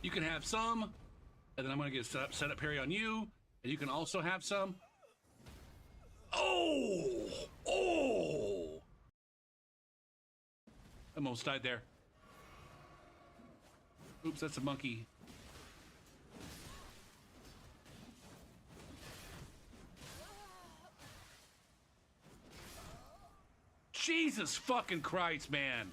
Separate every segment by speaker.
Speaker 1: You can have some, and then I'm going to get set up parry on you, and you can also have some. Oh! Oh! Almost died there. Oops, that's a monkey. Jesus fucking Christ, man.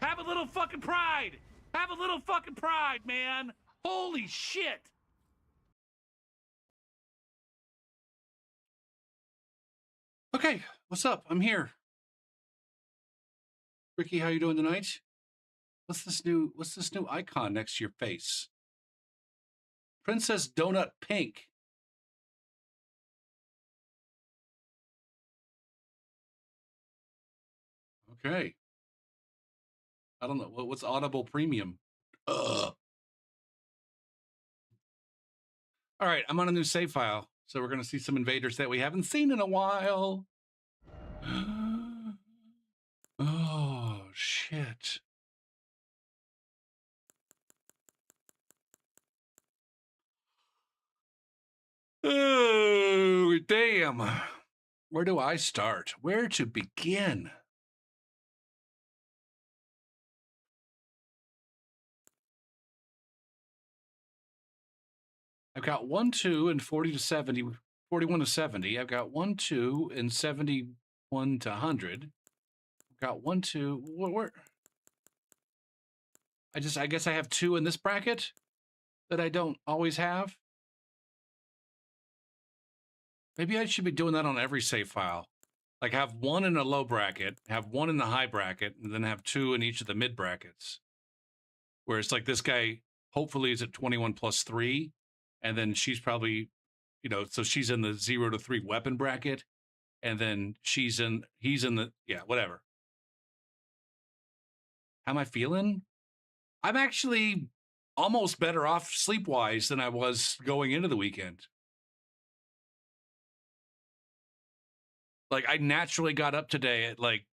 Speaker 1: Have a little fucking pride. Have a little fucking pride, man. Holy shit. Okay, what's up? I'm here. Ricky, how you doing tonight? What's this new icon next to your face? Princess Donut Pink. Okay. I don't know. What's Audible Premium? Ugh. All right, I'm on a new save file. So we're going to see some invaders that we haven't seen in a while. Oh, shit. Oh, damn. Where do I start? Where to begin? I've got 1, 2, and 40 to 70, 41 to 70. I've got 1, 2, and 71 to 100. I've got 1, 2. Where? I guess I have 2 in this bracket that I don't always have. Maybe I should be doing that on every save file. Like have 1 in a low bracket, have 1 in the high bracket, and then have 2 in each of the mid brackets. Where it's like this guy hopefully is at 21 plus 3. And then she's probably, so she's in the 0 to 3 weapon bracket. And then he's in the, whatever. How am I feeling? I'm actually almost better off sleep-wise than I was going into the weekend. Like, I naturally got up today at, like,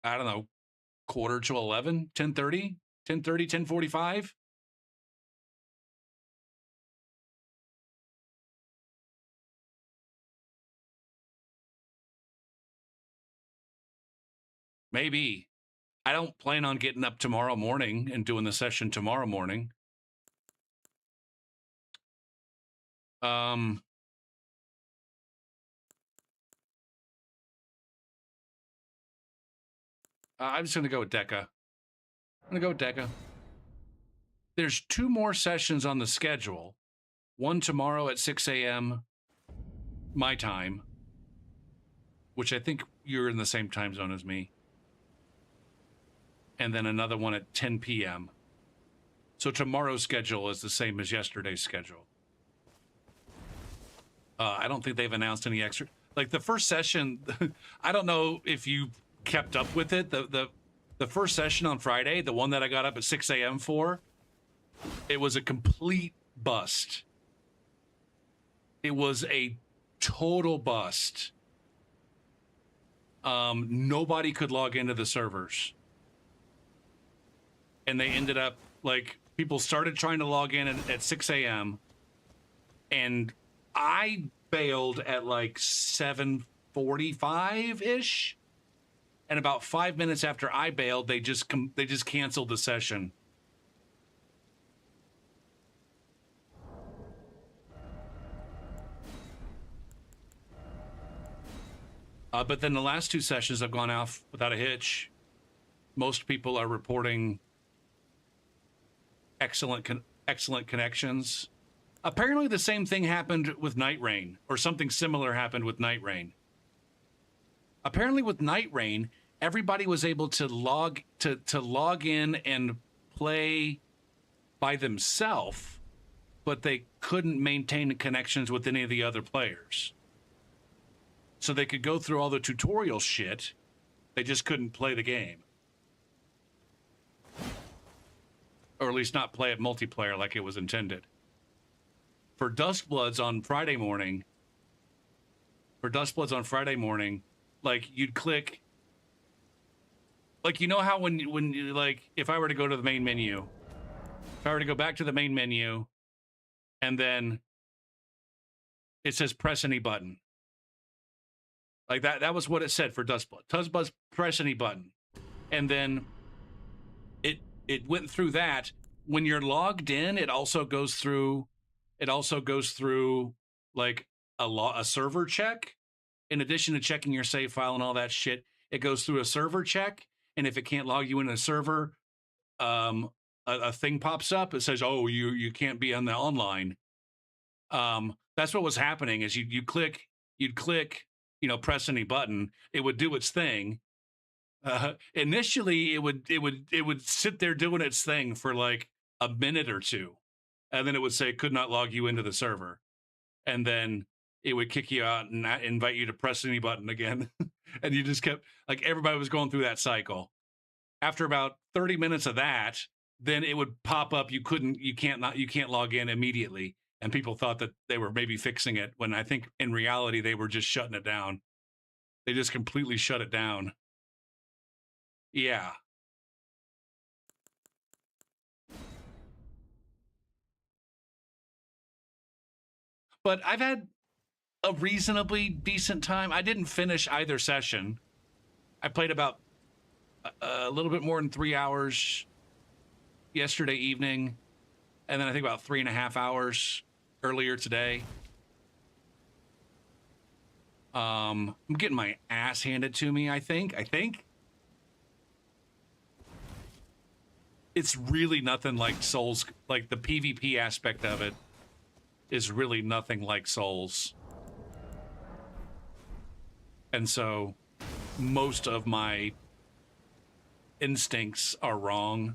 Speaker 1: I don't know, quarter to 11, 10:30, 10:30, 10:45. Maybe. I don't plan on getting up tomorrow morning and doing the session tomorrow morning. I'm just going to go with Deca. I'm going to go with Deca. There's 2 more sessions on the schedule. One tomorrow at 6 a.m. my time, which I think you're in the same time zone as me. And then another one at 10 p.m. So tomorrow's schedule is the same as yesterday's schedule. I don't think they've announced any extra. Like the first session, I don't know if you kept up with it. The first session on Friday, the one that I got up at 6 a.m. for, it was a complete bust. It was a total bust. Nobody could log into the servers. And they ended up, like, people started trying to log in at 6 a.m. And I bailed at, like, 7:45-ish. And about 5 minutes after I bailed, they just canceled the session. But then the last 2 sessions have gone off without a hitch. Most people are reporting excellent connections. Apparently the same thing happened with Night Rain, or something similar happened with Night Rain. Apparently with Night Rain, everybody was able to log in and play by themselves, but they couldn't maintain connections with any of the other players. So they could go through all the tutorial shit, they just couldn't play the game. Or at least not play it multiplayer like it was intended. For Duskbloods on Friday morning, like you'd click, like, you know how when you, like, if I were to go to the main menu, if I were to go back to the main menu, and then it says press any button. Like that was what it said for Dustblood. Dustblood, press any button. And then it went through that. When you're logged in, it also goes through like a server check. In addition to checking your save file and all that shit, it goes through a server check. And if it can't log you in a server, a thing pops up. It says, "Oh, you can't be on the online." That's what was happening. Is you'd click, press any button, it would do its thing. Initially, it would sit there doing its thing for like a minute or two, and then it would say could not log you into the server, and then it would kick you out and invite you to press any button again, and you just kept like everybody was going through that cycle. After about 30 minutes of that, then it would pop up. You can't log in immediately, and people thought that they were maybe fixing it when I think in reality they were just shutting it down. They just completely shut it down. Yeah. But I've had a reasonably decent time. I didn't finish either session. I played about a little bit more than 3 hours yesterday evening, and then I think about 3.5 hours earlier today. I'm getting my ass handed to me, I think. It's really nothing like Souls. Like the PvP aspect of it is really nothing like Souls. And so most of my instincts are wrong.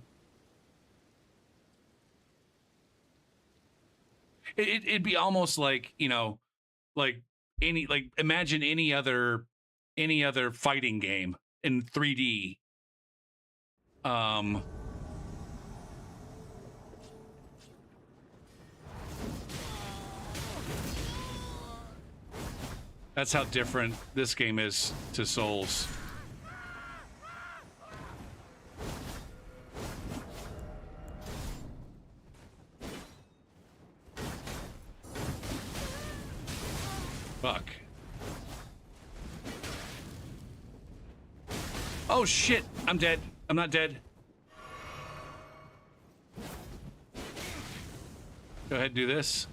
Speaker 1: It'd be almost like, imagine any other fighting game in 3D. That's how different this game is to Souls. Fuck. Oh shit, I'm dead. I'm not dead. Go ahead and do this.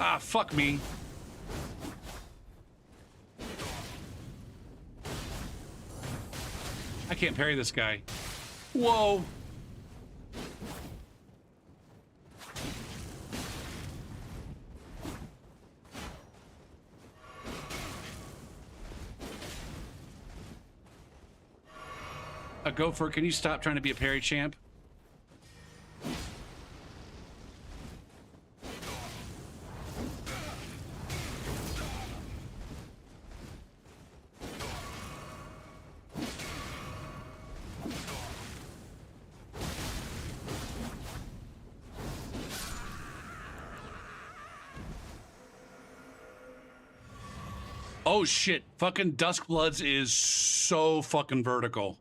Speaker 1: Ah, fuck me. I can't parry this guy. Whoa. Gopher, can you stop trying to be a parry champ? Oh shit, fucking Duskbloods is so fucking vertical.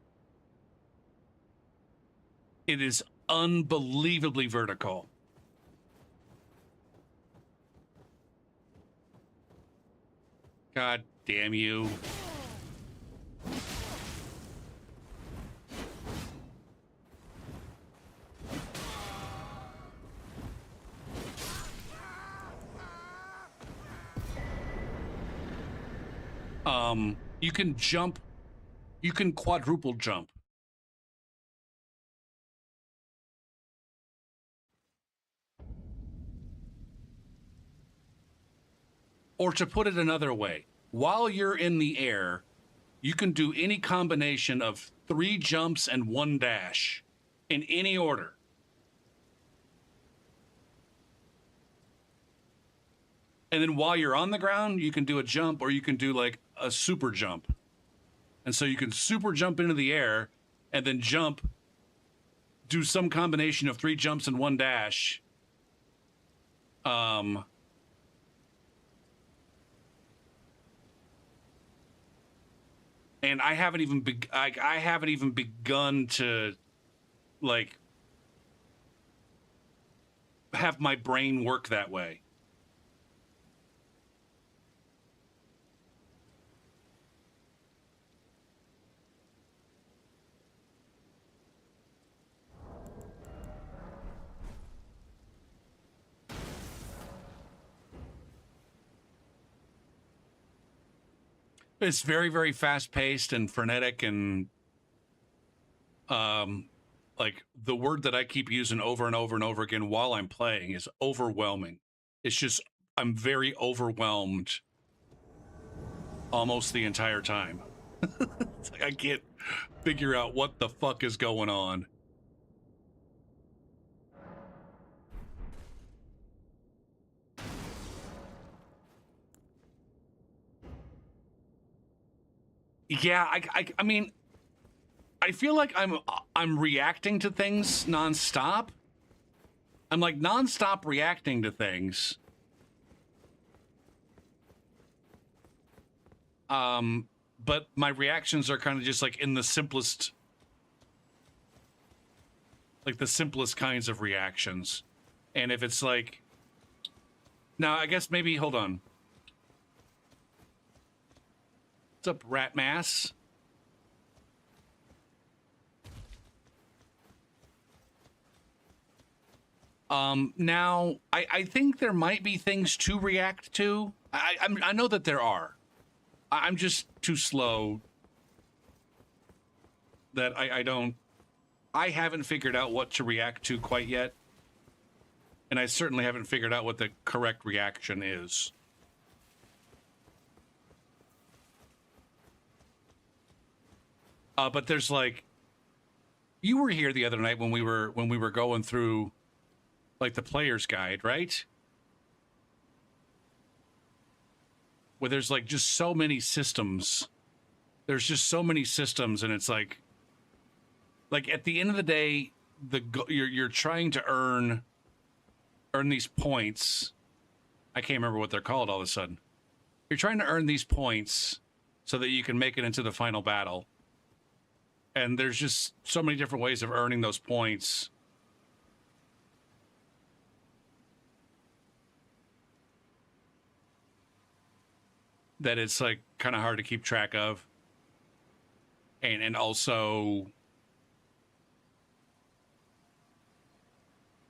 Speaker 1: It is unbelievably vertical. God damn you. You can jump, you can quadruple jump. Or to put it another way, while you're in the air, you can do any combination of 3 jumps and 1 dash in any order. And then while you're on the ground, you can do a jump, or you can do like a super jump. And so you can super jump into the air and then jump, do some combination of 3 jumps and 1 dash. Um, and I haven't even I haven't even begun to like have my brain work that way. It's very, very fast paced and frenetic, and um, like the word that I keep using over and over and over again while I'm playing is overwhelming. It's just I'm very overwhelmed almost the entire time. It's like I can't figure out what the fuck is going on. Yeah, I mean, I feel like I'm reacting to things nonstop. I'm like nonstop reacting to things. But my reactions are kind of just like in the simplest, like the simplest kinds of reactions. And if it's like, now I guess maybe, hold on. What's up, Rat Mass? Now I think there might be things to react to. I know that there are. I'm just too slow that I haven't figured out what to react to quite yet. And I certainly haven't figured out what the correct reaction is. But there's like, you were here the other night when we were going through like the player's guide, right? Where there's like just so many systems. There's just so many systems, and it's like at the end of the day, you're trying to earn these points. I can't remember what they're called all of a sudden. You're trying to earn these points so that you can make it into the final battle. And there's just so many different ways of earning those points. That it's like kind of hard to keep track of. And also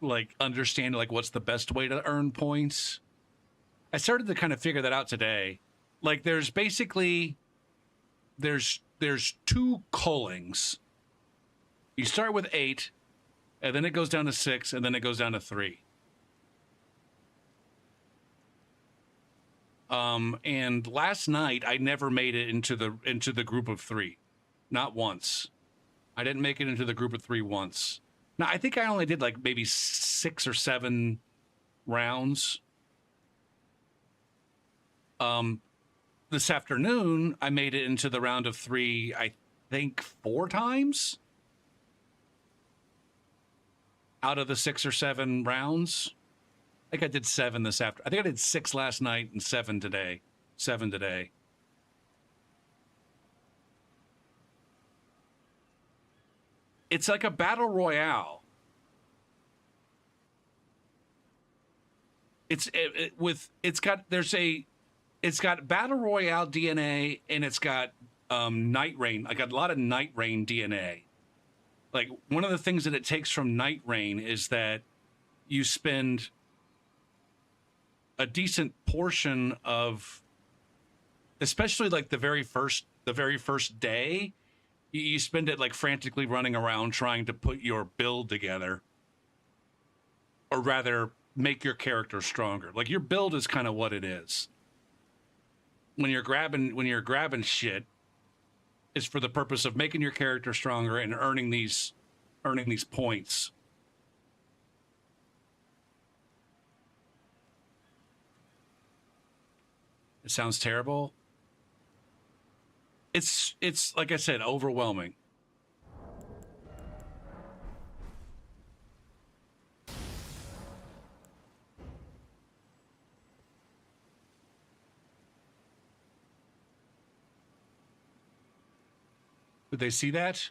Speaker 1: like understand like what's the best way to earn points. I started to kind of figure that out today. Like there's basically there's two cullings. You start with 8, and then it goes down to 6, and then it goes down to 3. And last night I never made it into the group of 3. Not once. I didn't make it into the group of 3 once. Now I think I only did like maybe 6 or 7 rounds. This afternoon I made it into the round of 3, I think 4 times out of the 6 or 7 rounds. I think I did 7 this after. I think I did 6 last night and 7 today. 7 today. It's like a battle royale. It's got battle royale DNA, and it's got Night Rain. I got a lot of Night Rain DNA. Like one of the things that it takes from Night Rain is that you spend a decent portion of, especially like the very first day, you spend it like frantically running around trying to put your build together, or rather make your character stronger. Like your build is kind of what it is. When you're grabbing shit, is for the purpose of making your character stronger and earning these points. It sounds terrible. It's like I said, overwhelming. Did they see that?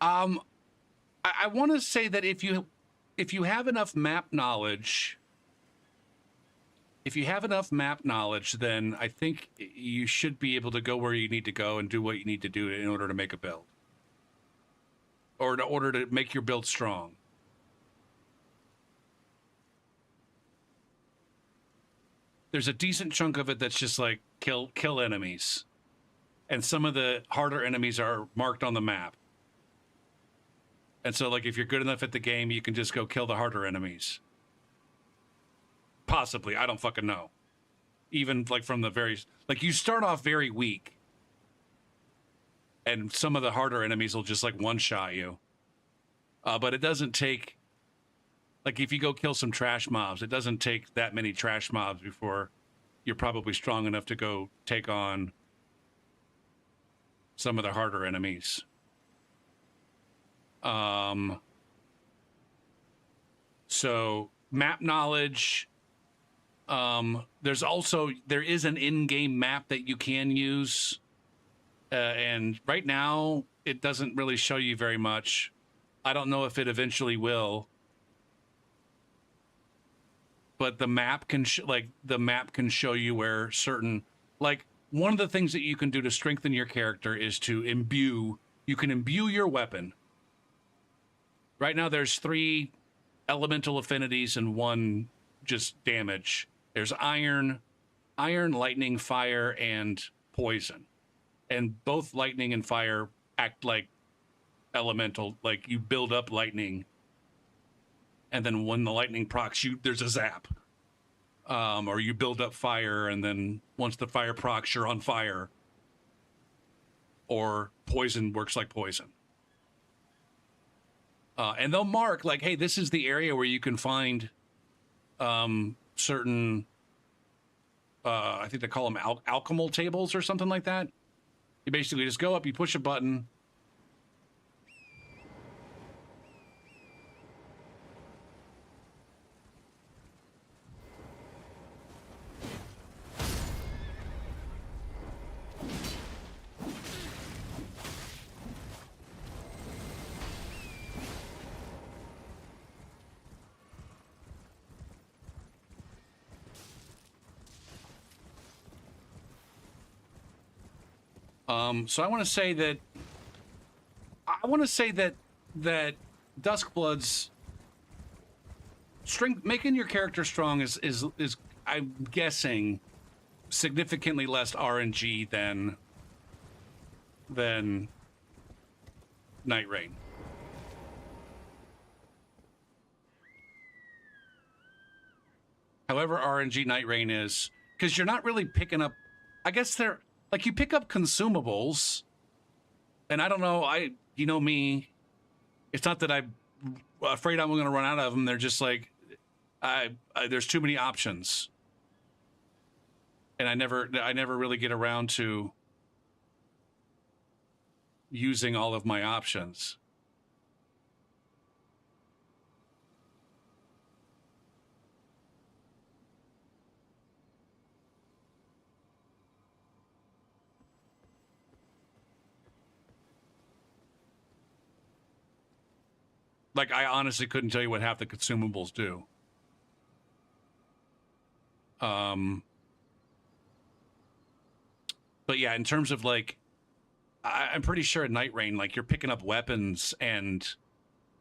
Speaker 1: Um, I want to say that if you have enough map knowledge, then I think you should be able to go where you need to go and do what you need to do in order to make a build, or in order to make your build strong. There's a decent chunk of it that's just like kill enemies, and some of the harder enemies are marked on the map. And so, like, if you're good enough at the game, you can just go kill the harder enemies. Possibly, I don't fucking know. Even like from the very, like, you start off very weak, and some of the harder enemies will just like one-shot you. But it doesn't take, like, if you go kill some trash mobs, it doesn't take that many trash mobs before you're probably strong enough to go take on some of the harder enemies. So map knowledge. There is an in-game map that you can use. And right now it doesn't really show you very much. I don't know if it eventually will. But the map can show you where certain, like, one of the things that you can do to strengthen your character is to imbue. You can imbue your weapon. Right now there's 3 elemental affinities and 1 just damage. There's iron, lightning, fire, and poison. And both lightning and fire act like elemental, like you build up lightning, and then when the lightning procs you, there's a zap. Or you build up fire, and then once the fire procs, you're on fire. Or poison works like poison. And they'll mark, like, hey, this is the area where you can find certain, I think they call them alchemical tables or something like that. You basically just go up, you push a button. So I want to say that Duskblood's strength, making your character strong is I'm guessing significantly less RNG than Night Rain. However RNG Night Rain is, because you're not really picking up, I guess they're like, you pick up consumables, and I don't know, you know me, it's not that I'm afraid I'm going to run out of them. They're just like, there's too many options, and I never really get around to using all of my options. Like, I honestly couldn't tell you what half the consumables do. But yeah, in terms of, like, I'm pretty sure at Night Rain, like, you're picking up weapons and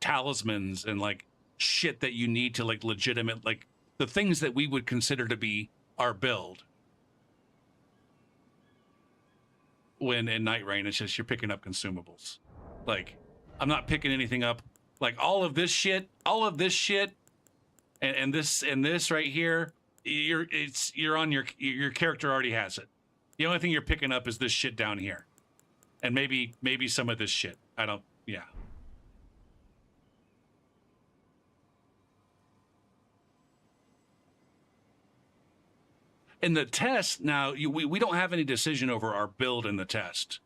Speaker 1: talismans and, like, shit that you need to, like, legitimate, like, the things that we would consider to be our build. When in Night Rain, it's just you're picking up consumables. Like, I'm not picking anything up. Like, all of this shit, and this right here, you're on your character already has it. The only thing you're picking up is this shit down here, and maybe some of this shit. Yeah. In the test, now, we don't have any decision over our build in the test.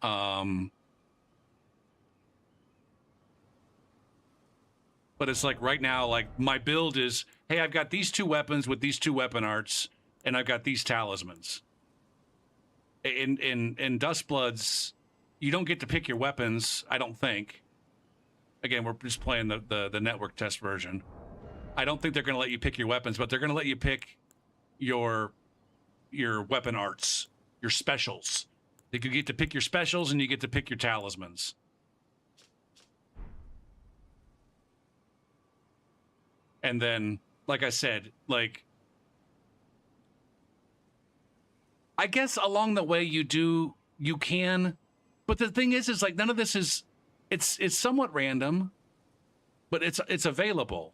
Speaker 1: But it's like right now, like my build is, hey, I've got these 2 weapons with these 2 weapon arts, and I've got these talismans. In Dustbloods, you don't get to pick your weapons, I don't think. Again, we're just playing the network test version. I don't think they're going to let you pick your weapons, but they're going to let you pick your weapon arts, your specials. You get to pick your specials, and you get to pick your talismans. And then, like I said, like, I guess along the way you can, but the thing is like none of this is, it's somewhat random, but it's available.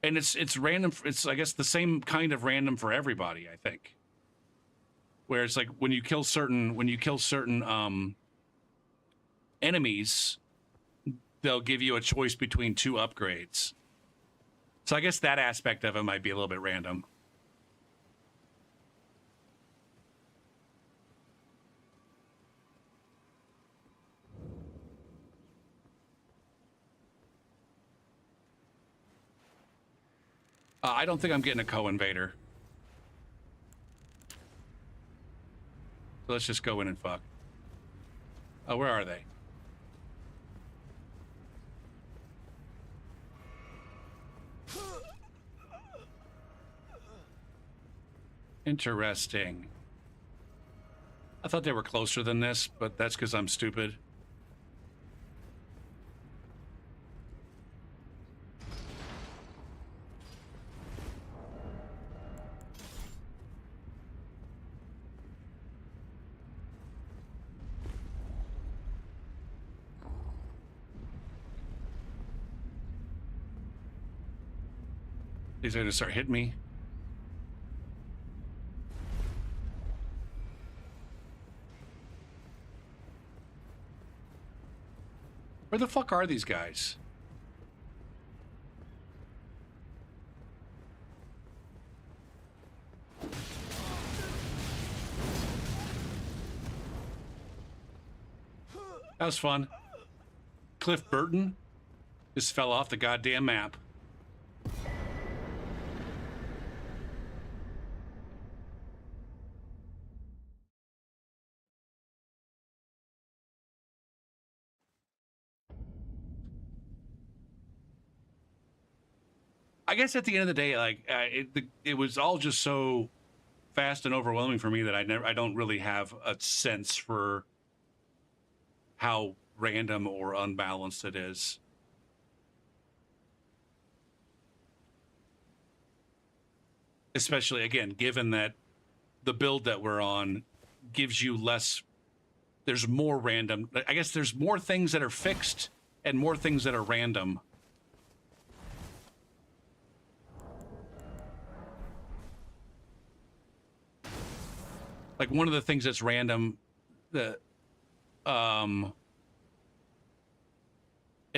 Speaker 1: And it's random. It's, I guess, the same kind of random for everybody, I think. Where it's like when you kill certain enemies, they'll give you a choice between 2 upgrades. So I guess that aspect of it might be a little bit random. I don't think I'm getting a co-invader. So let's just go in and fuck. Oh, where are they? Interesting. I thought they were closer than this, but that's because I'm stupid. These are gonna start hitting me. Where the fuck are these guys? That was fun. Cliff Burton just fell off the goddamn map. I guess at the end of the day, like it was all just so fast and overwhelming for me that I don't really have a sense for how random or unbalanced it is. Especially, again, given that the build that we're on gives you less, there's more random. I guess there's more things that are fixed and more things that are random. Like one of the things that's random, in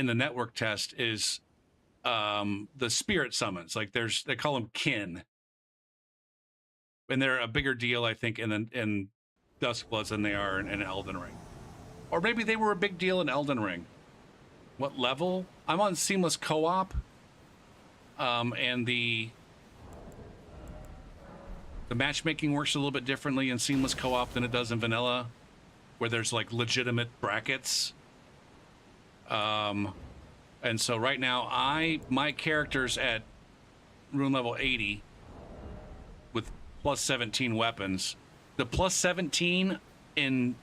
Speaker 1: the network test is the spirit summons. Like they call them kin, and they're a bigger deal, I think, in Duskbloods than they are in Elden Ring, or maybe they were a big deal in Elden Ring. What level? I'm on seamless co-op, and the matchmaking works a little bit differently in seamless co-op than it does in vanilla, where there's like legitimate brackets. And so right now my character's at rune level 80 with plus 17 weapons. The plus 17 in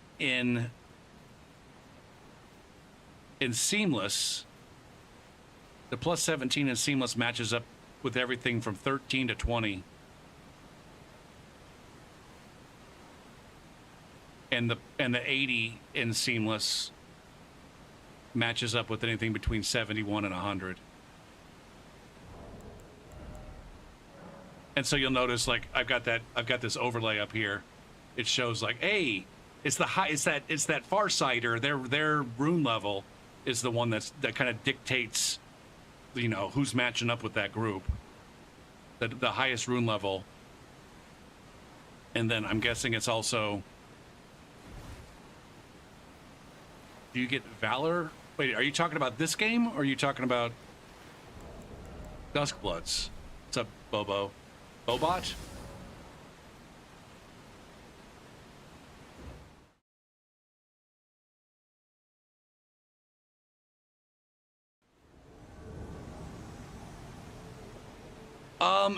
Speaker 1: seamless, the plus 17 in seamless matches up with everything from 13 to 20. And the 80 in seamless matches up with anything between 71 and 100. And so you'll notice, like, I've got this overlay up here. It shows like, hey, it's that Farsighter, their rune level is the one that kind of dictates, you know, who's matching up with that group. the highest rune level. And then I'm guessing it's also... Do you get Valor? Wait, are you talking about this game, or are you talking about Duskbloods? What's up, Bobo? Bobot?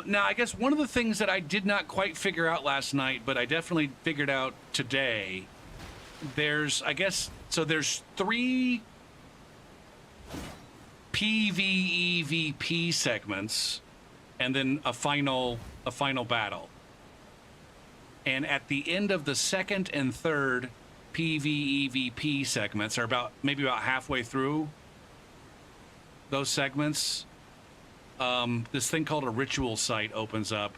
Speaker 1: Now, I guess one of the things that I did not quite figure out last night, but I definitely figured out today, there's, I guess, so there's 3 PvEVP segments, and then a final battle. And at the end of the second and third PvEVP segments, are maybe about halfway through those segments, this thing called a ritual site opens up.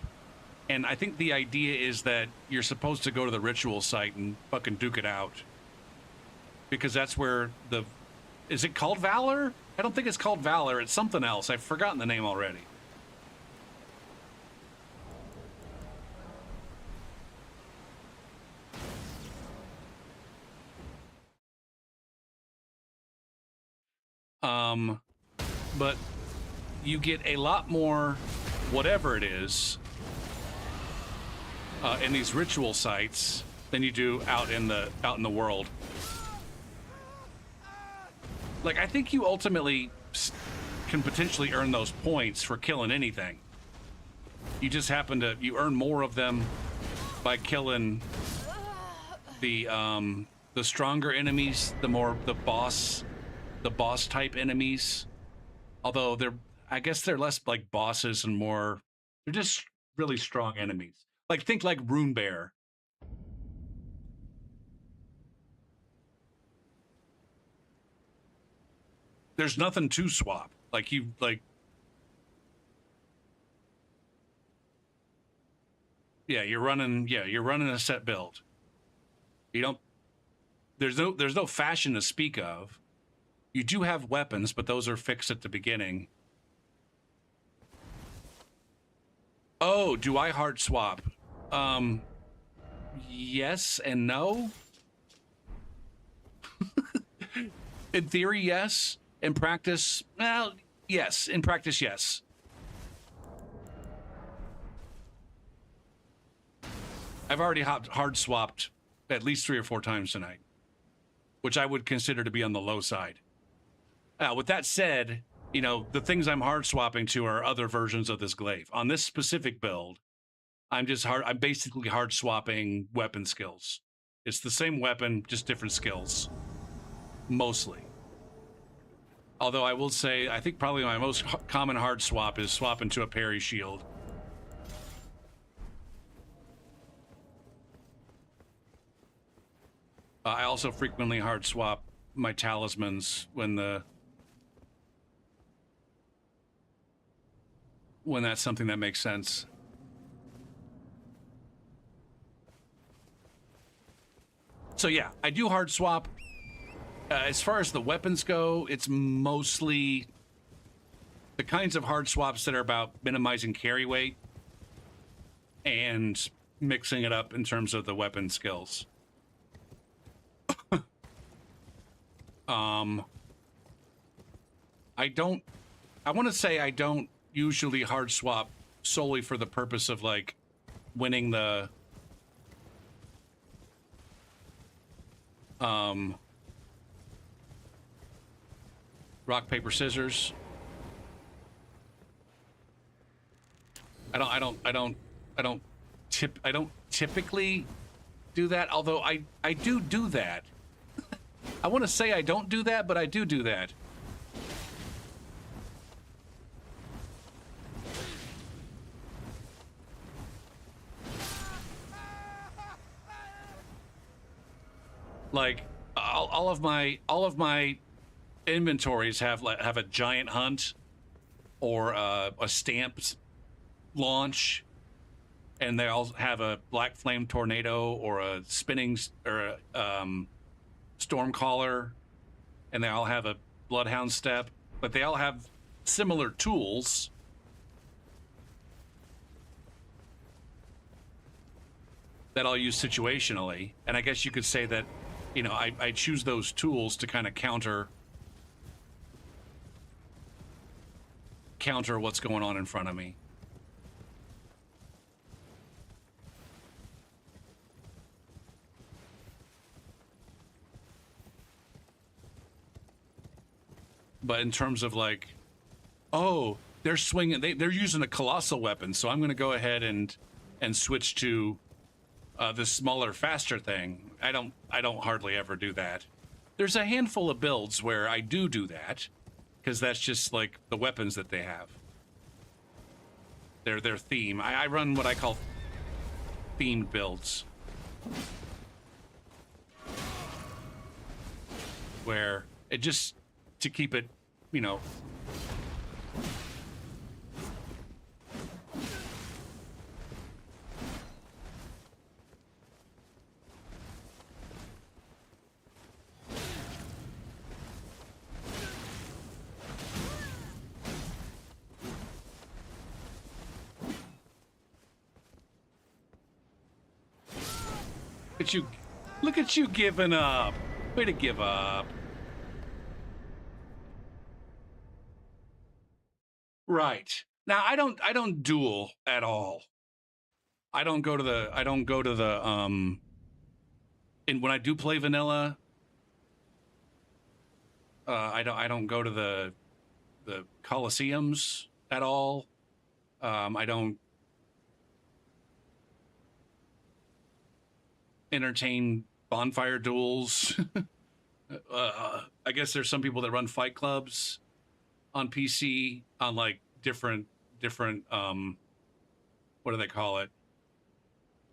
Speaker 1: And I think the idea is that you're supposed to go to the ritual site and fucking duke it out. Because that's where the... Is it called Valor? I don't think it's called Valor. It's something else. I've forgotten the name already. But you get a lot more whatever it is in these ritual sites than you do out in the world. Like, I think you ultimately can potentially earn those points for killing anything. You just happen to earn more of them by killing the stronger enemies, the boss type enemies. Although I guess they're less like bosses and more, they're just really strong enemies. Like, think like Rune Bear. There's nothing to swap. You're running a set build. You don't, there's no fashion to speak of. You do have weapons, but those are fixed at the beginning. Oh, do I hard swap? Yes and no. In theory, yes. In practice, well, yes. In practice, yes. I've already hard swapped at least 3 or 4 times tonight, which I would consider to be on the low side. With that said, the things I'm hard swapping to are other versions of this glaive. On this specific build, I'm basically hard swapping weapon skills. It's the same weapon, just different skills. Mostly. Although I will say, I think probably my most common hard swap is swapping to a parry shield. I also frequently hard swap my talismans when that's something that makes sense. So yeah, I do hard swap. As far as the weapons go, it's mostly the kinds of hard swaps that are about minimizing carry weight and mixing it up in terms of the weapon skills. I want to say I don't usually hard swap solely for the purpose of like winning the rock, paper, scissors. I don't typically do that, although I do that. I want to say I don't do that, but I do that. Like all of my inventories have a giant hunt or a stamped launch, and they all have a black flame tornado or a spinning or a stormcaller, and they all have a bloodhound step, but they all have similar tools. that I'll use situationally. And I guess you could say that, you know, I choose those tools to kind of counter what's going on in front of me. But in terms of like, oh, they're swinging, they're using a colossal weapon, so I'm going to go ahead and switch to this smaller, faster thing. I don't hardly ever do that. There's a handful of builds where I do that, because that's just like the weapons that they have. Their theme. I run what I call themed builds, where it just to keep it, you know. Look at you giving up. Way to give up. Right. Now I don't duel at all. I don't go to the and when I do play vanilla, I don't go to the Colosseums at all. I don't entertain bonfire duels. I guess there's some people that run fight clubs on PC on like different what do they call it?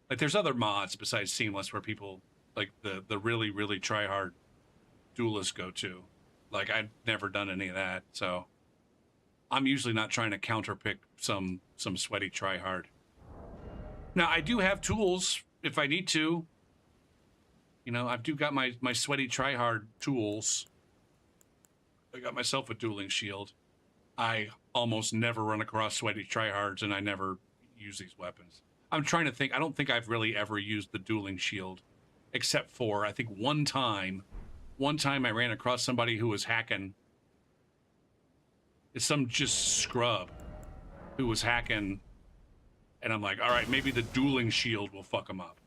Speaker 1: Like there's other mods besides Seamless where people like the really try hard duelists go to. Like I've never done any of that, so I'm usually not trying to counterpick some sweaty try hard. Now I do have tools if I need to. You know, I've got my sweaty tryhard tools. I got myself a dueling shield. I almost never run across sweaty tryhards, and I never use these weapons. I'm trying to think. I don't think I've really ever used the dueling shield, except for I think one time. One time I ran across somebody who was hacking. It's some just scrub who was hacking, and I'm like, all right, maybe the dueling shield will fuck him up.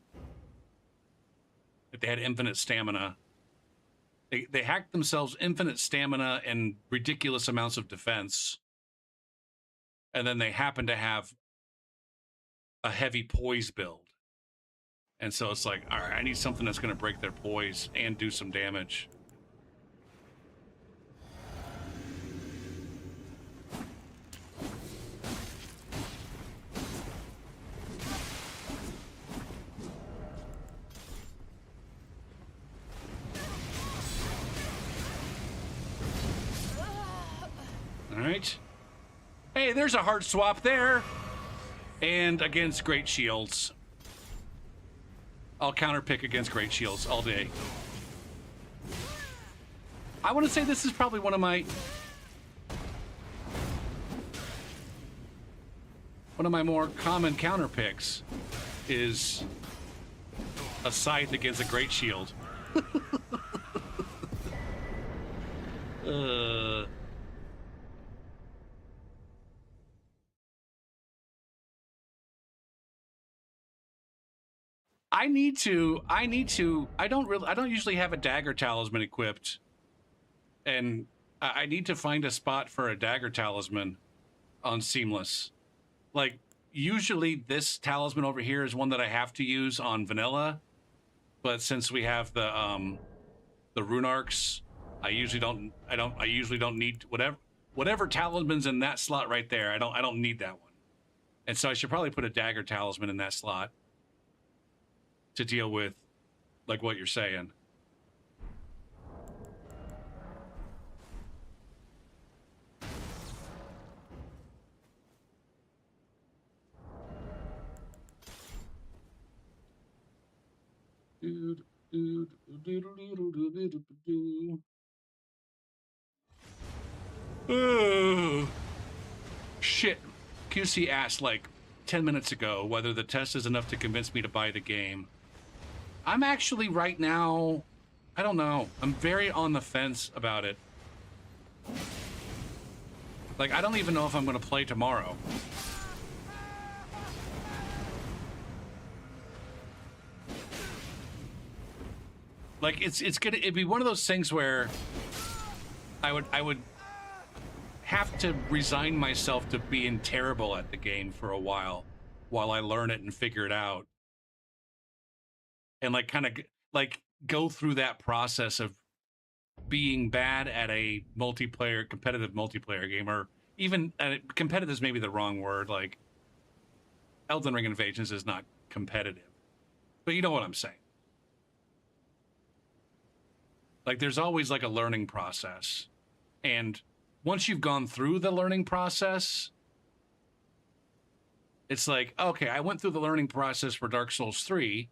Speaker 1: If they had infinite stamina, they hacked themselves infinite stamina and ridiculous amounts of defense, and then they happen to have a heavy poise build, and so it's like, all right, I need something that's going to break their poise and do some damage. All right. Hey, there's a hard swap there. And against great shields. I'll counterpick against great shields all day. I want to say this is probably one of my more common counterpicks is a scythe against a great shield. I don't usually have a dagger talisman equipped, and I need to find a spot for a dagger talisman on Seamless. Like usually this talisman over here is one that I have to use on vanilla, but since we have the rune arcs, I usually don't need whatever talisman's in that slot right there. I don't need that one. And so I should probably put a dagger talisman in that slot to deal with like what you're saying. Oh, shit. QC asked, like, 10 minutes ago whether the test is enough to convince me to buy the game. I'm actually right now, I don't know. I'm very on the fence about it. Like, I don't even know if I'm going to play tomorrow. Like, it'd be one of those things where I would have to resign myself to being terrible at the game for a while I learn it and figure it out. And like kind of like go through that process of being bad at a competitive multiplayer game, or even competitive is maybe the wrong word. Like Elden Ring Invasions is not competitive, but you know what I'm saying. Like there's always like a learning process, and once you've gone through the learning process, it's like, okay, I went through the learning process for Dark Souls 3,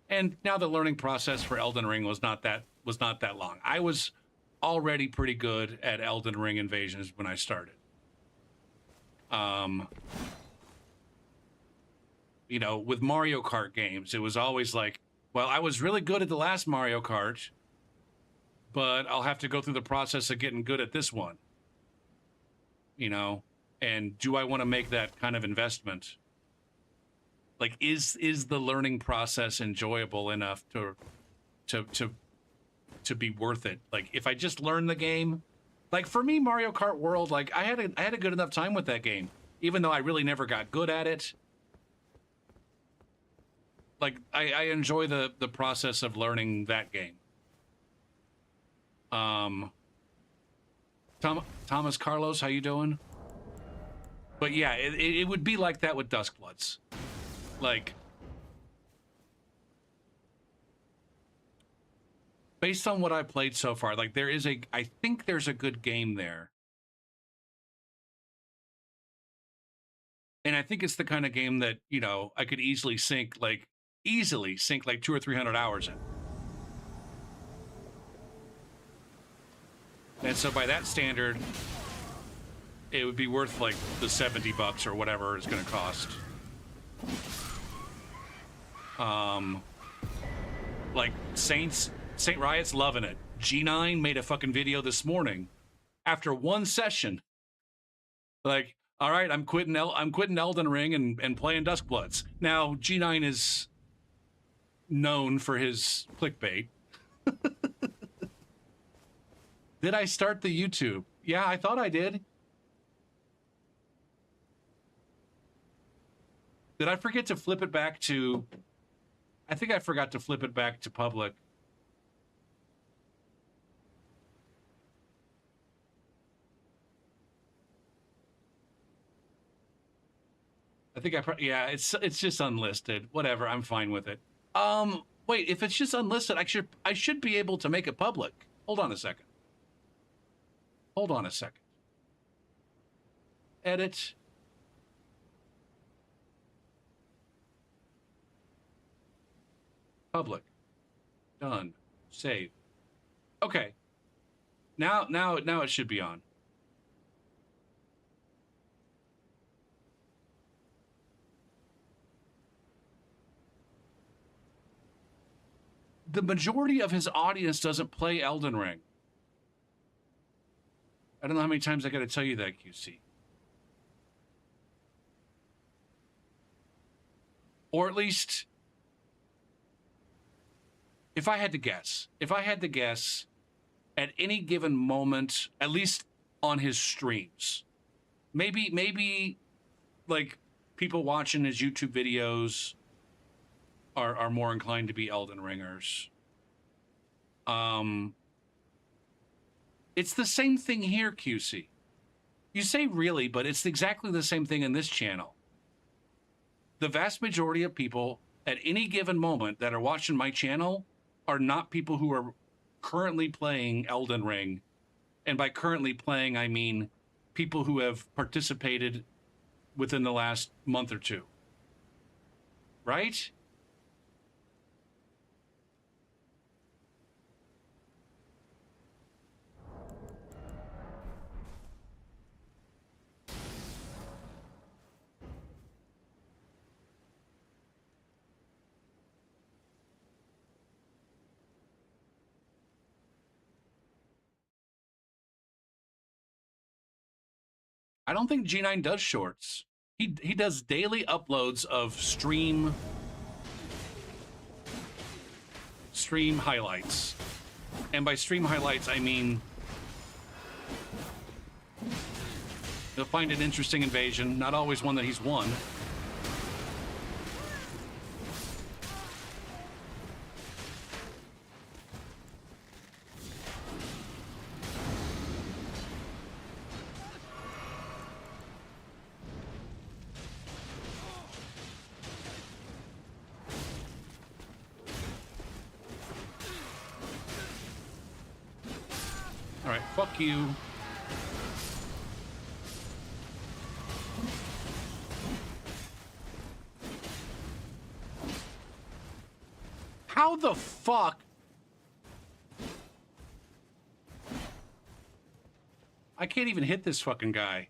Speaker 1: and now the learning process for Elden Ring was not that long. I was already pretty good at Elden Ring Invasions when I started. You know, with Mario Kart games, it was always like, well, I was really good at the last Mario Kart, but I'll have to go through the process of getting good at this one. You know, and do I want to make that kind of investment? Like, is the learning process enjoyable enough to be worth it? Like, if I just learn the game, like for me, Mario Kart World, like I had a good enough time with that game, even though I really never got good at it. Like, I enjoy the process of learning that game. Thomas Carlos, how you doing? But yeah, it would be like that with Duskbloods. Like, based on what I played so far, like I think there's a good game there. And I think it's the kind of game that, you know, I could easily sink like 200 or 300 hours in. And so by that standard, it would be worth like the $70 or whatever it's going to cost. Like Saint Riot's loving it. G9 made a fucking video this morning after one session. Like, all right, I'm quitting Elden Ring and playing Duskbloods. Now, G9 is known for his clickbait. Did I start the YouTube? Yeah, I thought I did. Did I forget to flip it back to... I think I forgot to flip it back to public. I think yeah, it's just unlisted. Whatever, I'm fine with it. Wait, if it's just unlisted, I should be able to make it public. Hold on a second. Edit. Public. Done. Save. Okay. Now it should be on. The majority of his audience doesn't play Elden Ring. I don't know how many times I got to tell you that, QC. Or at least, if I had to guess, at any given moment, at least on his streams, maybe like people watching his YouTube videos are more inclined to be Elden Ringers. It's the same thing here, QC. You say really, but it's exactly the same thing in this channel. The vast majority of people at any given moment that are watching my channel are not people who are currently playing Elden Ring. And by currently playing, I mean people who have participated within the last month or two. Right? I don't think G9 does shorts. He does daily uploads of stream highlights. And by stream highlights, I mean he'll find an interesting invasion, not always one that he's won. All right, fuck you. How the fuck? I can't even hit this fucking guy.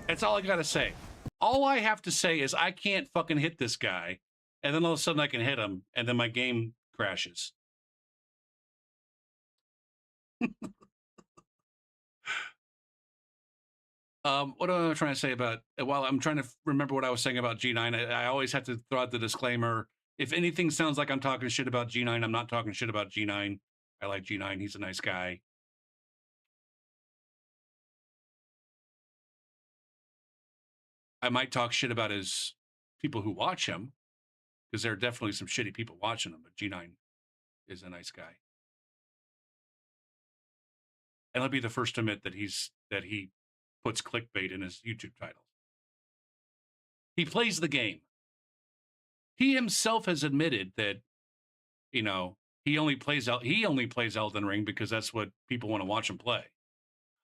Speaker 1: That's all I gotta say. All I have to say is I can't fucking hit this guy, and then all of a sudden I can hit him, and then my game crashes. What am I trying to say about? While I'm trying to remember what I was saying about G9, I always have to throw out the disclaimer. If anything sounds like I'm talking shit about G9, I'm not talking shit about G9. I like G9. He's a nice guy. I might talk shit about his people who watch him, because there are definitely some shitty people watching him, but G9 is a nice guy. And I'll be the first to admit that he puts clickbait in his YouTube titles. He plays the game. He himself has admitted that, you know, he only plays Elden Ring because that's what people want to watch him play.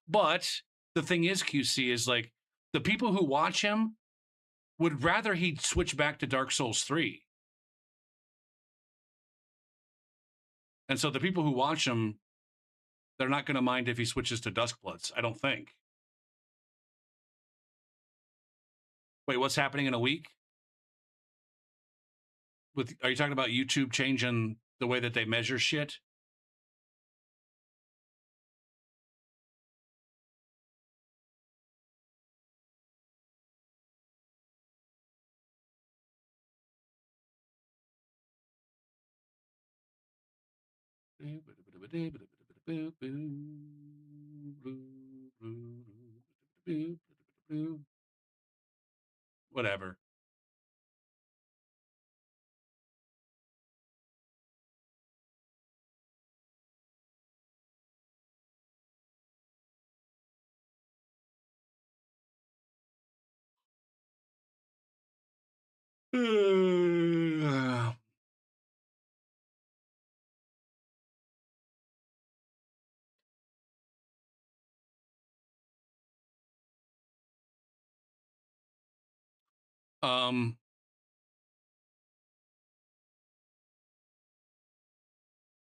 Speaker 1: But the thing is, QC is like the people who watch him would rather he'd switch back to Dark Souls 3. And so the people who watch him, they're not going to mind if he switches to Duskbloods, I don't think. Wait, what's happening in a week? Are you talking about YouTube changing the way that they measure shit? Whatever. Um,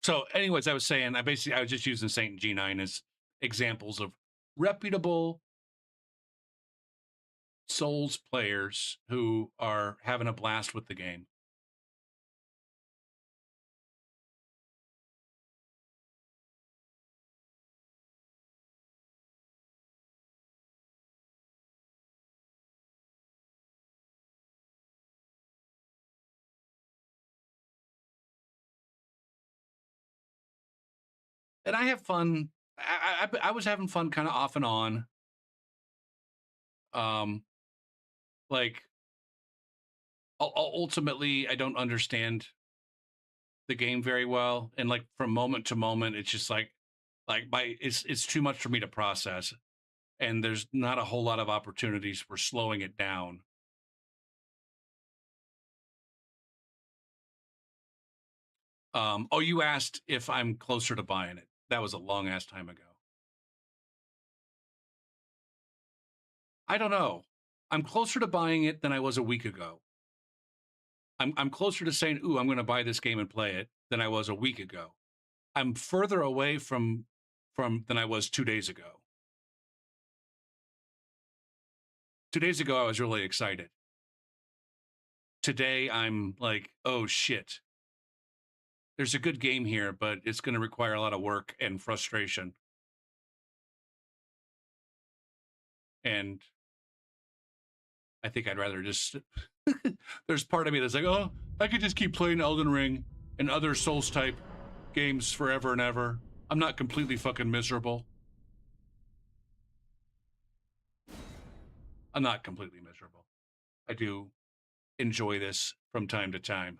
Speaker 1: so anyways, I was saying, I was just using Saint and G9 as examples of reputable Souls players who are having a blast with the game. And I have fun. I was having fun kind of off and on. Like ultimately, I don't understand the game very well, and like from moment to moment, it's just like it's too much for me to process, and there's not a whole lot of opportunities for slowing it down. Oh, you asked if I'm closer to buying it. That was a long ass time ago. I don't know. I'm closer to buying it than I was a week ago. I'm closer to saying, "Ooh, I'm going to buy this game and play it," than I was a week ago. I'm further away from than I was 2 days ago. 2 days ago, I was really excited. Today, I'm like, "Oh shit." There's a good game here, but it's going to require a lot of work and frustration. And I think I'd rather just... There's part of me that's like, oh, I could just keep playing Elden Ring and other Souls-type games forever and ever. I'm not completely fucking miserable. I'm not completely miserable. I do enjoy this from time to time.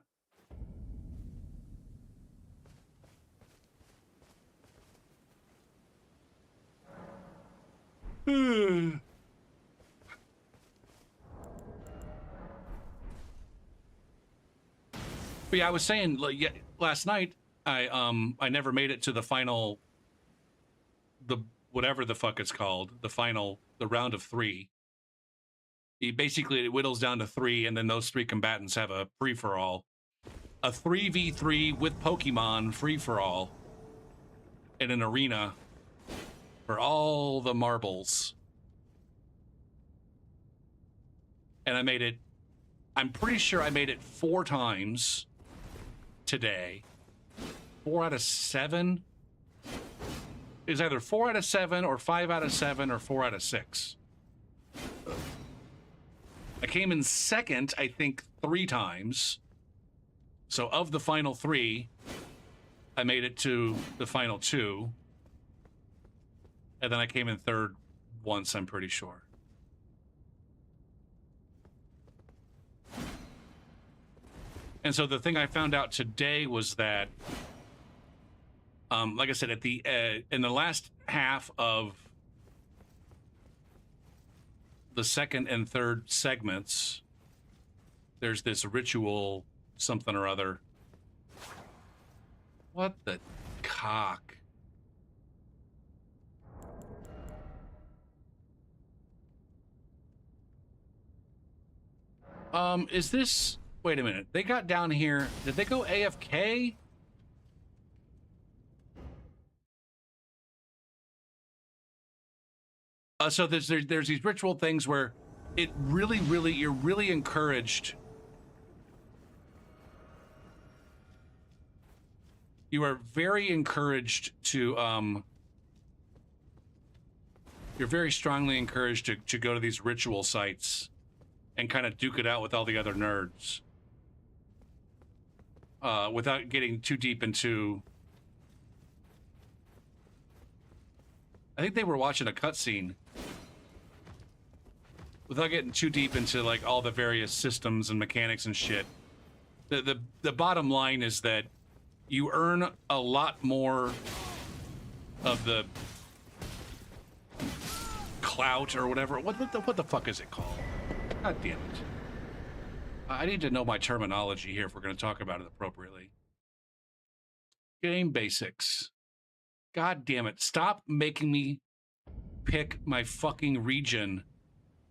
Speaker 1: But yeah, I was saying like, last night I never made it to the final, the whatever the fuck it's called, the round of 3. Basically it whittles down to 3, and then those 3 combatants have a free-for-all, a 3v3 with Pokemon free-for-all in an arena for all the marbles. And I made it, I'm pretty sure I made it 4 times today. 4 out of 7. It's either 4 out of 7 or 5 out of 7 or 4 out of 6. I came in second, I think, 3 times. So of the final 3, I made it to the final 2. And then I came in third once, I'm pretty sure. And so the thing I found out today was that, like I said, at the in the last half of the second and third segments, there's this ritual something or other. What the cock? Is this... Wait a minute. They got down here. Did they go AFK? So there's these ritual things where it really, you're really encouraged. You are very encouraged to, you're very strongly encouraged to go to these ritual sites and kind of duke it out with all the other nerds. Without getting too deep into... I think they were watching a cutscene. Without getting too deep into like all the various systems and mechanics and shit. The bottom line is that you earn a lot more of the clout or whatever. What the fuck is it called? God damn it. I need to know my terminology here if we're going to talk about it appropriately. Game basics. God damn it. Stop making me pick my fucking region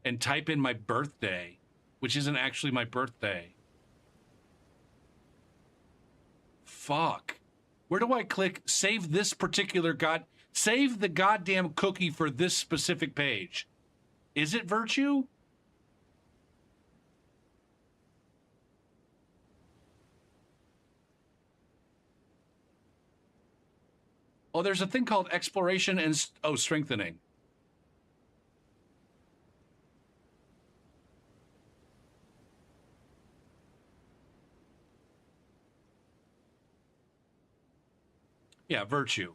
Speaker 1: and type in my birthday, which isn't actually my birthday. Fuck. Where do I click save this particular save the goddamn cookie for this specific page? Is it Virtue? Oh, there's a thing called exploration and strengthening. Yeah, Virtue.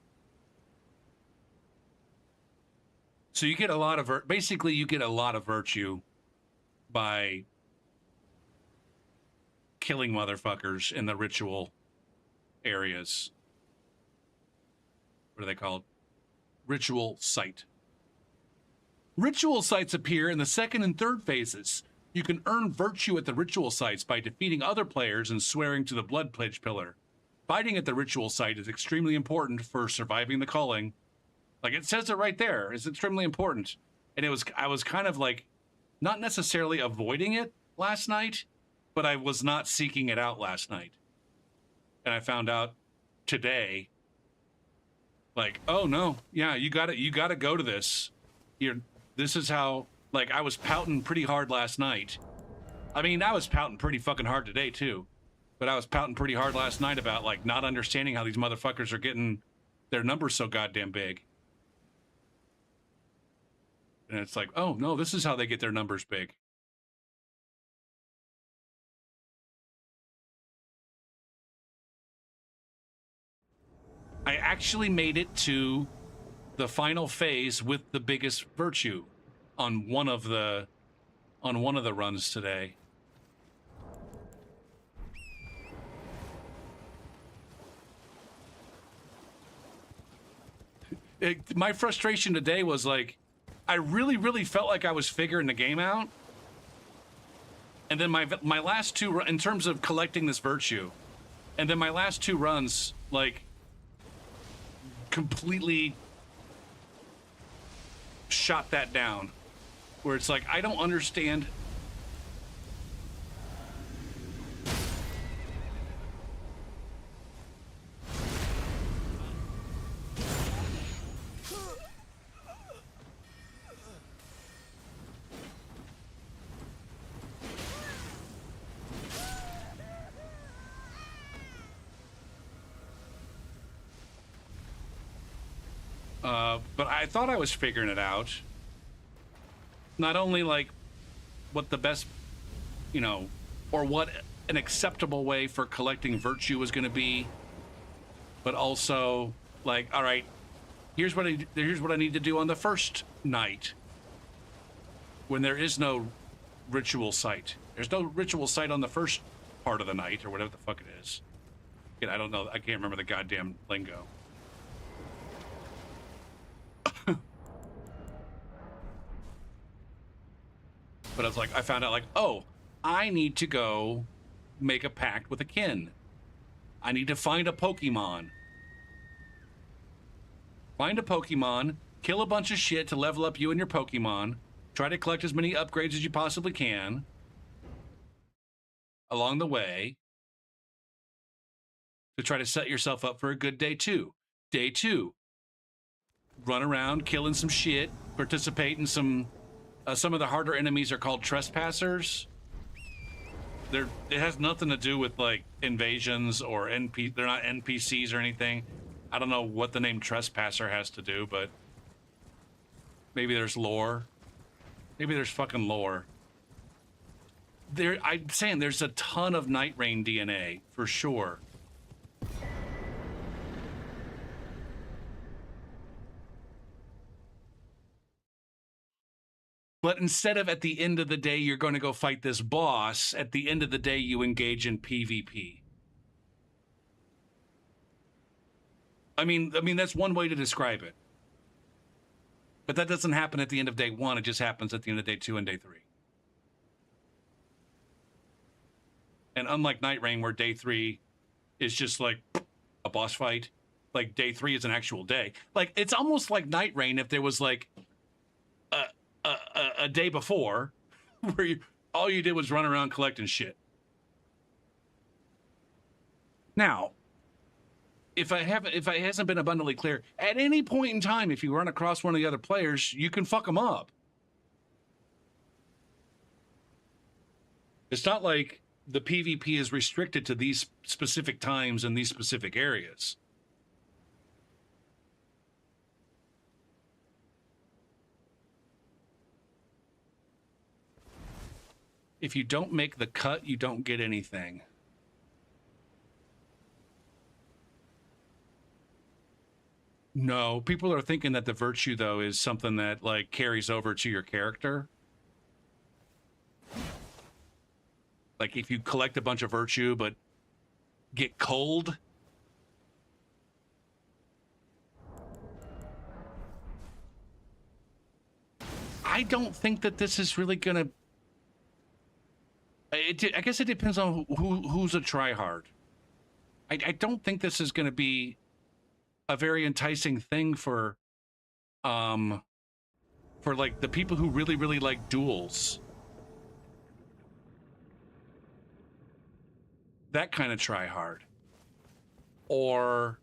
Speaker 1: So you get a lot of basically you get a lot of Virtue by killing motherfuckers in the ritual areas. What are they called? Ritual site. Ritual sites appear in the second and third phases. You can earn Virtue at the ritual sites by defeating other players and swearing to the Blood Pledge Pillar. Fighting at the ritual site is extremely important for surviving the culling. Like, it says it right there. It's extremely important. And I was kind of like, not necessarily avoiding it last night, but I was not seeking it out last night. And I found out today, like, oh no, yeah, you gotta go to this. This is how, like, I was pouting pretty hard last night. I mean, I was pouting pretty fucking hard today too. But I was pouting pretty hard last night about, like, not understanding how these motherfuckers are getting their numbers so goddamn big. And it's like, oh no, this is how they get their numbers big. I actually made it to the final phase with the biggest virtue on one of the runs today. My frustration today was like, I really felt like I was figuring the game out. And then my last two, in terms of collecting this virtue, and then my last two runs, like, completely shot that down. Where it's like, I don't understand. But I thought I was figuring it out. Not only like what the best, you know, or what an acceptable way for collecting virtue was going to be, but also like, all right, here's what I need to do on the first night when there is no ritual site. There's no ritual site on the first part of the night or whatever the fuck it is. Again, I don't know. I can't remember the goddamn lingo. But I was like, I found out like, oh, I need to go make a pact with a kin. I need to find a Pokemon. Find a Pokemon, kill a bunch of shit to level up you and your Pokemon. Try to collect as many upgrades as you possibly can along the way to try to set yourself up for a good day two. Day two, run around killing some shit, participate in some of the harder enemies are called trespassers. It has nothing to do with like invasions or they're not NPCs or anything. I don't know what the name trespasser has to do, but maybe there's lore. Maybe there's fucking lore. I'm saying there's a ton of Night Rain DNA for sure. But instead of at the end of the day, you're going to go fight this boss, at the end of the day, you engage in PvP. I mean, that's one way to describe it. But that doesn't happen at the end of day one. It just happens at the end of day two and day three. And unlike Night Rain, where day three is just like a boss fight, like day three is an actual day. Like, it's almost like Night Rain if there was like a day before where all you did was run around collecting shit. Now, if it hasn't been abundantly clear, at any point in time, if you run across one of the other players, you can fuck them up. It's not like the PvP is restricted to these specific times and these specific areas. If you don't make the cut, you don't get anything. No, people are thinking that the virtue, though, is something that, like, carries over to your character. Like, if you collect a bunch of virtue, but get cold. I don't think that this is really gonna... I guess it depends on who's a tryhard. I don't think this is going to be a very enticing thing for like the people who really like duels. That kind of tryhard. Or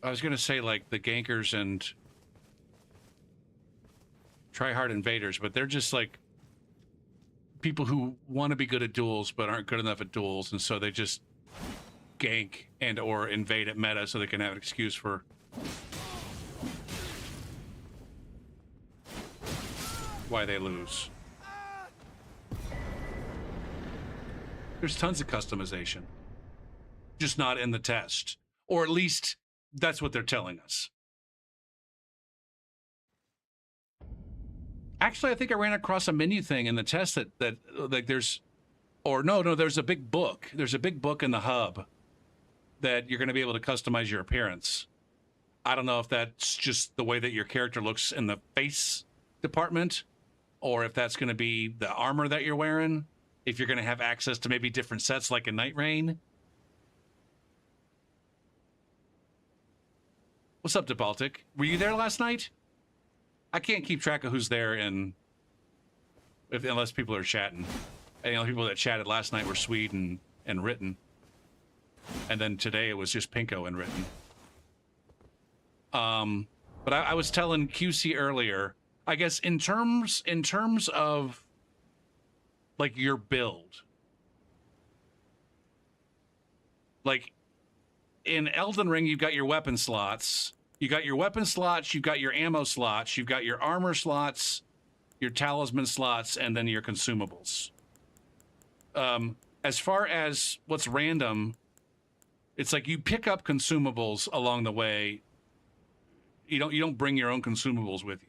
Speaker 1: I was going to say like the gankers and try-hard invaders, but they're just like people who want to be good at duels but aren't good enough at duels, and so they just gank and or invade at meta so they can have an excuse for why they lose. There's tons of customization, just not in the test, or at least that's what they're telling us. Actually, I think I ran across a menu thing in the test that like there's, or no, there's a big book. There's a big book in the hub that you're going to be able to customize your appearance. I don't know if that's just the way that your character looks in the face department, or if that's going to be the armor that you're wearing, if you're going to have access to maybe different sets like in Night Rain. What's up, DeBaltic? Were you there last night? I can't keep track of who's there unless people are chatting. And, you know, people that chatted last night were Swede and Written. And then today it was just Pinko and Written. But I was telling QC earlier, I guess in terms of like your build, like in Elden Ring, you've got your weapon slots. You got your weapon slots, you've got your ammo slots, you've got your armor slots, your talisman slots, and then your consumables. As far as what's random, it's like you pick up consumables along the way. You don't bring your own consumables with you.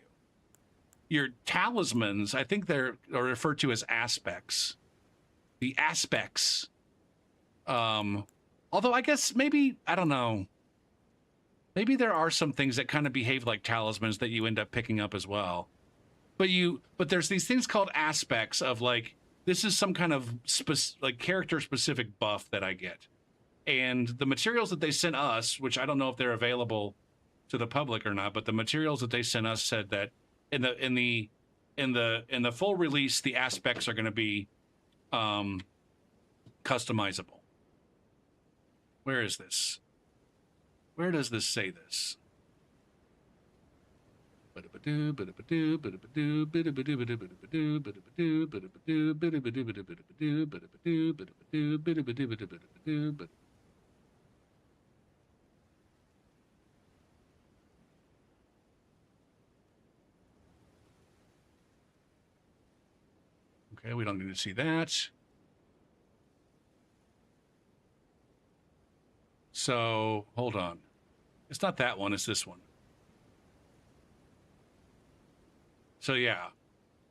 Speaker 1: Your talismans, I think they're referred to as aspects. The aspects. Although I guess maybe, I don't know. Maybe there are some things that kind of behave like talismans that you end up picking up as well. But there's these things called aspects of like, this is some kind of like character specific buff that I get. And the materials that they sent us, which I don't know if they're available to the public or not, but the materials that they sent us said that in the full release, the aspects are going to be customizable. Where is this? Where does this say this? Okay, we don't need to see that. So, hold on. It's not that one, it's this one. So yeah,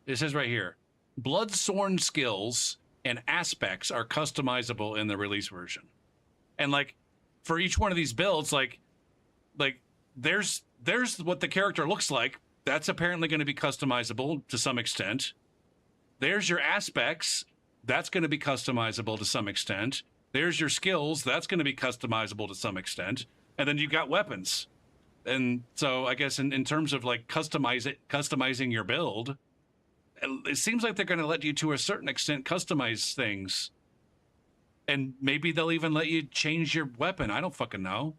Speaker 1: it says right here, Bloodsworn skills and aspects are customizable in the release version. And like, for each one of these builds, like there's what the character looks like. That's apparently going to be customizable to some extent. There's your aspects. That's going to be customizable to some extent. There's your skills. That's going to be customizable to some extent. And then you've got weapons. And so I guess in terms of like customizing your build, it seems like they're going to let you to a certain extent customize things. And maybe they'll even let you change your weapon. I don't fucking know.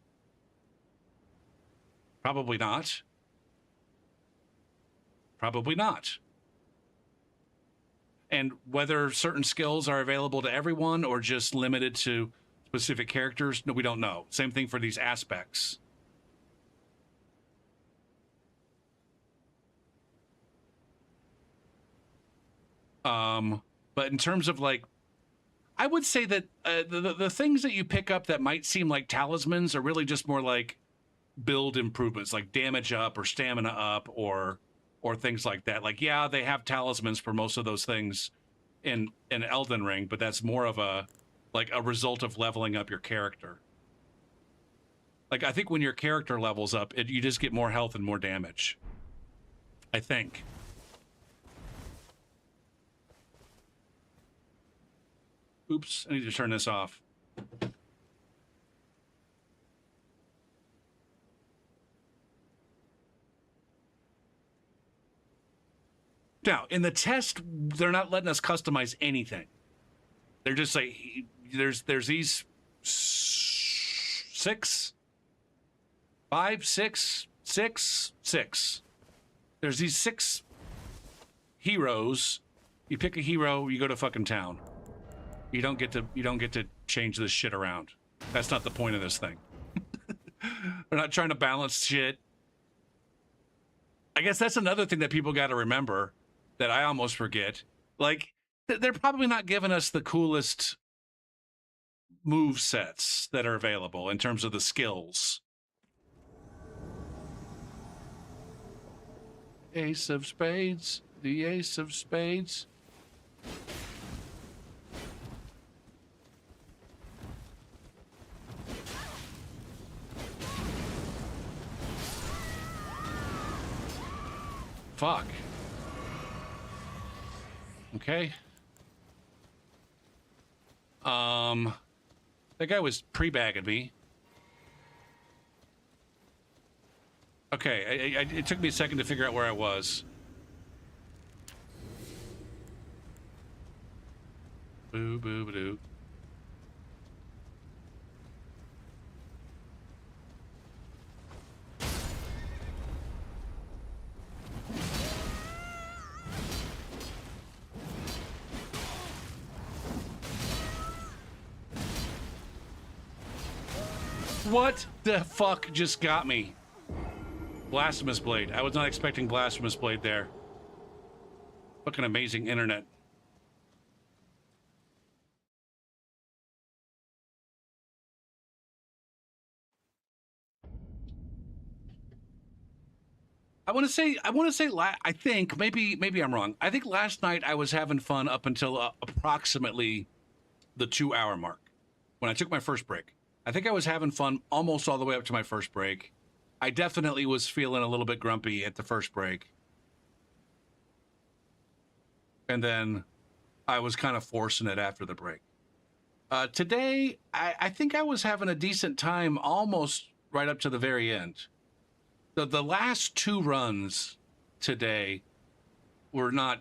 Speaker 1: Probably not. Probably not. And whether certain skills are available to everyone or just limited to specific characters, no, we don't know. Same thing for these aspects. But in terms of like, I would say that the things that you pick up that might seem like talismans are really just more like build improvements, like damage up or stamina up or things like that. Like, yeah, they have talismans for most of those things in Elden Ring, but that's more of a result of leveling up your character. Like, I think when your character levels up, you just get more health and more damage. I think. Oops, I need to turn this off. Now, in the test, they're not letting us customize anything. They're just like, there's these 6. There's these 6 heroes. You pick a hero, you go to fucking town. You don't get to change this shit around. That's not the point of this thing. We're not trying to balance shit. I guess that's another thing that people got to remember that I almost forget. Like, they're probably not giving us the coolest move sets that are available in terms of the skills. Ace of spades. The ace of spades. Fuck. Okay. That guy was pre-bagging me. Okay, it took me a second to figure out where I was. Boo, boo, boo, doo. What the fuck just got me? Blasphemous Blade. I was not expecting Blasphemous Blade there. Fucking amazing internet. I want to say, I think, maybe I'm wrong. I think last night I was having fun up until approximately the 2-hour mark when I took my first break. I think I was having fun almost all the way up to my first break. I definitely was feeling a little bit grumpy at the first break. And then I was kind of forcing it after the break. Today, I think I was having a decent time almost right up to the very end. The last 2 runs today were not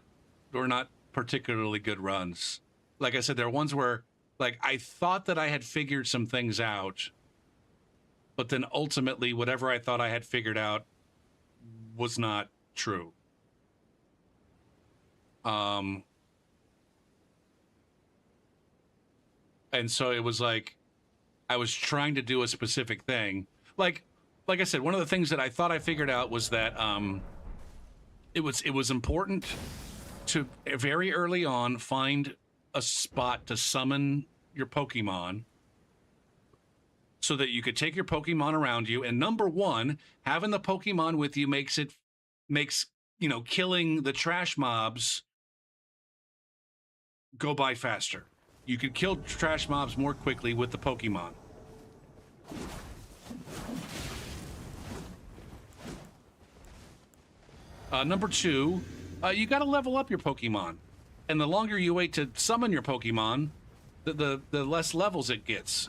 Speaker 1: particularly good runs. Like I said, there are ones where like I thought that I had figured some things out, but then ultimately whatever I thought I had figured out was not true. And so it was like I was trying to do a specific thing. Like I said, one of the things that I thought I figured out was that it was important to very early on find a spot to summon your Pokemon so that you could take your Pokemon around you. And number one, having the Pokemon with you makes killing the trash mobs go by faster. You could kill trash mobs more quickly with the Pokemon. Number two, you got to level up your Pokemon. And the longer you wait to summon your Pokemon, the less levels it gets.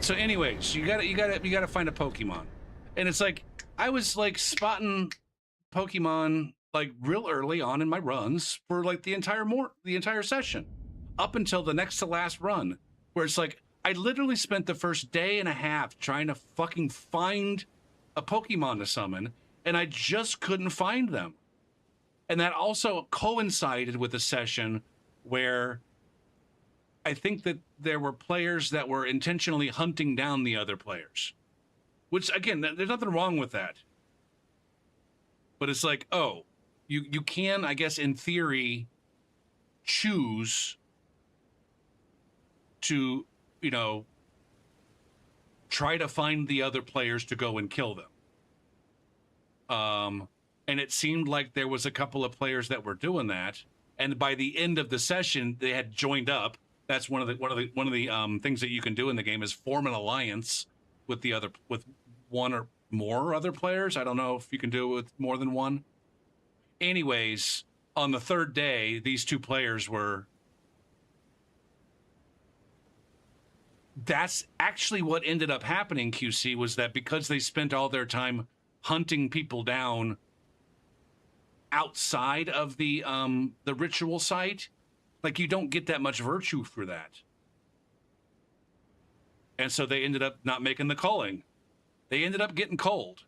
Speaker 1: So anyways, you gotta find a Pokemon. And it's like I was like spotting Pokemon like real early on in my runs for like the entire session. Up until the next to last run, where it's like I literally spent the first day and a half trying to fucking find a Pokemon to summon, and I just couldn't find them. And that also coincided with a session where I think that there were players that were intentionally hunting down the other players. Which, again, there's nothing wrong with that. But it's like, oh, you can, I guess, in theory, choose to, try to find the other players to go and kill them. And it seemed like there was a couple of players that were doing that. And by the end of the session, they had joined up. That's one of the things that you can do in the game is form an alliance with one or more other players. I don't know if you can do it with more than one. Anyways, on the third day, these two players were. That's actually what ended up happening, QC, was that because they spent all their time hunting people down outside of the ritual site, like, you don't get that much virtue for that. And so they ended up not making the culling. They ended up getting cold.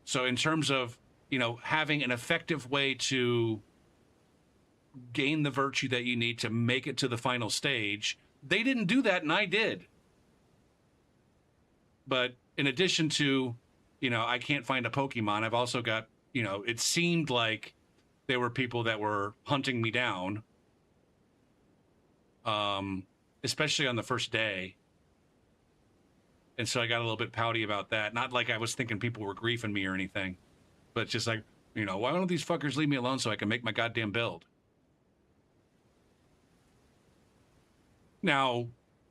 Speaker 1: So in terms of, you know, having an effective way to gain the virtue that you need to make it to the final stage, they didn't do that, and I did. But in addition to, you know, I can't find a Pokemon, I've also got, you know, it seemed like there were people that were hunting me down, especially on the first day. And so I got a little bit pouty about that. Not like I was thinking people were griefing me or anything, but just like, you know, why don't these fuckers leave me alone so I can make my goddamn build? Now,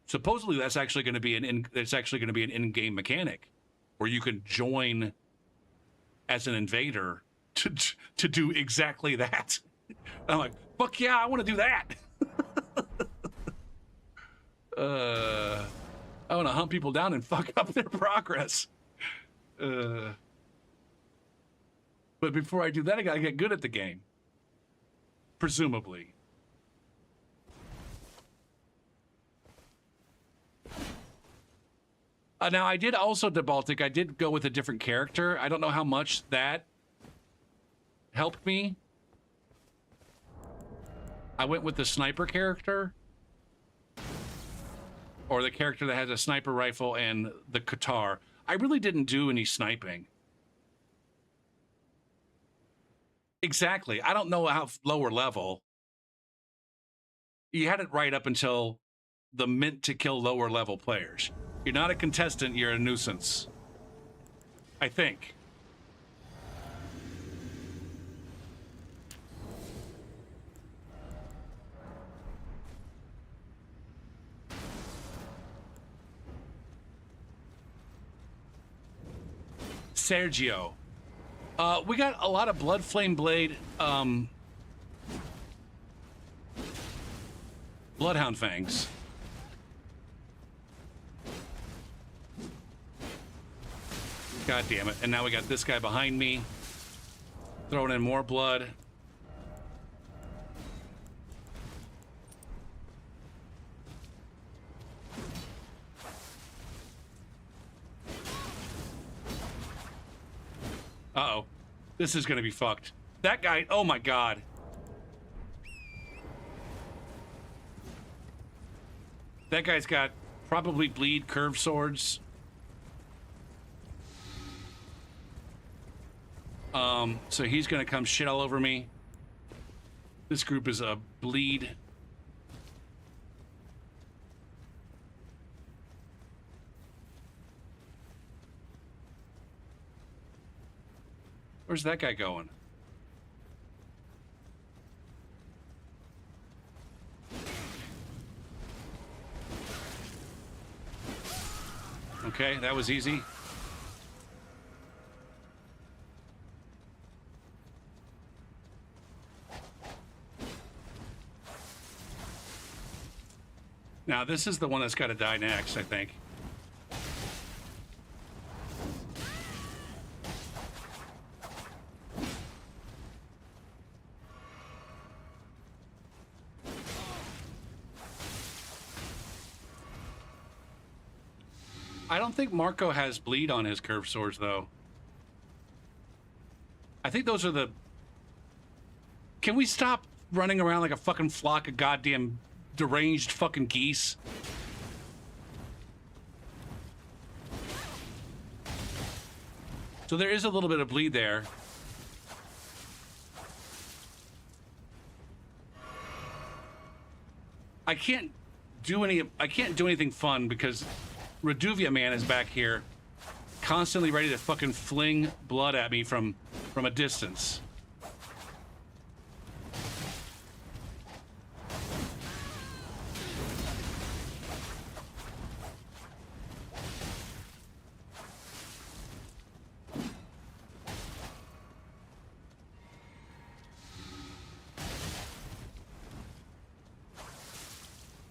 Speaker 1: supposedly that's actually going to be an in-game mechanic where you can join as an invader to do exactly that. And I'm like, fuck yeah, I want to do that. I want to hunt people down and fuck up their progress. But before I do that, I gotta get good at the game. Presumably. Now, I did also, DeBaltic, I did go with a different character. I don't know how much that helped me. I went with the sniper character. Or the character that has a sniper rifle and the Qatar. I really didn't do any sniping. Exactly. I don't know how lower level. You had it right up until the mint to kill lower level players. You're not a contestant, you're a nuisance. I think. Sergio. We got a lot of Blood Flame Blade, Bloodhound Fangs. God damn it. And now we got this guy behind me. Throwing in more blood. Uh-oh. This is gonna be fucked. That guy, oh my god. That guy's got probably bleed curved swords. So he's gonna come shit all over me. This group is a bleed. Where's that guy going? Okay, that was easy. Now, this is the one that's got to die next, I think. I don't think Marco has bleed on his curved swords, though. I think those are the... Can we stop running around like a fucking flock of goddamn deranged fucking geese? So there is a little bit of bleed there. I can't do anything fun because Reduvia Man is back here constantly ready to fucking fling blood at me from a distance.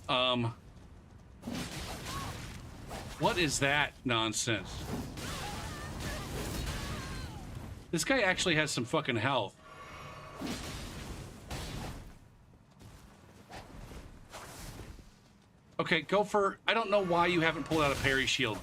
Speaker 1: Um, what is that nonsense? This guy actually has some fucking health. Okay, go for... I don't know why you haven't pulled out a parry shield.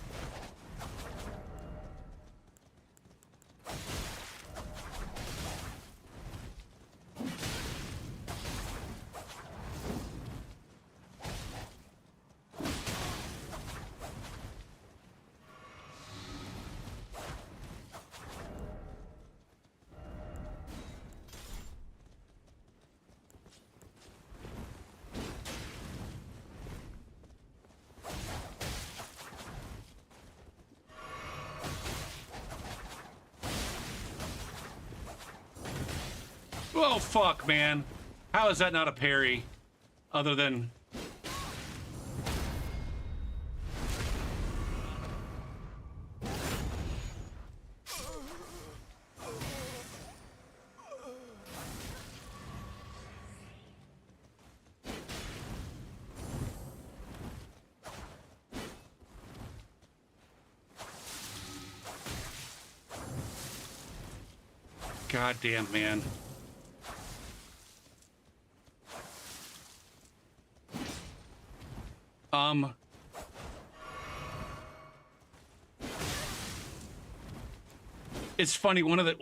Speaker 1: Oh, fuck, man. How is that not a parry? Other than... Goddamn, man. It's funny, one of the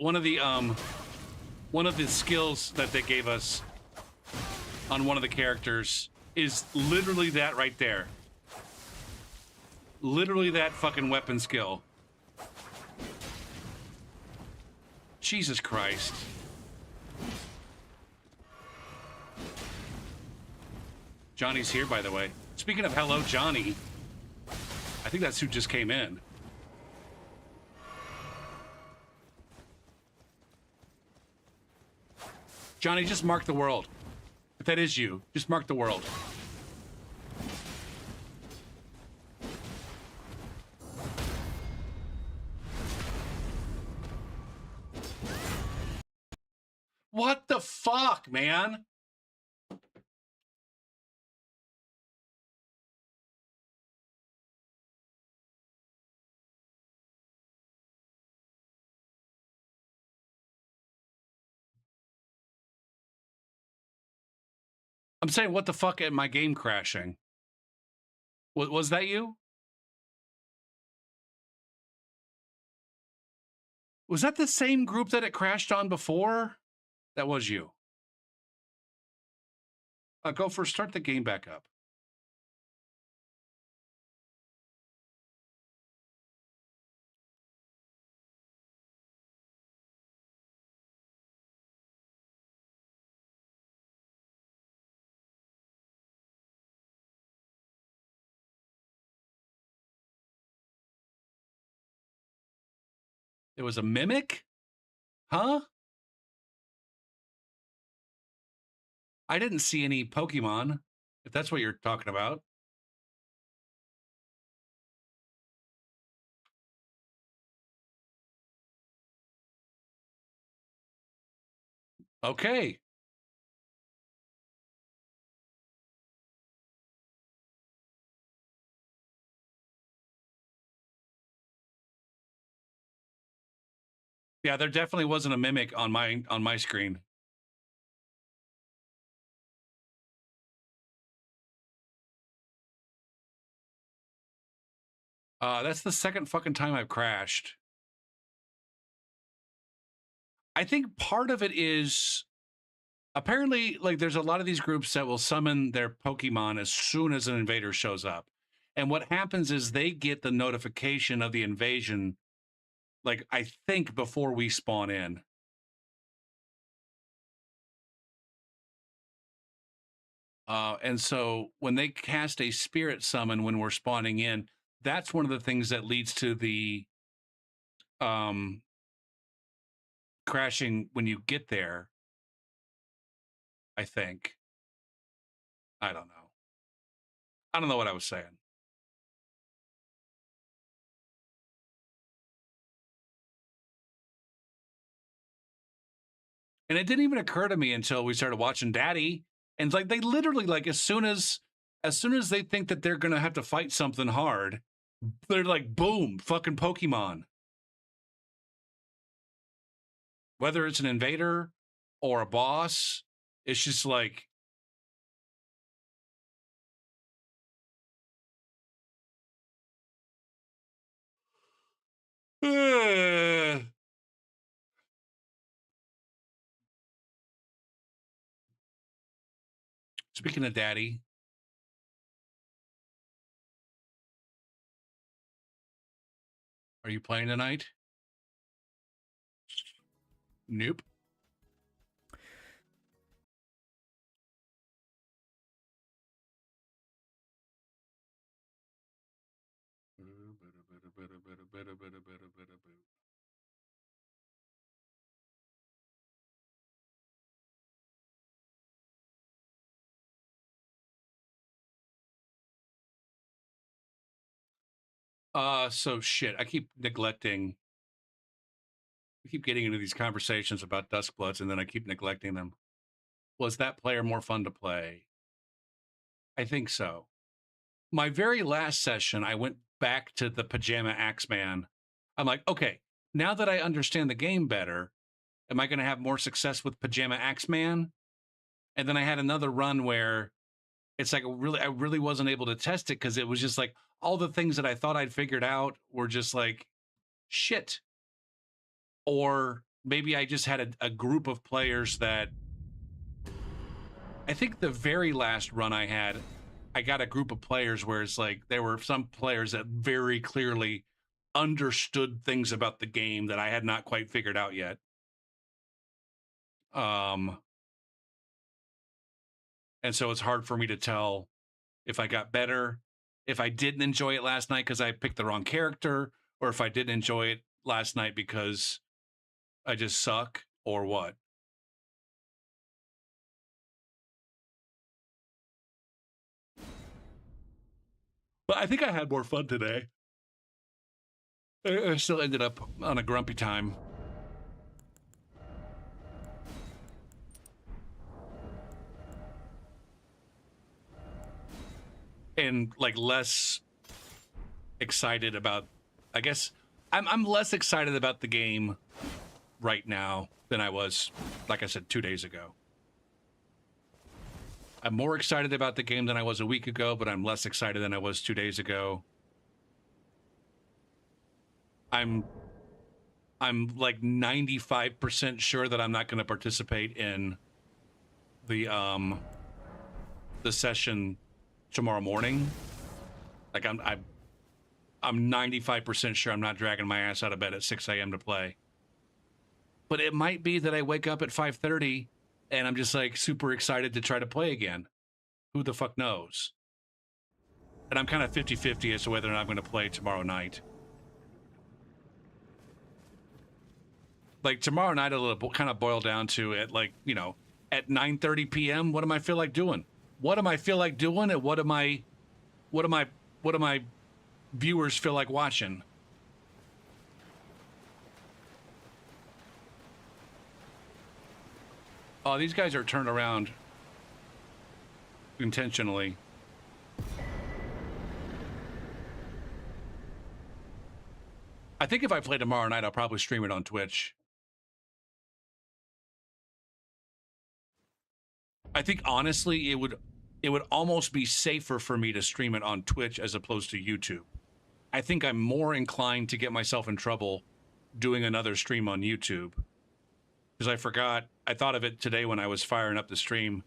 Speaker 1: skills that they gave us on one of the characters is literally that right there. Literally that fucking weapon skill. Jesus Christ. Johnny's here, by the way. Speaking of hello, Johnny. I think that's who just came in. Johnny, just mark the world. If that is you, just mark the world. What the fuck, man? I'm saying, what the fuck at my game crashing? Was that you? Was that the same group that it crashed on before? That was you. Go for start the game back up. It was a mimic? Huh? I didn't see any Pokemon, if that's what you're talking about. Okay. Yeah, there definitely wasn't a mimic on my screen. That's the second fucking time I've crashed. I think part of it is apparently like there's a lot of these groups that will summon their Pokemon as soon as an invader shows up. And what happens is they get the notification of the invasion, like I think before we spawn in. And so when they cast a spirit summon when we're spawning in, that's one of the things that leads to the crashing when you get there. I think. I don't know. I don't know what I was saying. And it didn't even occur to me until we started watching Daddy. And like they literally, like as soon as as soon as they think that they're gonna have to fight something hard, they're like, boom, fucking Pokemon. Whether it's an invader or a boss, it's just like, Speaking of daddy, are you playing tonight? Nope. So shit, I keep neglecting. We keep getting into these conversations about Duskbloods, and then I keep neglecting them. Was that player more fun to play? I think so. My very last session, I went back to the Pajama Axeman. I'm like, okay, now that I understand the game better, am I going to have more success with Pajama Axeman? And then I had another run where it's like I really wasn't able to test it because it was just like all the things that I thought I'd figured out were just like shit. Or maybe I just had a group of players that I think the very last run I had, I got a group of players where it's like there were some players that very clearly understood things about the game that I had not quite figured out yet. And so it's hard for me to tell if I got better, if I didn't enjoy it last night because I picked the wrong character, or if I didn't enjoy it last night because I just suck, or what. But I think I had more fun today. I still ended up on a grumpy time. And like less excited about, I guess I'm less excited about the game right now than I was, like I said, 2 days ago. I'm more excited about the game than I was a week ago, but I'm less excited than I was 2 days ago. I'm like 95% sure that I'm not going to participate in the session tomorrow morning. Like I'm 95% sure I'm not dragging my ass out of bed at 6 a.m. to play. But it might be that I wake up at 5:30 and I'm just like super excited to try to play again. Who the fuck knows? And I'm kind of 50-50 as to whether or not I'm going to play tomorrow night. Like tomorrow night, it'll kind of boil down to at like, you know, at 9:30 p.m. What am I feel like doing? What am I feel like doing? And what do my viewers feel like watching? Oh, these guys are turned around intentionally. I think if I play tomorrow night, I'll probably stream it on Twitch. I think honestly, it would almost be safer for me to stream it on Twitch as opposed to YouTube. I think I'm more inclined to get myself in trouble doing another stream on YouTube. Because I thought of it today when I was firing up the stream.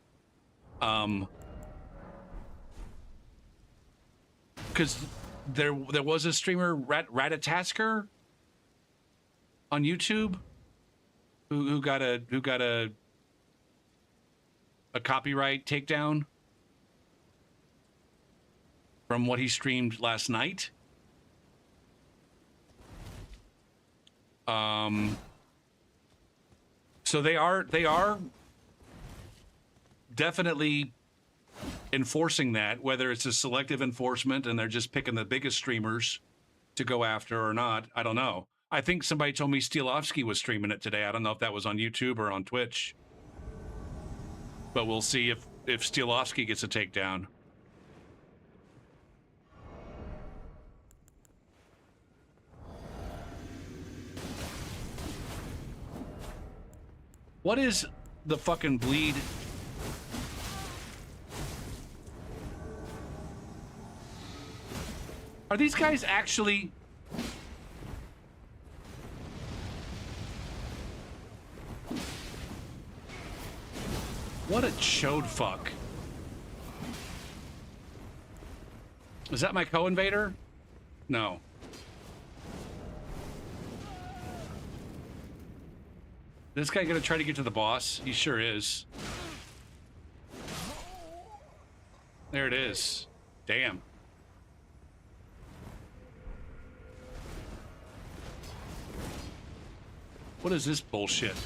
Speaker 1: Because there was a streamer, Ratatasker, on YouTube, who got a copyright takedown from what he streamed last night. So they are definitely enforcing that, whether it's a selective enforcement and they're just picking the biggest streamers to go after or not. I don't know. I think somebody told me Steelovsky was streaming it today. I don't know if that was on YouTube or on Twitch. But we'll see if Steelovsky gets a takedown. What is the fucking bleed? Are these guys actually... What a chode fuck. Is that my co-invader? No. This guy gonna try to get to the boss? He sure is. There it is. Damn. What is this bullshit?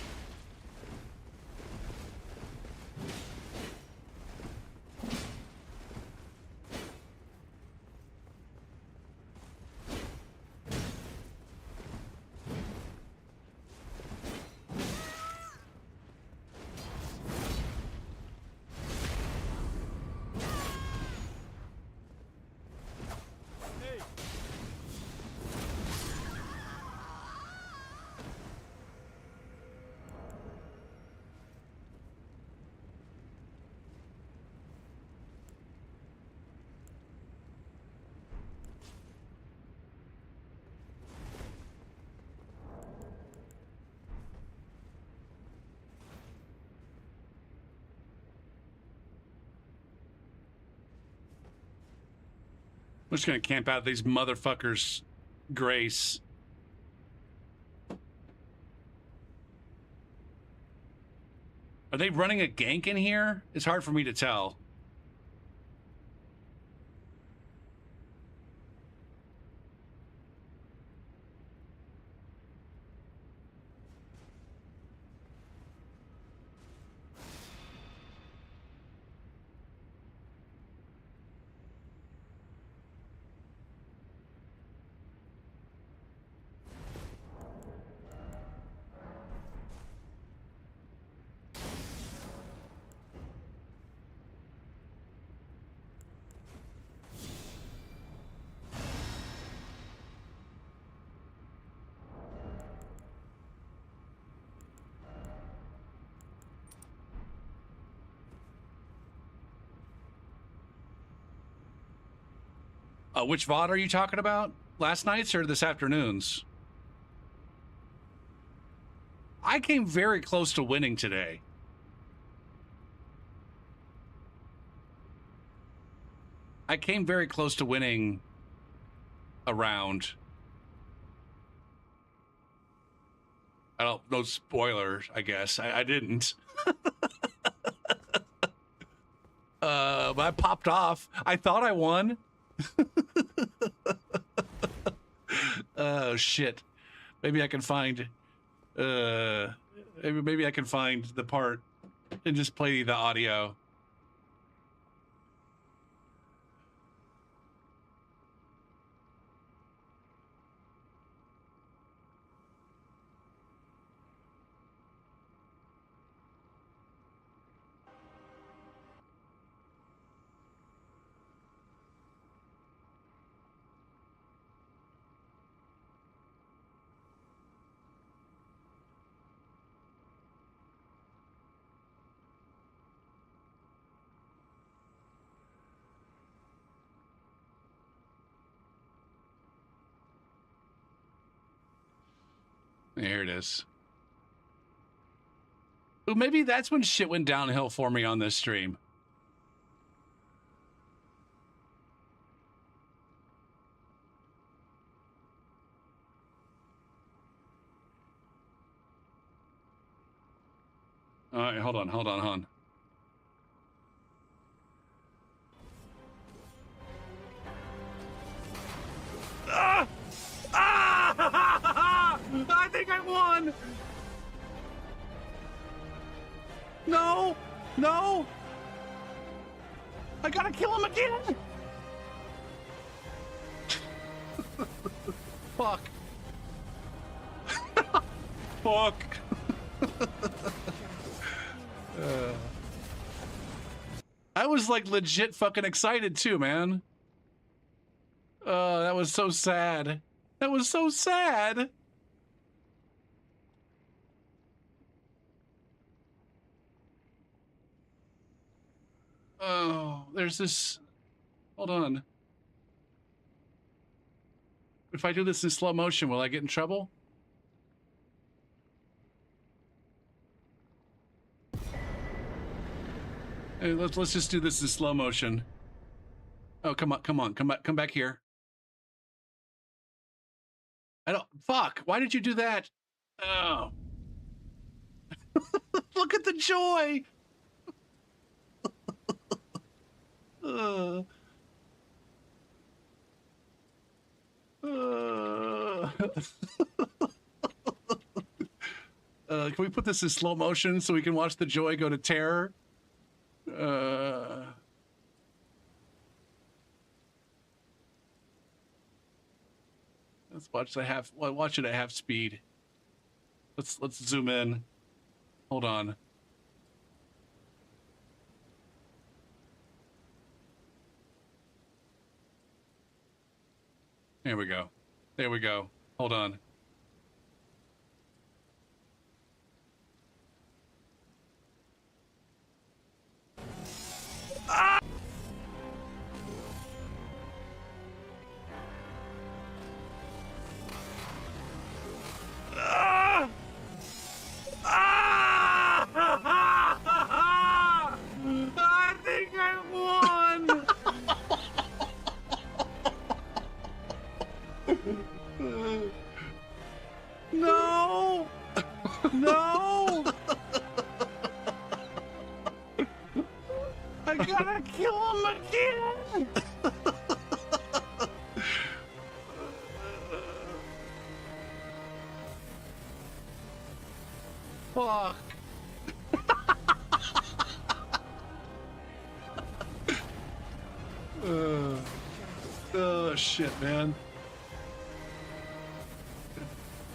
Speaker 1: I'm just gonna camp out these motherfuckers' grace. Are they running a gank in here? It's hard for me to tell. Which VOD are you talking about? Last night's or this afternoon's? I came very close to winning today. I came very close to winning a round. I don't, no spoilers, I guess. I didn't. But I popped off. I thought I won. Oh shit. Maybe I can find maybe I can find the part and just play the audio. Here it is. Ooh, maybe that's when shit went downhill for me on this stream. All right, hold on. Ah! Ah! I think I won! No! No! I gotta kill him again! Fuck. Fuck. I was like legit fucking excited too, man. That was so sad. That was so sad. Oh, there's this. Hold on. If I do this in slow motion, will I get in trouble? Hey, let's just do this in slow motion. Oh, come on, come back here. I don't. Fuck! Why did you do that? Oh, look at the joy. Can we put this in slow motion so we can watch the joy go to terror? Let's watch the half. Watch it at half speed. Let's zoom in. Hold on. There we go. There we go. Hold on. Ah! Ah! Ah! I think I won! No! No! I gotta kill him again! Fuck. Oh, shit, man.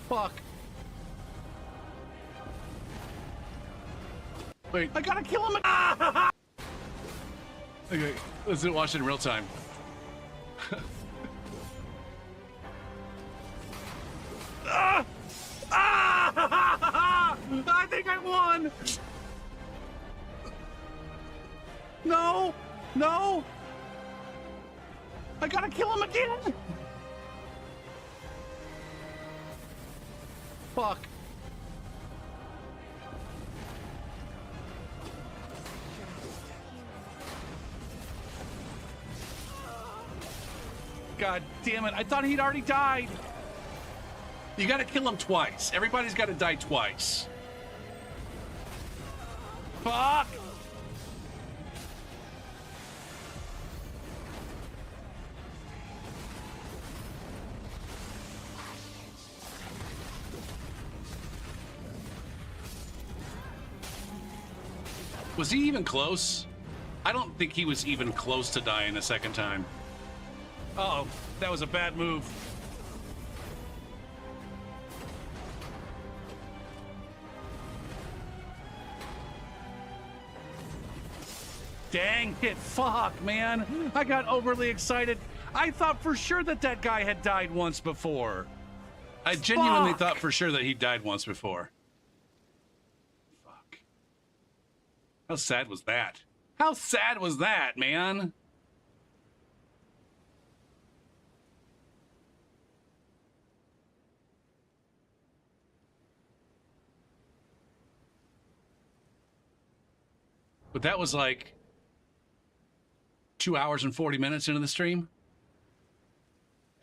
Speaker 1: Fuck. Wait, I gotta kill him. Okay, let's watch it in real time. Ah! Ah! I think I won. No, no. I gotta kill him again. Fuck. God damn it. I thought he'd already died. You gotta kill him twice. Everybody's gotta die twice. Fuck. Was he even close? I don't think he was even close to dying a second time. Uh-oh, that was a bad move. Dang it, fuck, man. I got overly excited. I thought for sure that that guy had died once before. I genuinely thought for sure that he died once before. Fuck. How sad was that? How sad was that, man? But that was like 2 hours and 40 minutes into the stream.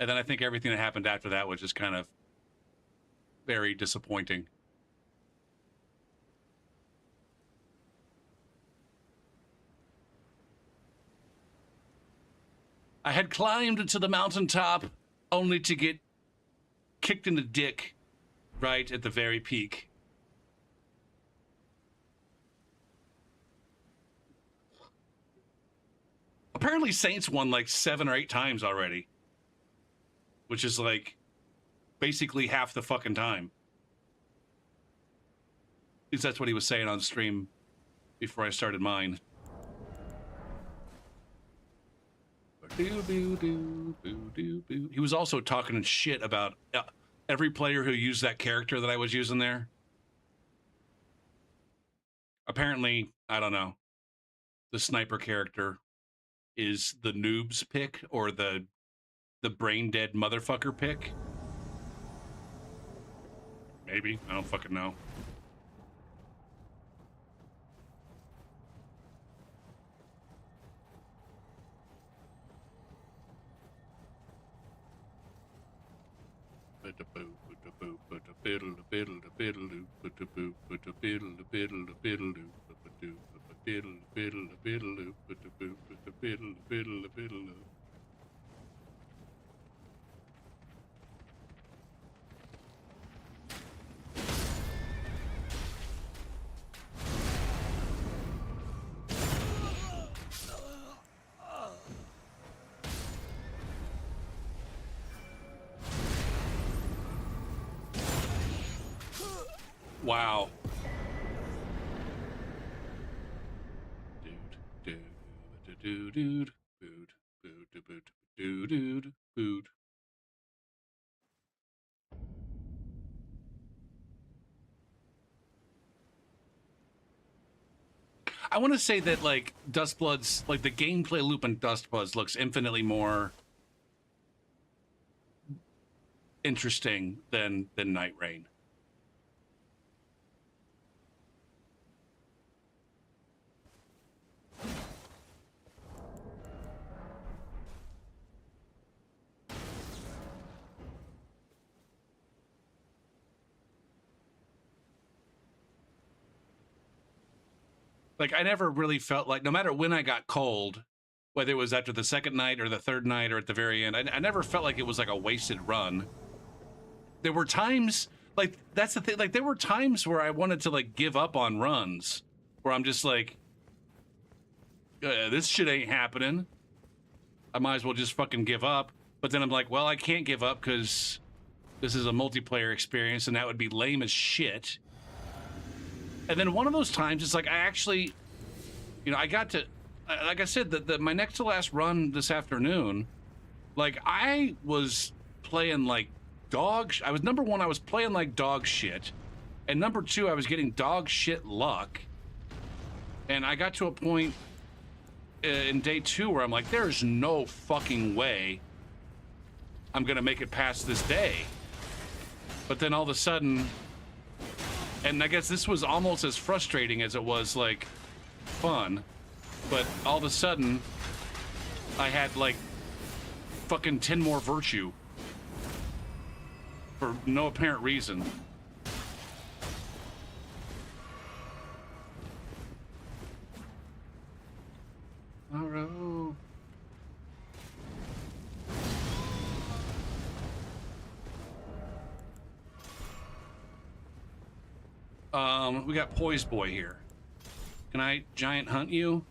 Speaker 1: And then I think everything that happened after that was just kind of very disappointing. I had climbed to the mountaintop only to get kicked in the dick right at the very peak. Apparently Saints won like 7 or 8 times already, which is like basically half the fucking time. At least that's what he was saying on stream before I started mine. He was also talking shit about every player who used that character that I was using there. Apparently, I don't know. the sniper character is the noob's pick or the brain dead motherfucker pick. Maybe. I don't fucking know. Wow. Dude. I want to say that like Dustblood's like the gameplay loop in Dustbloods looks infinitely more interesting than Night Rain. Like, I never really felt like, no matter when I got cold, whether it was after the second night or the third night or at the very end, I never felt like it was like a wasted run. There were times, like, that's the thing, like, there were times where I wanted to, like, give up on runs, where I'm just like, this shit ain't happening. I might as well just fucking give up. But then I'm like, well, I can't give up because this is a multiplayer experience and that would be lame as shit. And then one of those times, it's like I actually, you know, I got to, like I said, my next to last run this afternoon, like I was playing like I was number one, I was playing like dog shit. And number two, I was getting dog shit luck. And I got to a point in day two where I'm like, there's no fucking way I'm going to make it past this day. But then all of a sudden, and I guess this was almost as frustrating as it was, like, fun. But all of a sudden, I had, like, fucking 10 more virtue. For no apparent reason. Alright. We got Poise Boy here. Can I giant hunt you?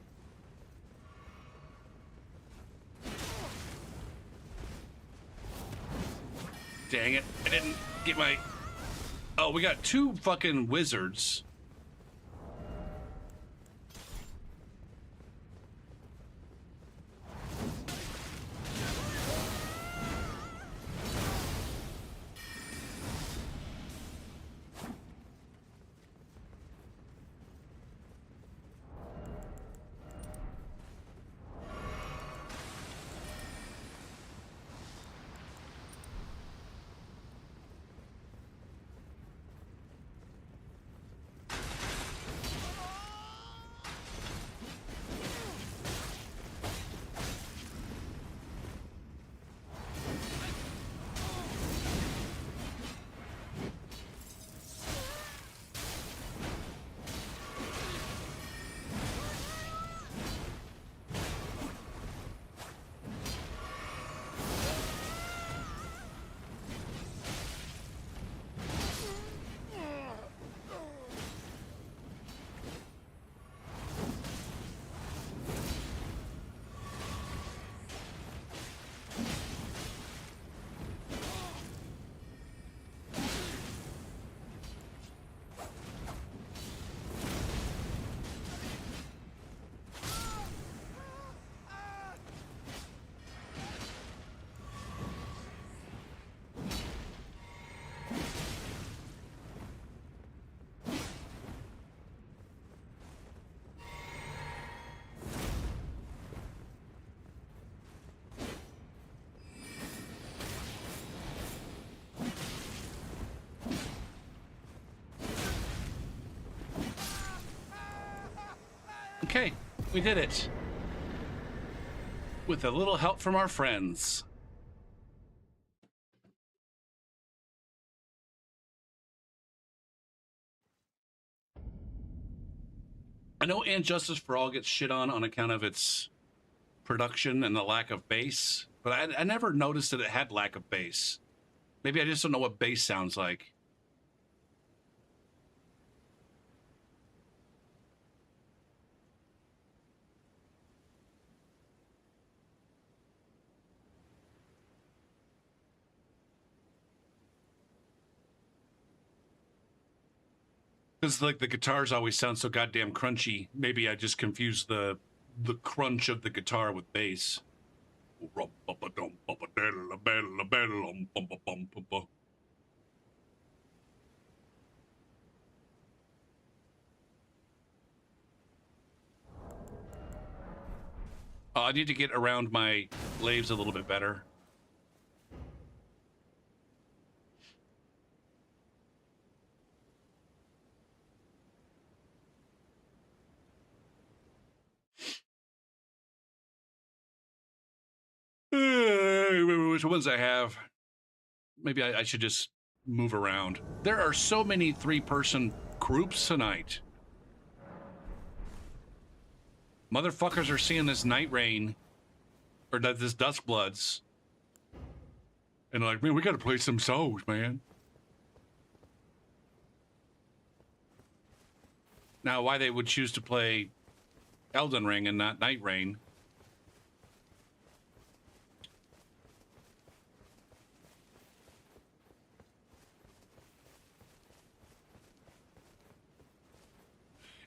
Speaker 1: Dang it. I didn't get my... Oh, we got two fucking wizards. Okay, we did it. With a little help from our friends. I know And Justice for All gets shit on account of its production and the lack of bass, but I never noticed that it had lack of bass. Maybe I just don't know what bass sounds like. Because like the guitars always sound so goddamn crunchy. Maybe I just confused the crunch of the guitar with bass. I need to get around my laves a little bit better. Which ones I have? Maybe I should just move around. There are so many 3-person groups tonight. Motherfuckers are seeing this Night Rain, or this Dusk Bloods, and like, man, we gotta play some songs, man. Now, why they would choose to play Elden Ring and not Night Rain?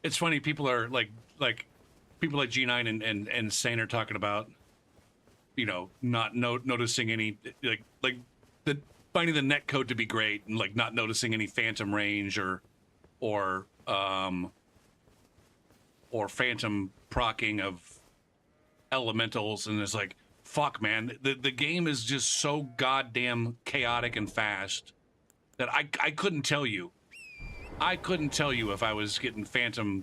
Speaker 1: It's funny, people are like people like G9 and Sane are talking about, you know, not noticing any like the finding the net code to be great and like not noticing any phantom range or phantom procking of elementals, and it's like, fuck, man, the game is just so goddamn chaotic and fast that I couldn't tell you. I couldn't tell you if I was getting phantom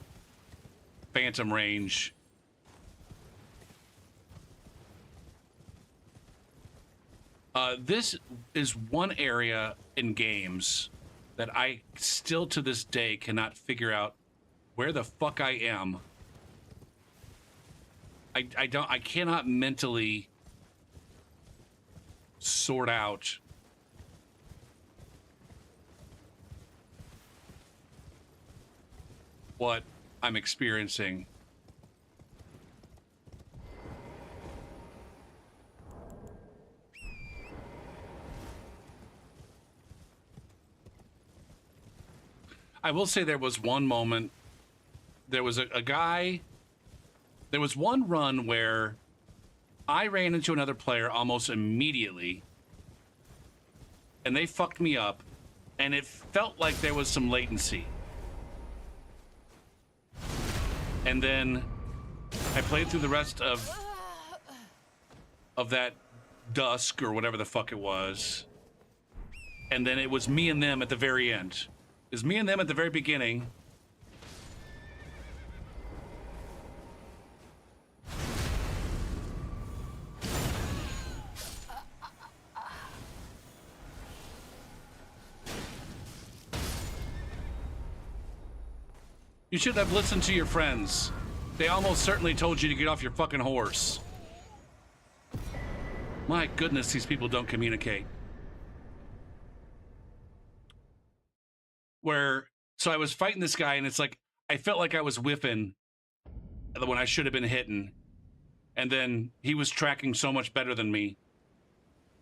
Speaker 1: range. This is one area in games that I still to this day cannot figure out where the fuck I am. I cannot mentally sort out what I'm experiencing. I will say there was one moment, there was a guy, there was one run where I ran into another player almost immediately, and they fucked me up, and it felt like there was some latency. And then I played through the rest of that dusk or whatever the fuck it was, and then it was me and them at the very end. It was me and them at the very beginning. You should have listened to your friends. They almost certainly told you to get off your fucking horse. My goodness, these people don't communicate. So I was fighting this guy, and it's like, I felt like I was whiffing when I should have been hitting. And then he was tracking so much better than me.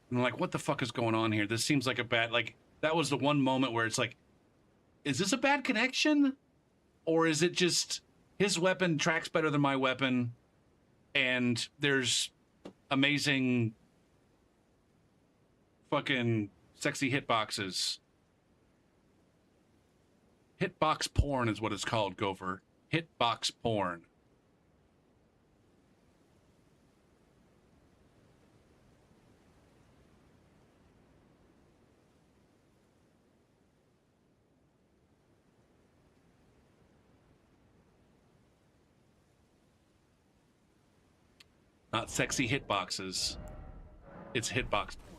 Speaker 1: And I'm like, what the fuck is going on here? This seems like a bad, like, that was the one moment where it's like, is this a bad connection? Or is it just his weapon tracks better than my weapon, and there's amazing fucking sexy hitboxes? Hitbox porn is what it's called, Gopher. Hitbox porn. Not sexy hitboxes. It's hitbox porn.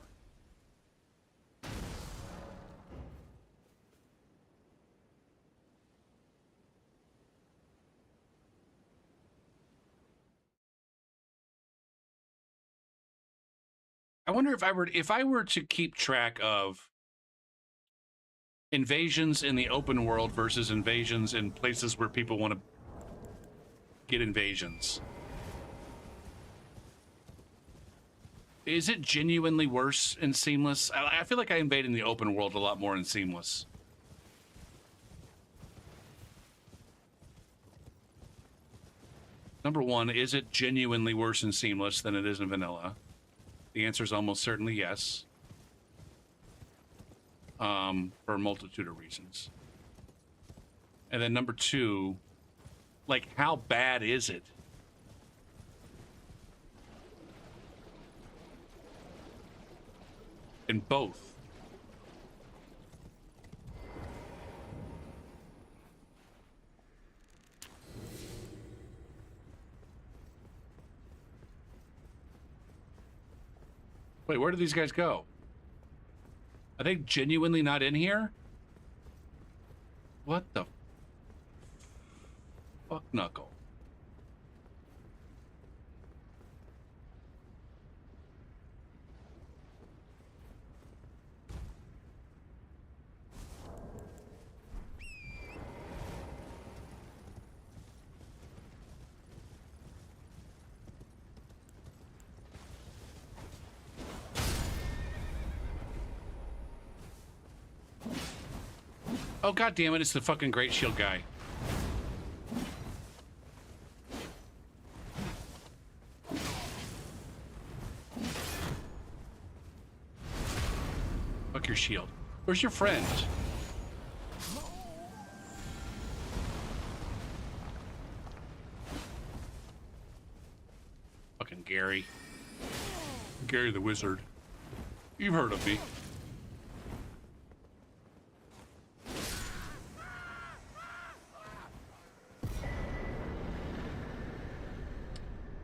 Speaker 1: I wonder if I were to keep track of invasions in the open world versus invasions in places where people want to get invasions. Is it genuinely worse in Seamless? I feel like I invade in the open world a lot more in Seamless. Number one, is it genuinely worse in Seamless than it is in Vanilla? The answer is almost certainly yes. For a multitude of reasons. And then number two, like, how bad is it? In both. Wait, where do these guys go? Are they genuinely not in here? What the fuck, Knuckle? Oh, god damn it, it's the fucking Great Shield guy. Fuck your shield. Where's your friend? Fucking Gary. Gary the Wizard. You've heard of me.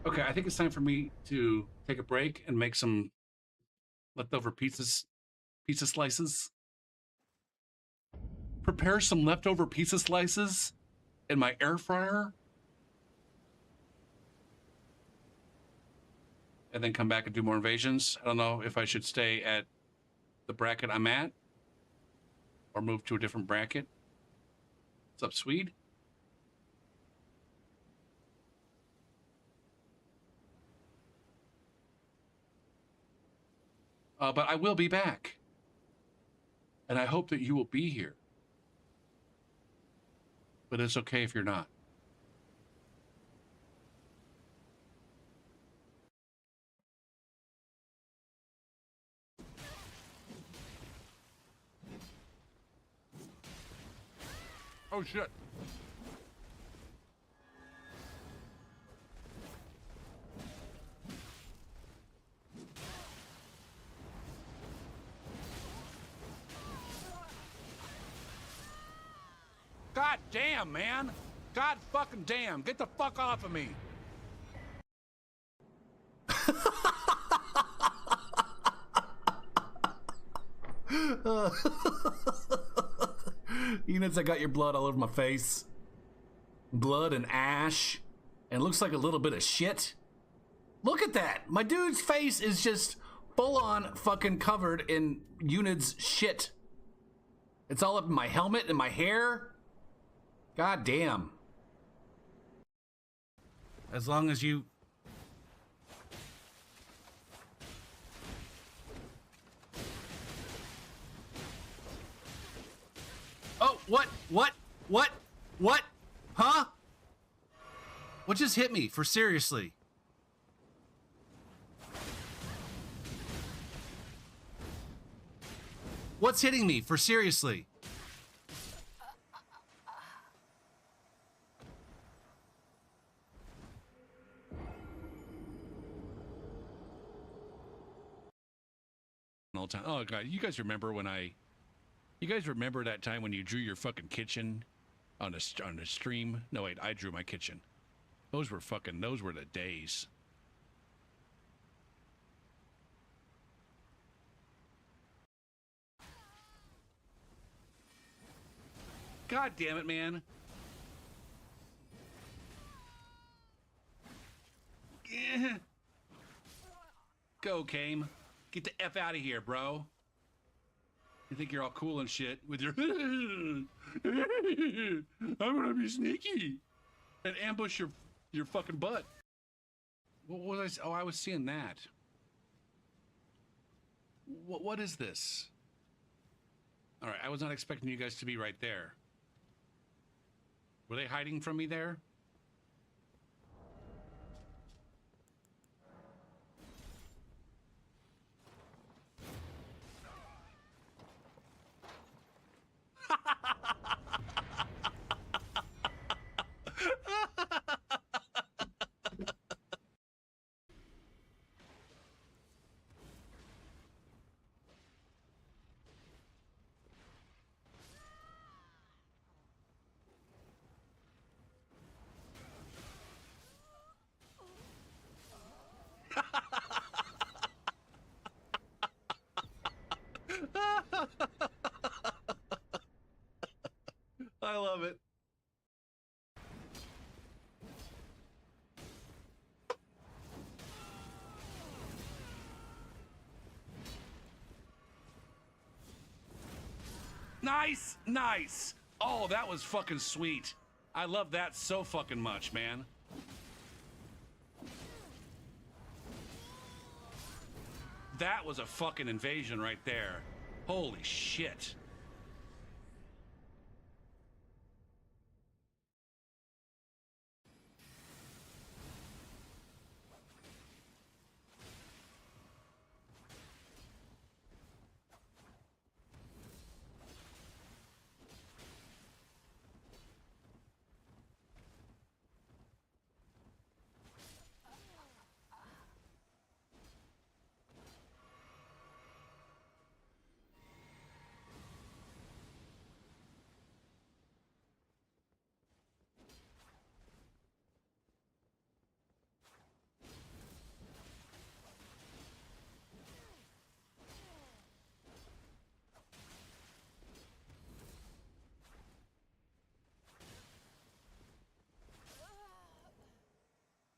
Speaker 1: Okay, I think it's time for me to take a break and make some leftover pizza slices. Prepare some leftover pizza slices in my air fryer. And then come back and do more invasions. I don't know if I should stay at the bracket I'm at or move to a different bracket. What's up, Swede? But I will be back. And I hope that you will be here. But it's okay if you're not. Oh, shit. God damn, man. God fucking damn. Get the fuck off of me.
Speaker 2: Units, I got your blood all over my face. Blood and ash. And it looks like a little bit of shit. Look at that. My dude's face is just full on fucking covered in Unit's shit. It's all up in my helmet and my hair. God damn.
Speaker 1: As long as you... Oh, what? Huh? What just hit me, for seriously? What's hitting me, for seriously? Time. Oh god, you guys remember when you guys remember that time when you drew your fucking kitchen on a stream? No wait, I drew my kitchen. Those were the days. God damn it, man. Eh. Go, Kame. Get the F out of here, bro. You think you're all cool and shit with your I'm gonna be sneaky and ambush your fucking butt. What was I? Oh, I was seeing that. What is this? All right, I was not expecting you guys to be right there. Were they hiding from me there? I love it. Nice, nice. Oh, that was fucking sweet. I love that so fucking much, man. That was a fucking invasion right there. Holy shit.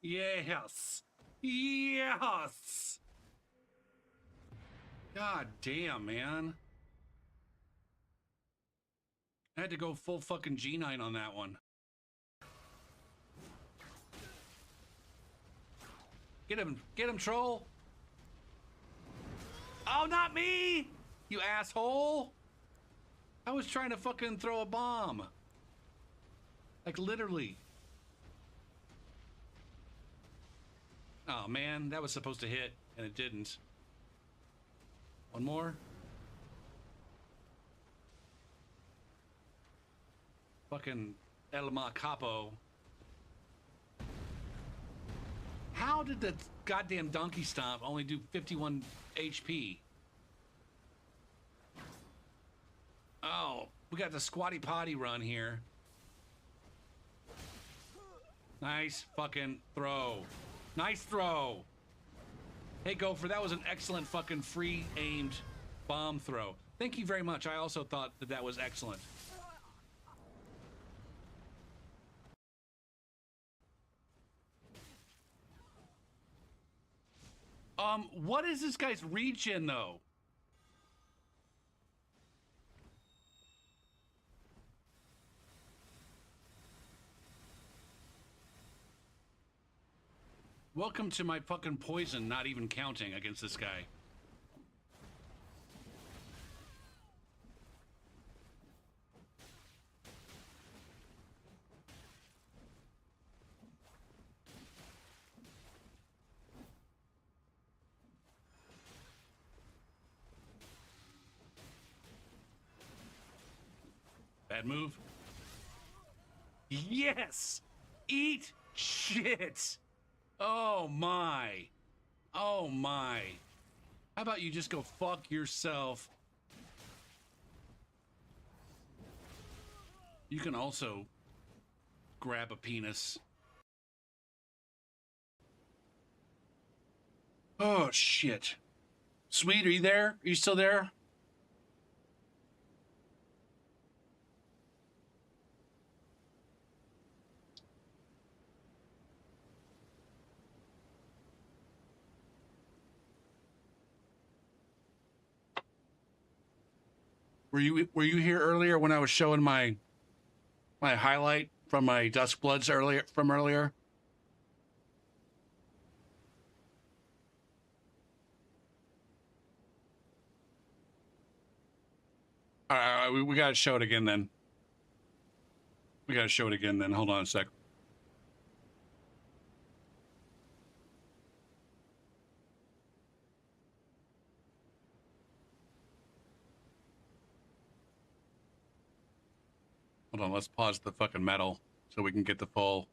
Speaker 1: Yes. Yes. God damn, man. I had to go full fucking G9 on that one. Get him, troll. Oh, not me, you asshole. I was trying to fucking throw a bomb. Like, literally. Oh, man, that was supposed to hit, and it didn't. One more. Fucking El Capo. How did the goddamn donkey stomp only do 51 HP? Oh, we got the squatty potty run here. Nice fucking throw. Nice throw. Hey, Gopher, that was an excellent fucking free aimed bomb throw. Thank you very much. I also thought that that was excellent. What is this guy's regen though? Welcome to my fucking poison, not even counting against this guy. Bad move. Yes! Eat shit! Oh my. Oh my. How about you just go fuck yourself? You can also grab a penis. Oh shit. Sweet, are you there? Are you still there? Were you here earlier when I was showing my highlight from my Dusk Bloods earlier? All right, we gotta show it again then. We gotta show it again then. Hold on a sec. Hold on, let's pause the fucking metal so we can get the full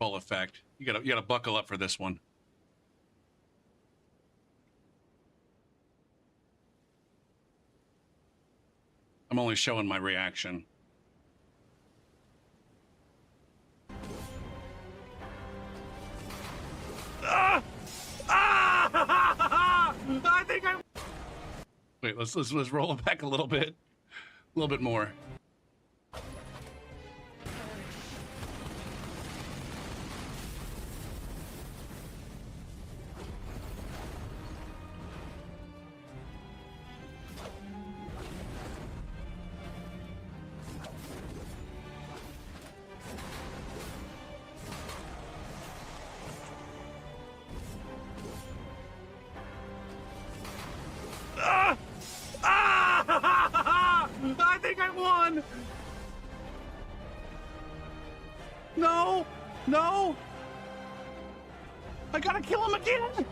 Speaker 1: effect. You gotta buckle up for this one. I'm only showing my reaction. Ah! Ah! I think I. Wait, let's roll it back a little bit more. Ah! Ah! I think I won. No, no. I gotta kill him again.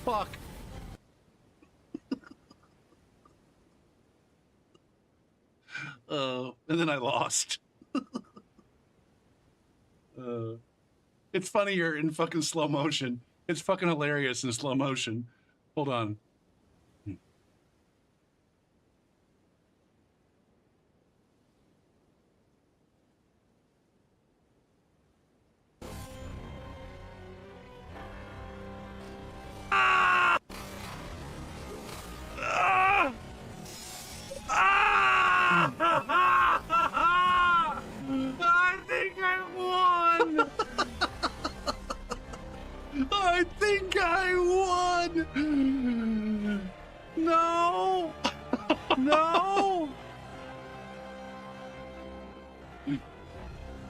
Speaker 1: Fuck. And then I lost. It's funnier in fucking slow motion. It's fucking hilarious in slow motion. Hold on. Ah! Ah! Ah! I think I won. I think I won. No. No.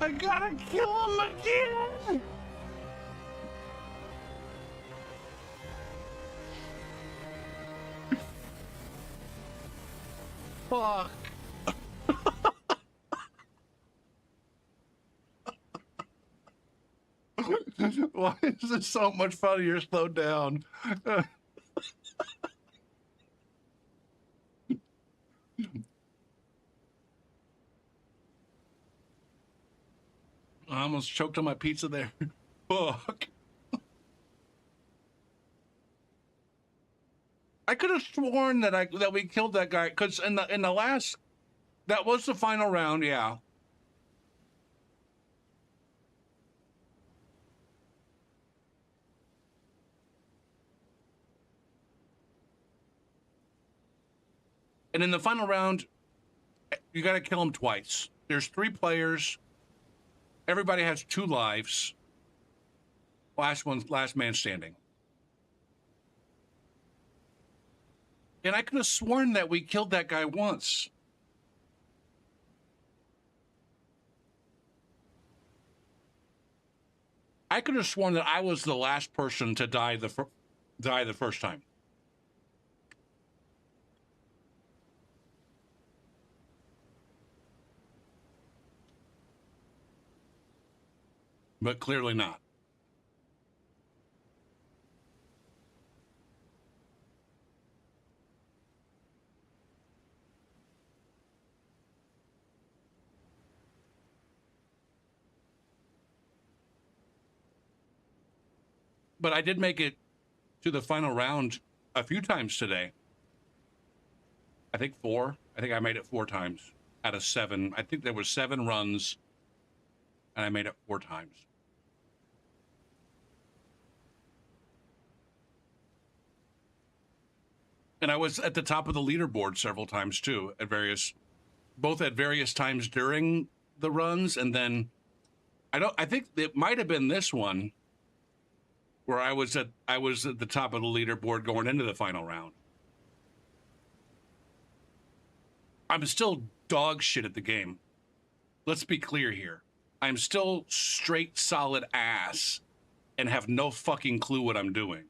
Speaker 1: I gotta kill him again. Fuck. Why is this so much funnier slowed down? I almost choked on my pizza there. Fuck. I could have sworn that we killed that guy because in the last, that was the final round, yeah. And in the final round, you got to kill him twice. There's 3 players. Everybody has 2 lives. Last man standing. And I could have sworn that we killed that guy once. I could have sworn that I was the last person to die the first time. But clearly not. But I did make it to the final round a few times today. I think 4. I think I made it 4 times out of 7. I think there was 7 runs, and I made it 4 times. And I was at the top of the leaderboard several times too, both at various times during the runs, and then I think it might have been this one. where I was at the top of the leaderboard going into the final round. I'm still dog shit at the game. Let's be clear here. I'm still straight solid ass and have no fucking clue what I'm doing.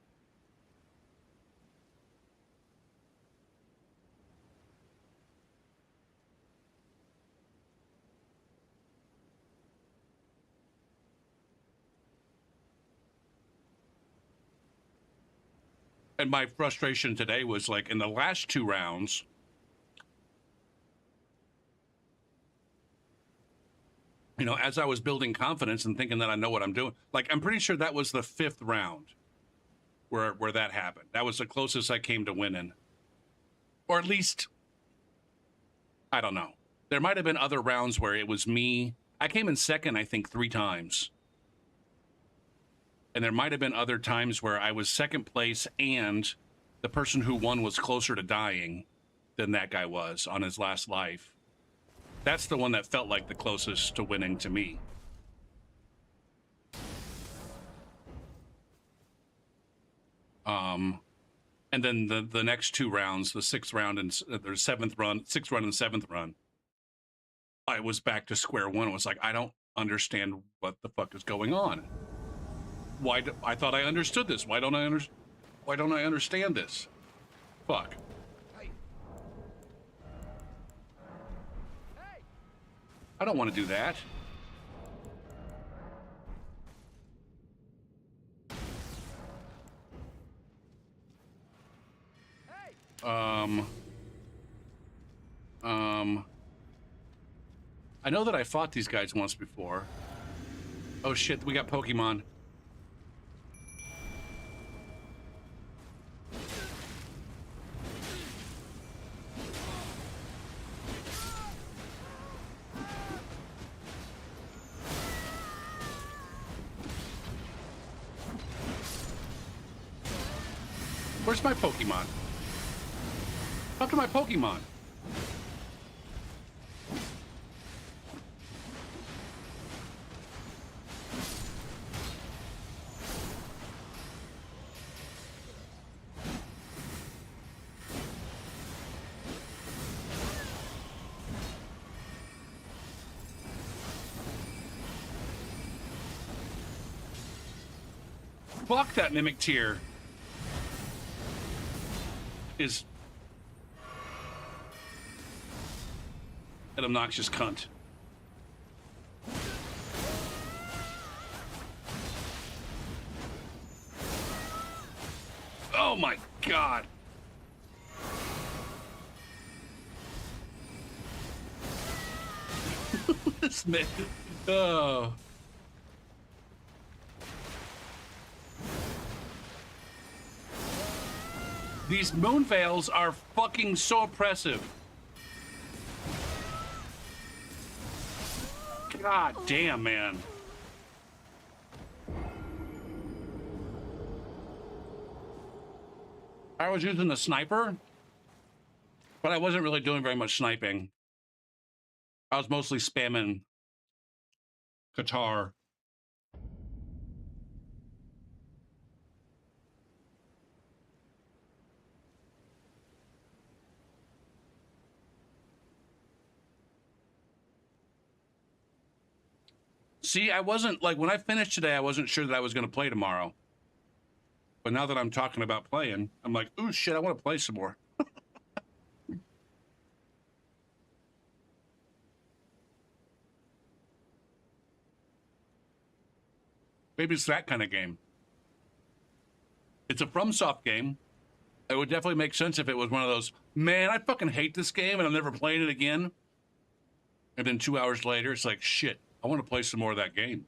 Speaker 1: And my frustration today was like in the last 2 rounds, you know, as I was building confidence and thinking that I know what I'm doing, like I'm pretty sure that was the 5th round where that happened. That was the closest I came to winning. Or at least, I don't know. There might have been other rounds where it was me. I came in second, I think, 3 times. And there might have been other times where I was second place and the person who won was closer to dying than that guy was on his last life. That's the one that felt like the closest to winning to me. And then the next 2 rounds, the 6th round and the 7th run, 6th run and 7th run, I was back to square one. It was like, I don't understand what the fuck is going on. I thought I understood this. Why don't I understand this? Fuck. I don't want to do that. I know that I fought these guys once before. Oh shit, we got Pokemon. Where's my Pokemon? Talk to my Pokemon. Fuck that Mimic Tier. Is an obnoxious cunt. Oh my god. This man. Oh. These moon veils are fucking so oppressive. God damn, man. I was using the sniper, but I wasn't really doing very much sniping. I was mostly spamming Qatar. See, I wasn't like when I finished today, I wasn't sure that I was going to play tomorrow. But now that I'm talking about playing, I'm like, ooh, shit, I want to play some more. Maybe it's that kind of game. It's a FromSoft game. It would definitely make sense if it was one of those, man, I fucking hate this game and I'm never playing it again. And then 2 hours later, it's like, shit, I want to play some more of that game.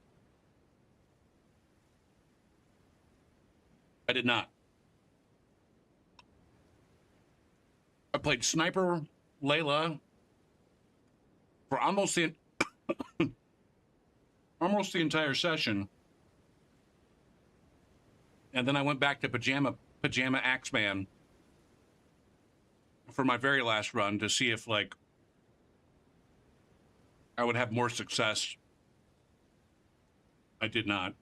Speaker 1: I did not. I played Sniper Layla for almost the entire session. And then I went back to Pajama Axeman for my very last run to see if, like, I would have more success. I did not.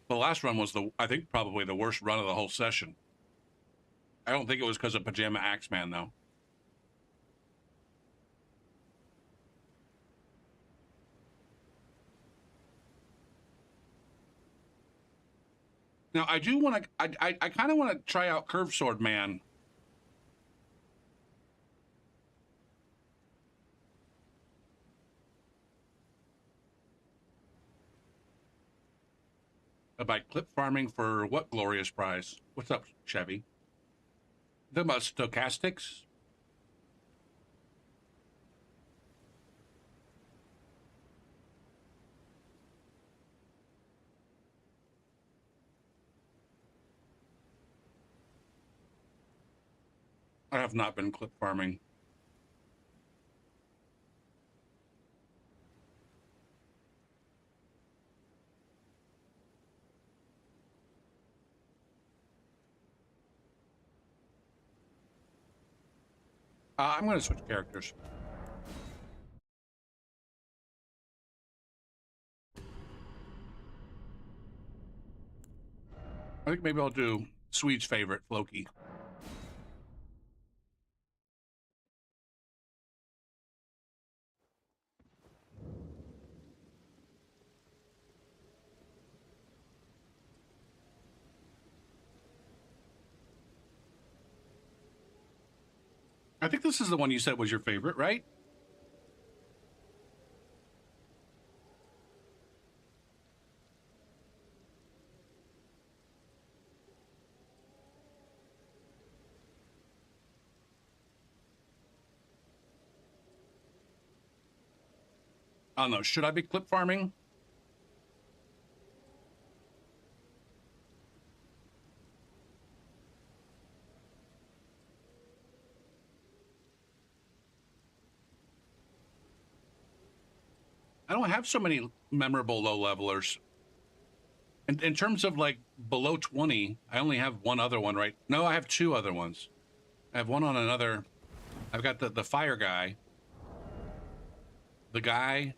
Speaker 1: The last run was I think probably the worst run of the whole session. I don't think it was because of Pajama Axeman though. Now I do want to. I kind of want to try out Curved Sword Man. By clip farming for what glorious prize? What's up, Chevy? The about stochastics? I have not been clip farming. I'm going to switch characters. I think maybe I'll do Swede's favorite, Floki. I think this is the one you said was your favorite, right? I don't know. Should I be clip farming? I don't have so many memorable low levelers. In terms of like below 20, I only have one other one, right? No, I have two other ones. I have one on another. I've got the fire guy. The guy.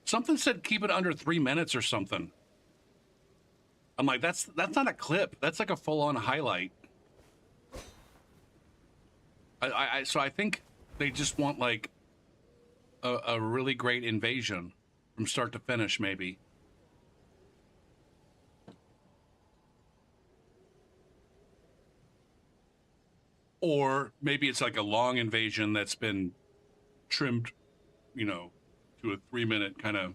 Speaker 1: Something said keep it under 3 minutes or something. I'm like, that's not a clip. That's like a full-on highlight. So I think they just want like a really great invasion from start to finish, maybe. Or maybe it's like a long invasion that's been trimmed, you know, to a 3 minute kind of.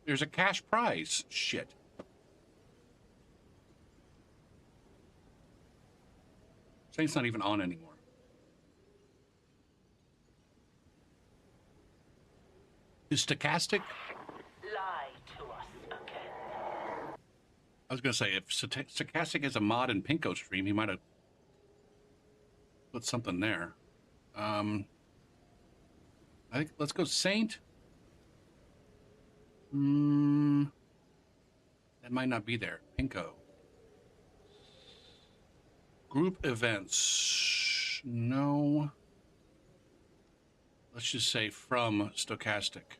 Speaker 1: There's a cash prize. Shit. Saying it's not even on anymore. Is stochastic?
Speaker 3: Lie to us again.
Speaker 1: I was gonna say if stochastic is a mod in Pinko stream, he might have put something there. I think let's go Saint. That might not be there. Pinko. Group events. No. Let's just say from stochastic.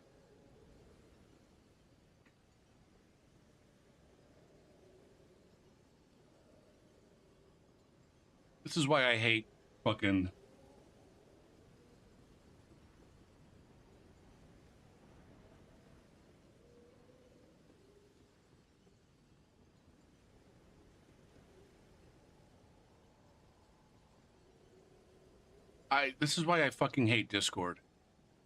Speaker 1: This is why I hate fucking. This is why I fucking hate Discord.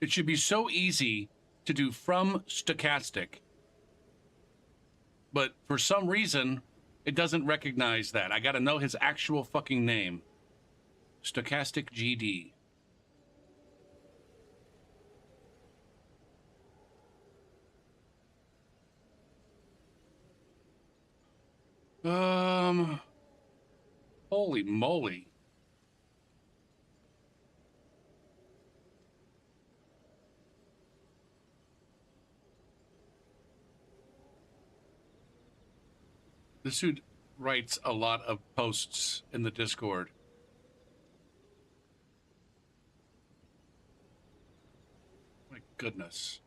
Speaker 1: It should be so easy to do from stochastic. But for some reason, It doesn't recognize that. I gotta know his actual fucking name. Stochastic GD. Holy moly. This dude writes a lot of posts in the Discord. My goodness.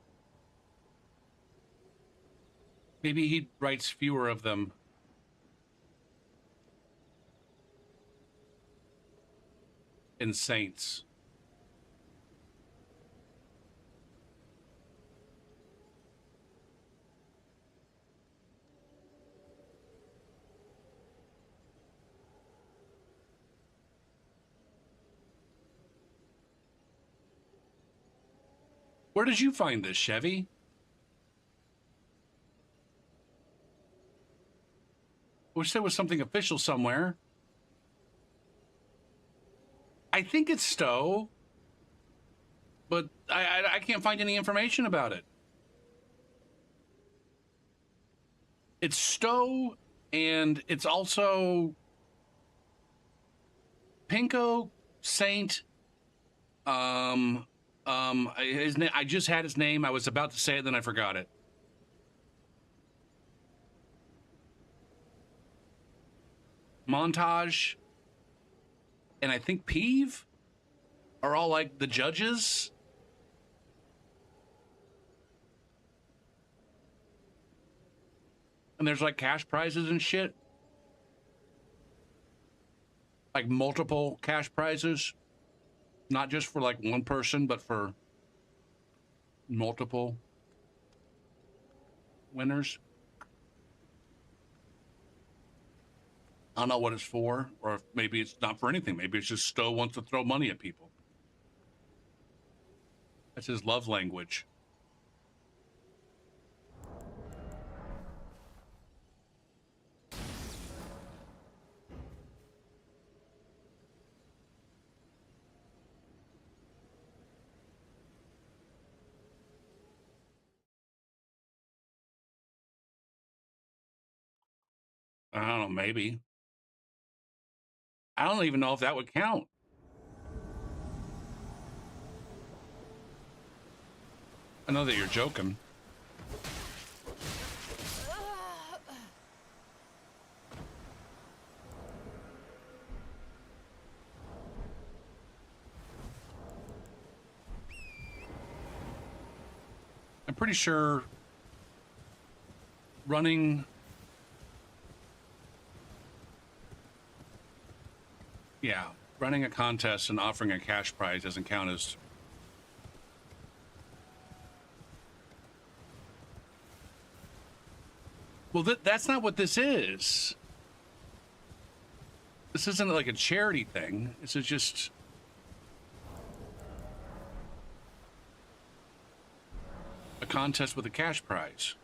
Speaker 1: Maybe he writes fewer of them. In Saints. Where did you find this, Chevy? Wish there was something official somewhere. I think it's Stowe, but I can't find any information about it. It's Stowe, and it's also Pinko Saint. His name. I just had his name. I was about to say it, then I forgot it. Montage, and I think Peeve are all like the judges. And there's like cash prizes and shit. Like multiple cash prizes. Not just for like one person, but for multiple winners. I don't know what it's for, or if maybe it's not for anything. Maybe it's just Stowe wants to throw money at people. That's his love language. I don't know, maybe. I don't even know if that would count. I know that you're joking. I'm pretty sure running running a contest and offering a cash prize doesn't count as well. That's not what this is. This isn't like a charity thing. This is just a contest with a cash prize.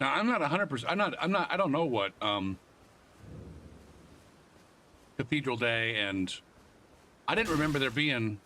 Speaker 1: Now, I'm not 100%. I don't know what Cathedral Day, and I didn't remember there being.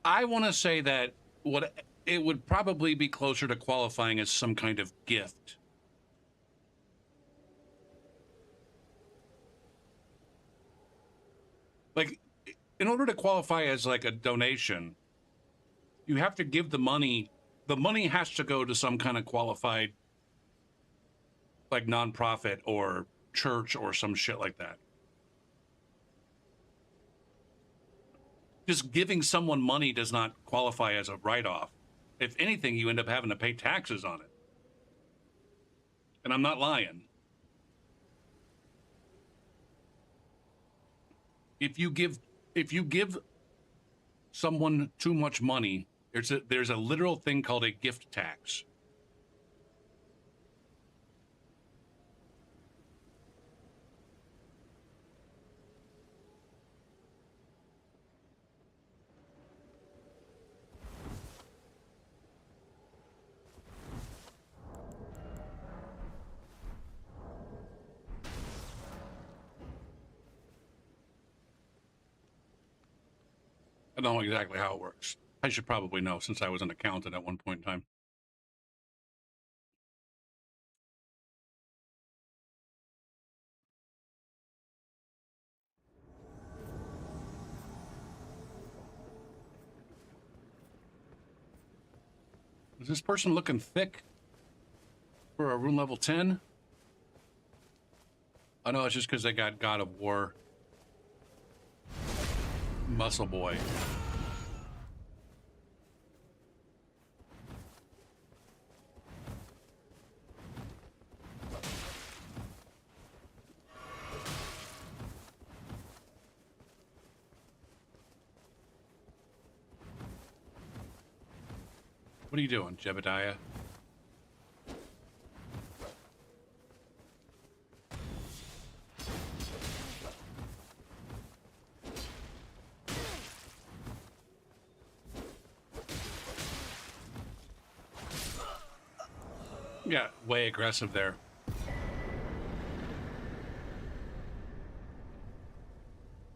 Speaker 1: I want to say that what it would probably be closer to qualifying as some kind of gift. Like, in order to qualify as like a donation, you have to give the money. The money has to go to some kind of qualified, like, nonprofit or church or some shit like that. Just giving someone money does not qualify as a write-off. If anything, you end up having to pay taxes on it. And I'm not lying. If you give someone too much money, there's a literal thing called a gift tax. I don't know exactly how it works. I should probably know since I was an accountant at one point in time. Is this person looking thick for a room level 10? I know it's just because they got God of War Muscle Boy. What are you doing, Jebediah? Yeah, way aggressive there.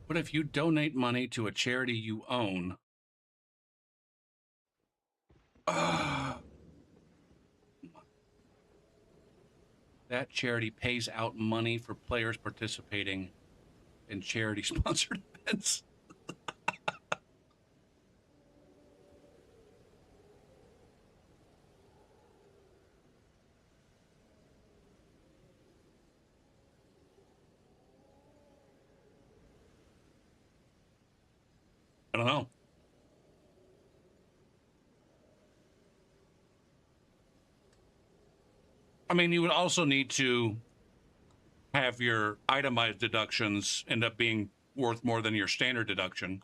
Speaker 1: What if you donate money to a charity you own? That charity pays out money for players participating in charity-sponsored events. I don't know. I mean, you would also need to have your itemized deductions end up being worth more than your standard deduction.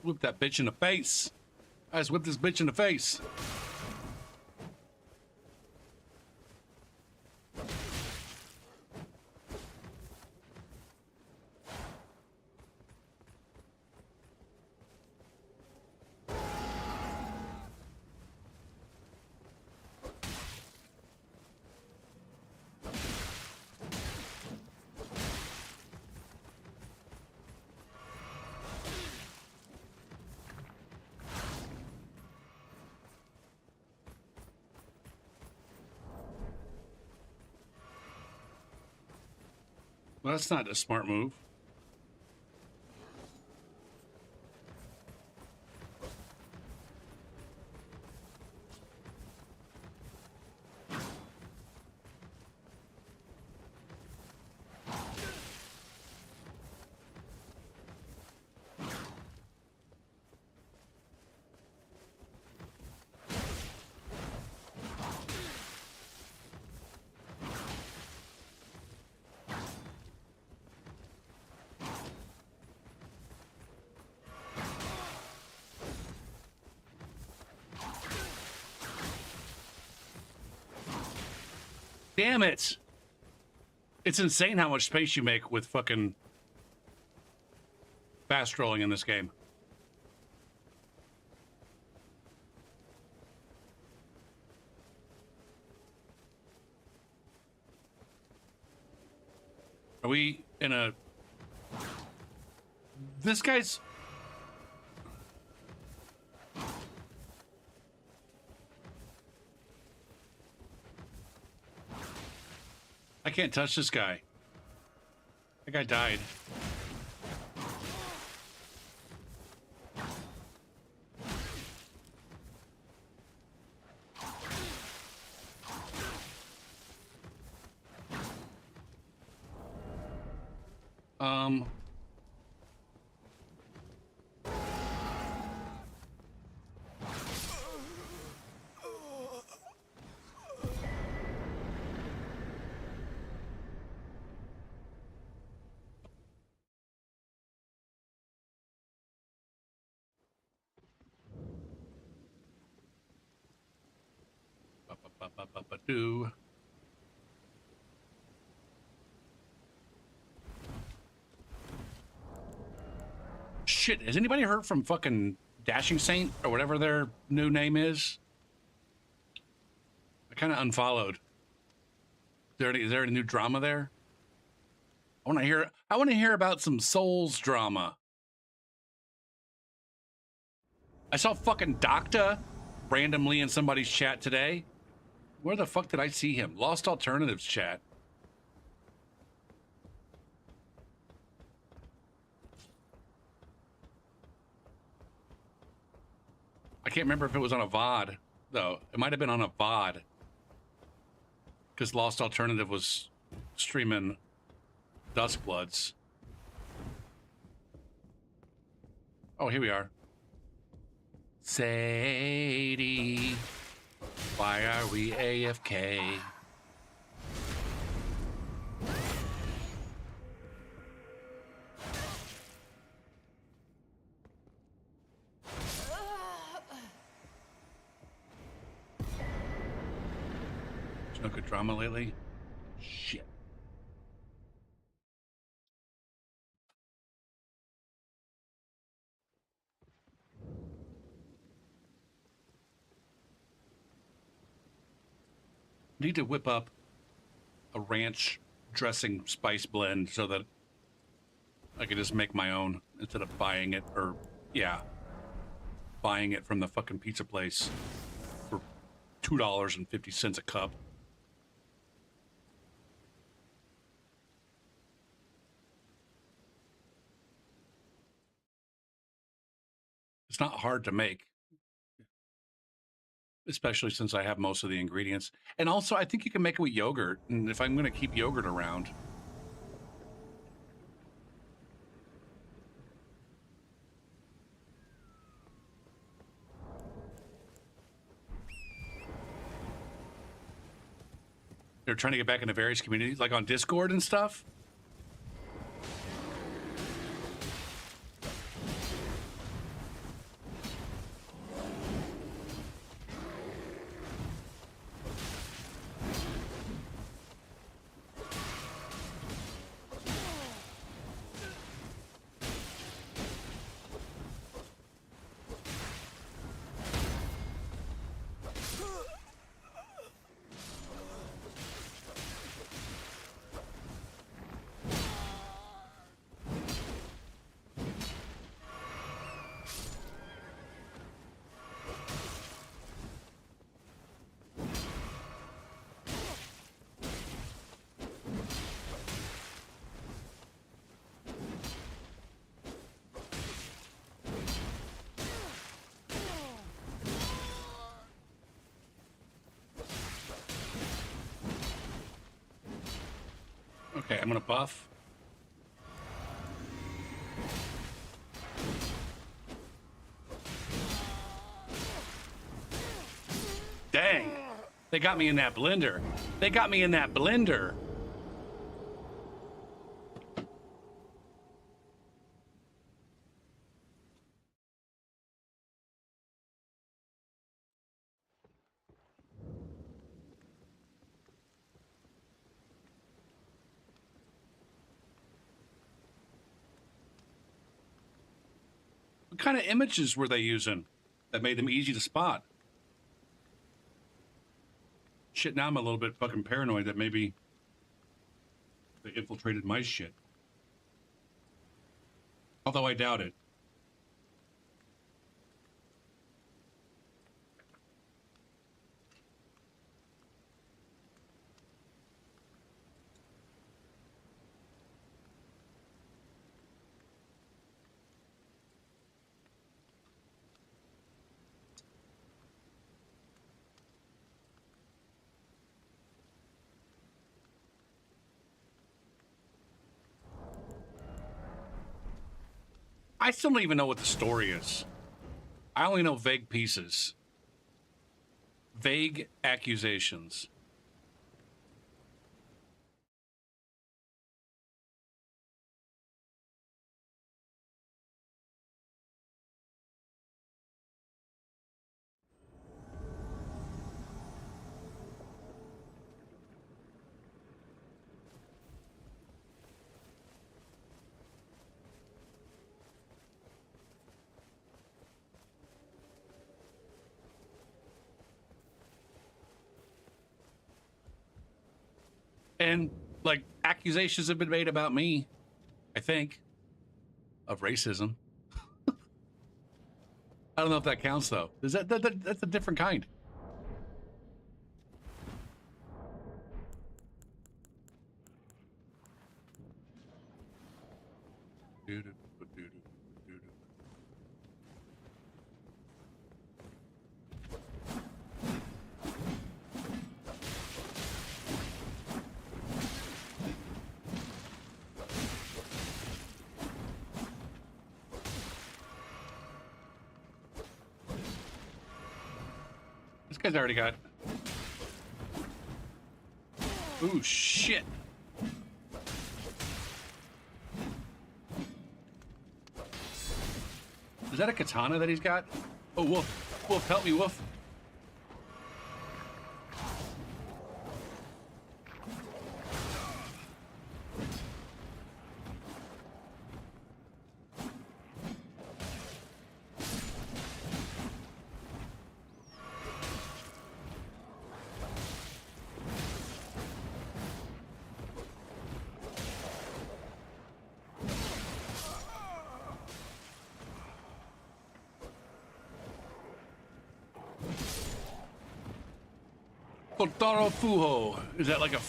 Speaker 1: Whip that bitch in the face. I just whipped this bitch in the face. Well, that's not a smart move. Damn it! It's insane how much space you make with fucking fast scrolling in this game. Are we in a... This guy's... I can't touch this guy. That guy died. Do. Shit, has anybody heard from fucking Dashing Saint or whatever their new name is? I kind of unfollowed. Is there a new drama there? I want to hear about some Souls drama. I saw fucking Docta randomly in somebody's chat today. Where the fuck did I see him? Lost Alternatives chat. I can't remember if it was on a VOD, though. It might have been on a VOD. Because Lost Alternative was streaming Duskbloods. Oh, here we are. Sadie, why are we AFK? There's no good drama lately. Shit. Need to whip up a ranch dressing spice blend so that I can just make my own instead of buying it, or yeah, buying it from the fucking pizza place for $2.50 a cup. It's not hard to make, especially since I have most of the ingredients. And also, I think you can make it with yogurt. And if I'm going to keep yogurt around, they're trying to get back into various communities, like on Discord and stuff. Okay, I'm gonna buff. Dang, they got me in that blender. They got me in that blender. kind of images were they using that made them easy to spot? Shit, now I'm a little bit fucking paranoid that maybe they infiltrated my shit. Although I doubt it. I still don't even know what the story is. I only know vague pieces. Vague accusations. And, like, accusations have been made about me, I think, of racism. I don't know if that counts, though. Is that's a different kind. This guy's already got... Ooh, shit. Is that a katana that he's got? Oh, Wolf. Wolf, help me, Wolf. Kotaro Fuho. Is that like a...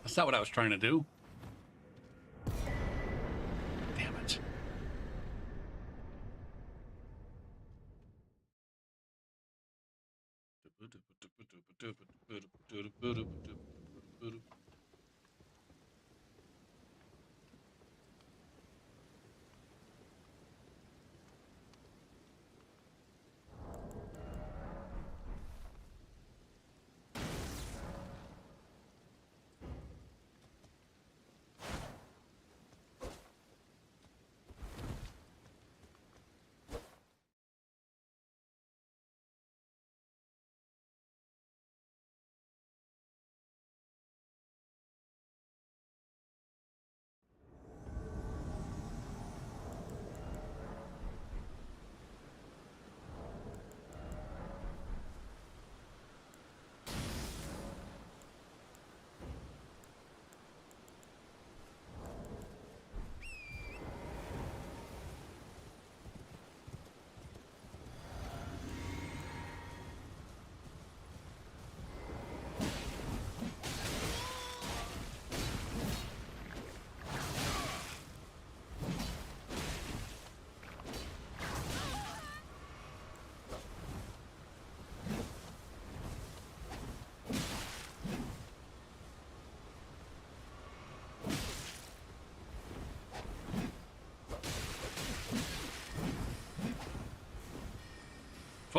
Speaker 1: That's not what I was trying to do. Damn it.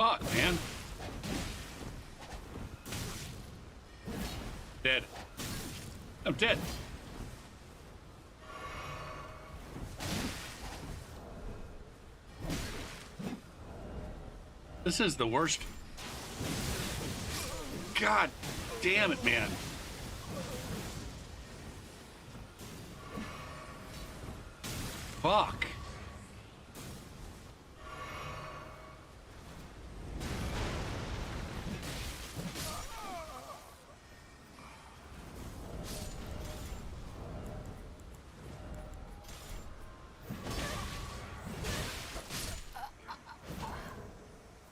Speaker 1: Fuck, man. Dead. I'm dead. This is the worst. God damn it, man. Fuck.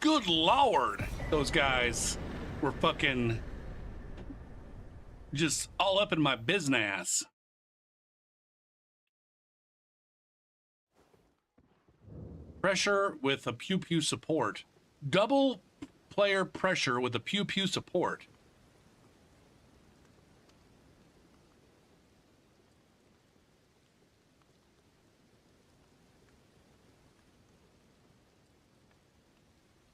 Speaker 1: Good Lord. Those guys were fucking just all up in my business. Pressure with a pew pew support. Double player pressure with a pew pew support.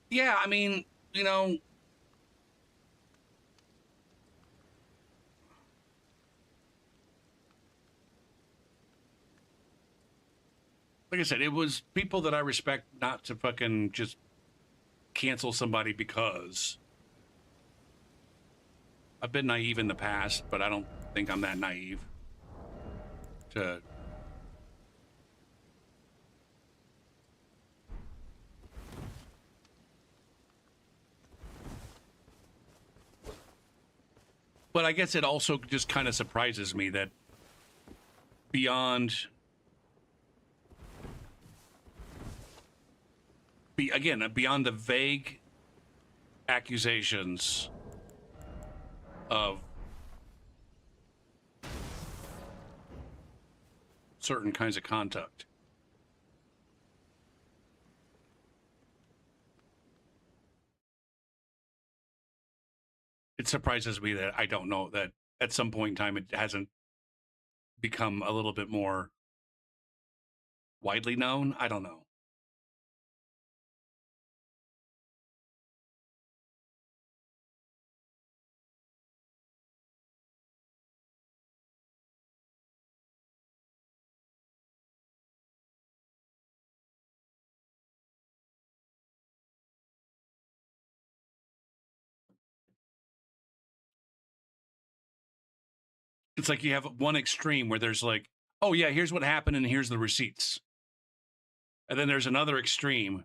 Speaker 1: Yeah, I mean, you know, like I said, it was people that I respect not to fucking just cancel somebody because I've been naive in the past, but I don't think I'm that naive to. But I guess it also just kind of surprises me that beyond, beyond the vague accusations of certain kinds of conduct, it surprises me that I don't know that at some point in time it hasn't become a little bit more widely known. I don't know. It's like you have one extreme where there's like, oh yeah, here's what happened and here's the receipts. And then there's another extreme.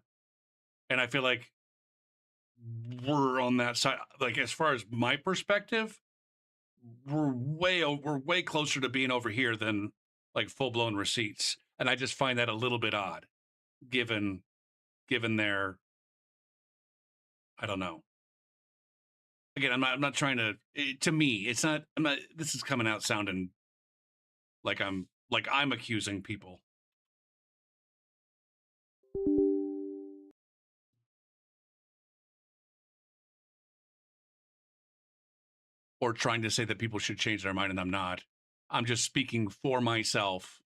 Speaker 1: And I feel like we're on that side. Like, as far as my perspective, we're way closer to being over here than like full blown receipts. And I just find that a little bit odd given their, I don't know. Again, I'm not trying to, to me, it's not, I'm not, this is coming out sounding like I'm accusing people. Or trying to say that people should change their mind, and I'm not. I'm just speaking for myself.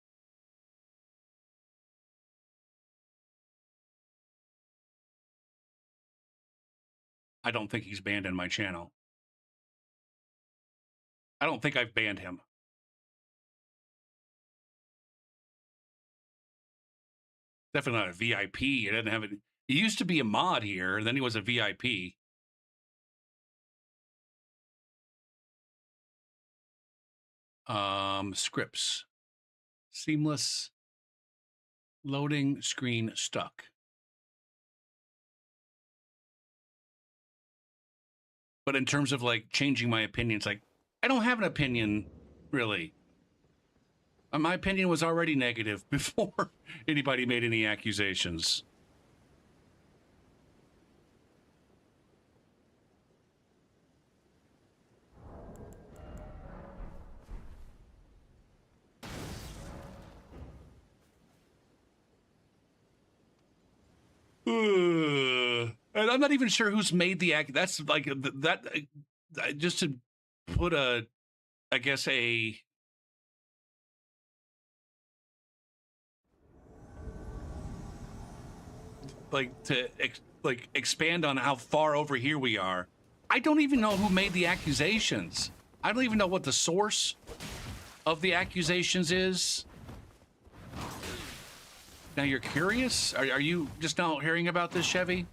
Speaker 1: I don't think he's banned in my channel. I don't think I've banned him. Definitely not a VIP. It doesn't have it. He used to be a mod here, and then he was a VIP. Scripts. Seamless. Loading screen stuck. But in terms of like changing my opinions, like I don't have an opinion really. My opinion was already negative before anybody made any accusations. And I'm not even sure who's made the act. That's like that. Just to put a, I guess a. Like to like expand on how far over here we are. I don't even know who made the accusations. I don't even know what the source of the accusations is. Now you're curious? Are you just now hearing about this, Chevy?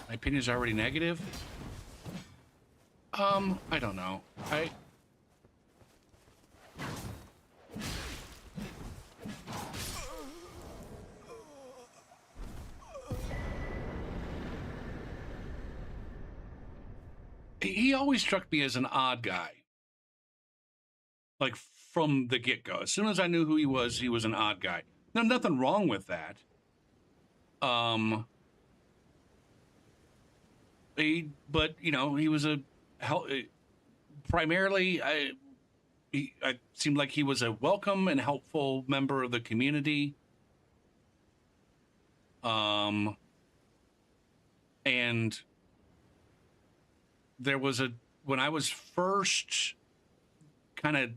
Speaker 1: My opinion's already negative? I don't know. He always struck me as an odd guy. Like from the get-go. As soon as I knew who he was an odd guy. Now, nothing wrong with that. But you know, he was primarily, I seemed like he was a welcome and helpful member of the community. And there was when I was first kind of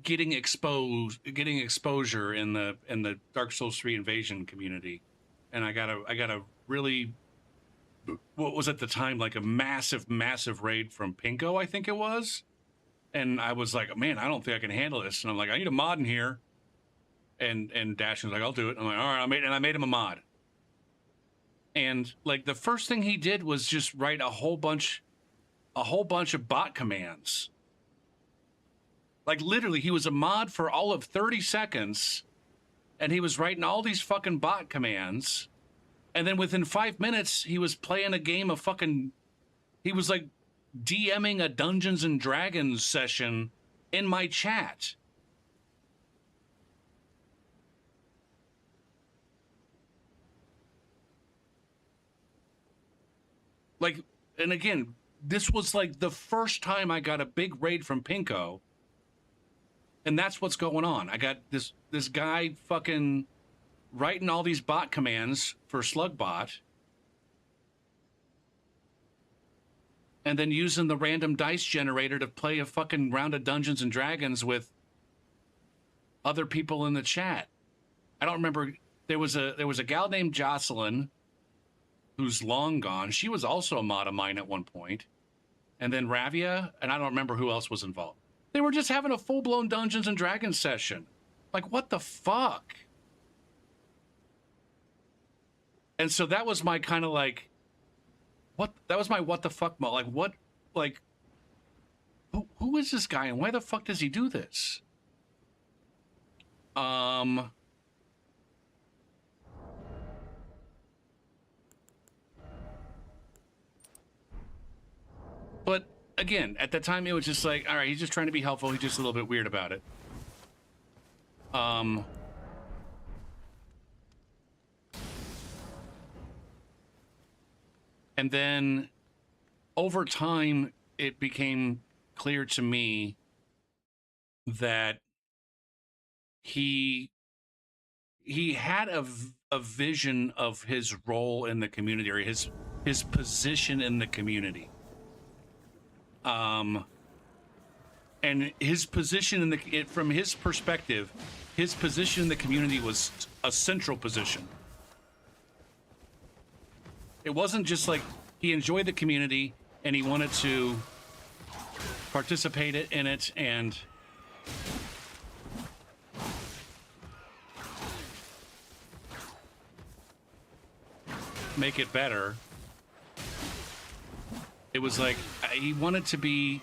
Speaker 1: getting exposure in the Dark Souls 3 Invasion community, and I got a really, what was at the time like a massive raid from Pinko, I think it was. And I was like, man, I don't think I can handle this. And I'm like, I need a mod in here. And Dash was like, I'll do it. I'm like, all right, I made him a mod. And like the first thing he did was just write a whole bunch of bot commands. Like literally, he was a mod for all of 30 seconds, and he was writing all these fucking bot commands. And then within 5 minutes, he was playing a game of fucking, he was like DMing a Dungeons and Dragons session in my chat. Like, and again, this was like the first time I got a big raid from Pinko. And that's what's going on. I got this guy fucking writing all these bot commands for Slugbot. And then using the random dice generator to play a fucking round of Dungeons and Dragons with other people in the chat. I don't remember. There was a gal named Jocelyn who's long gone. She was also a mod of mine at one point. And then Ravia, and I don't remember who else was involved. They were just having a full-blown Dungeons and Dragons session. Like, what the fuck? And so that was my kind of like, what? That was my what the fuck mo. Like, what? Like, who is this guy and why the fuck does he do this? But again, at the time, it was just like, all right, he's just trying to be helpful. He's just a little bit weird about it. And then over time, it became clear to me that he had a vision of his role in the community, or his position in the community. And his position in the, from his perspective, his position in the community was a central position. It wasn't just like he enjoyed the community and he wanted to participate in it and make it better. It was like he wanted to be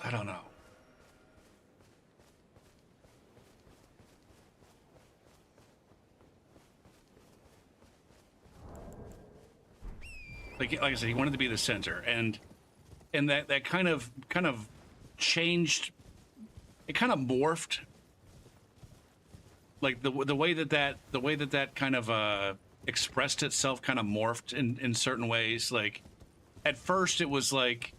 Speaker 1: I don't know. Like I said, he wanted to be the center, and that kind of changed. It kind of morphed. Like the way that kind of expressed itself kind of morphed in certain ways. Like at first it was like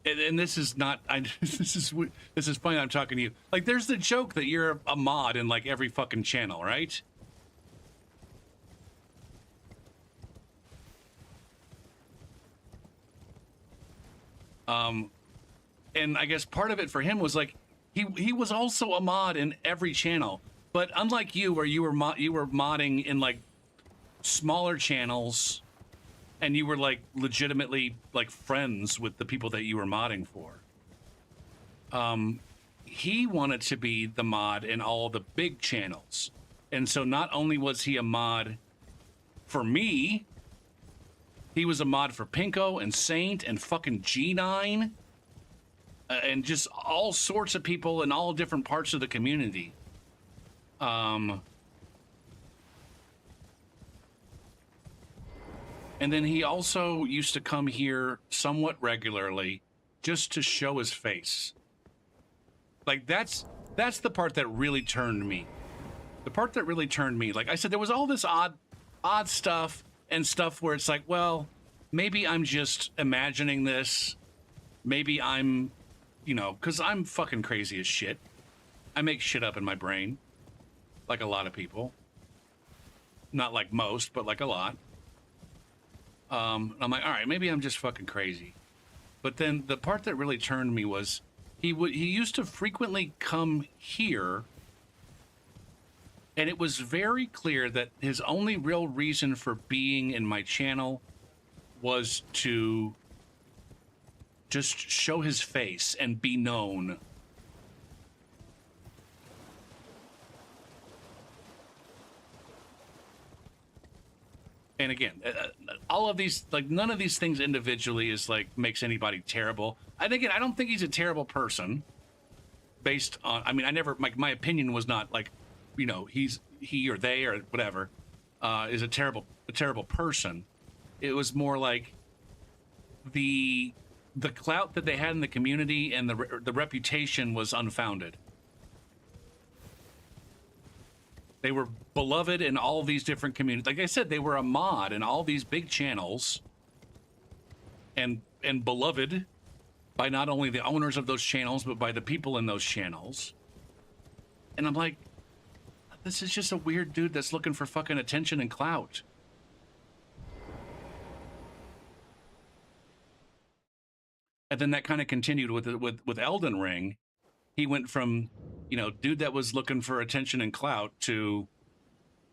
Speaker 1: and this is not. This is funny. I'm talking to you. Like, there's the joke that you're a mod in like every fucking channel, right? And I guess part of it for him was like he was also a mod in every channel, but unlike you, where you were modding in like smaller channels, and you were like legitimately like friends with the people that you were modding for. He wanted to be the mod in all the big channels, and so not only was he a mod for me, he was a mod for Pinko and Saint and fucking G9. And just all sorts of people in all different parts of the community. And then he also used to come here somewhat regularly just to show his face. Like, that's the part that really turned me. The part that really turned me. Like I said, there was all this odd stuff and stuff where it's like, well, maybe I'm just imagining this. Maybe I'm... You know, because I'm fucking crazy as shit. I make shit up in my brain. Like a lot of people. Not like most, but like a lot. I'm like, all right, maybe I'm just fucking crazy. But then the part that really turned me was he used to frequently come here, and it was very clear that his only real reason for being in my channel was to just show his face and be known. And again, all of these, like, none of these things individually is like makes anybody terrible. And again, I don't think he's a terrible person based on, I mean, I never, my opinion was not like, you know, he or they or whatever is a terrible person. It was more like the clout that they had in the community and the reputation was unfounded. They were beloved in all these different communities. Like I said, they were a mod in all these big channels, and beloved by not only the owners of those channels, but by the people in those channels. And I'm like, this is just a weird dude that's looking for fucking attention and clout. And then that kind of continued with Elden Ring. He went from, you know, dude that was looking for attention and clout to,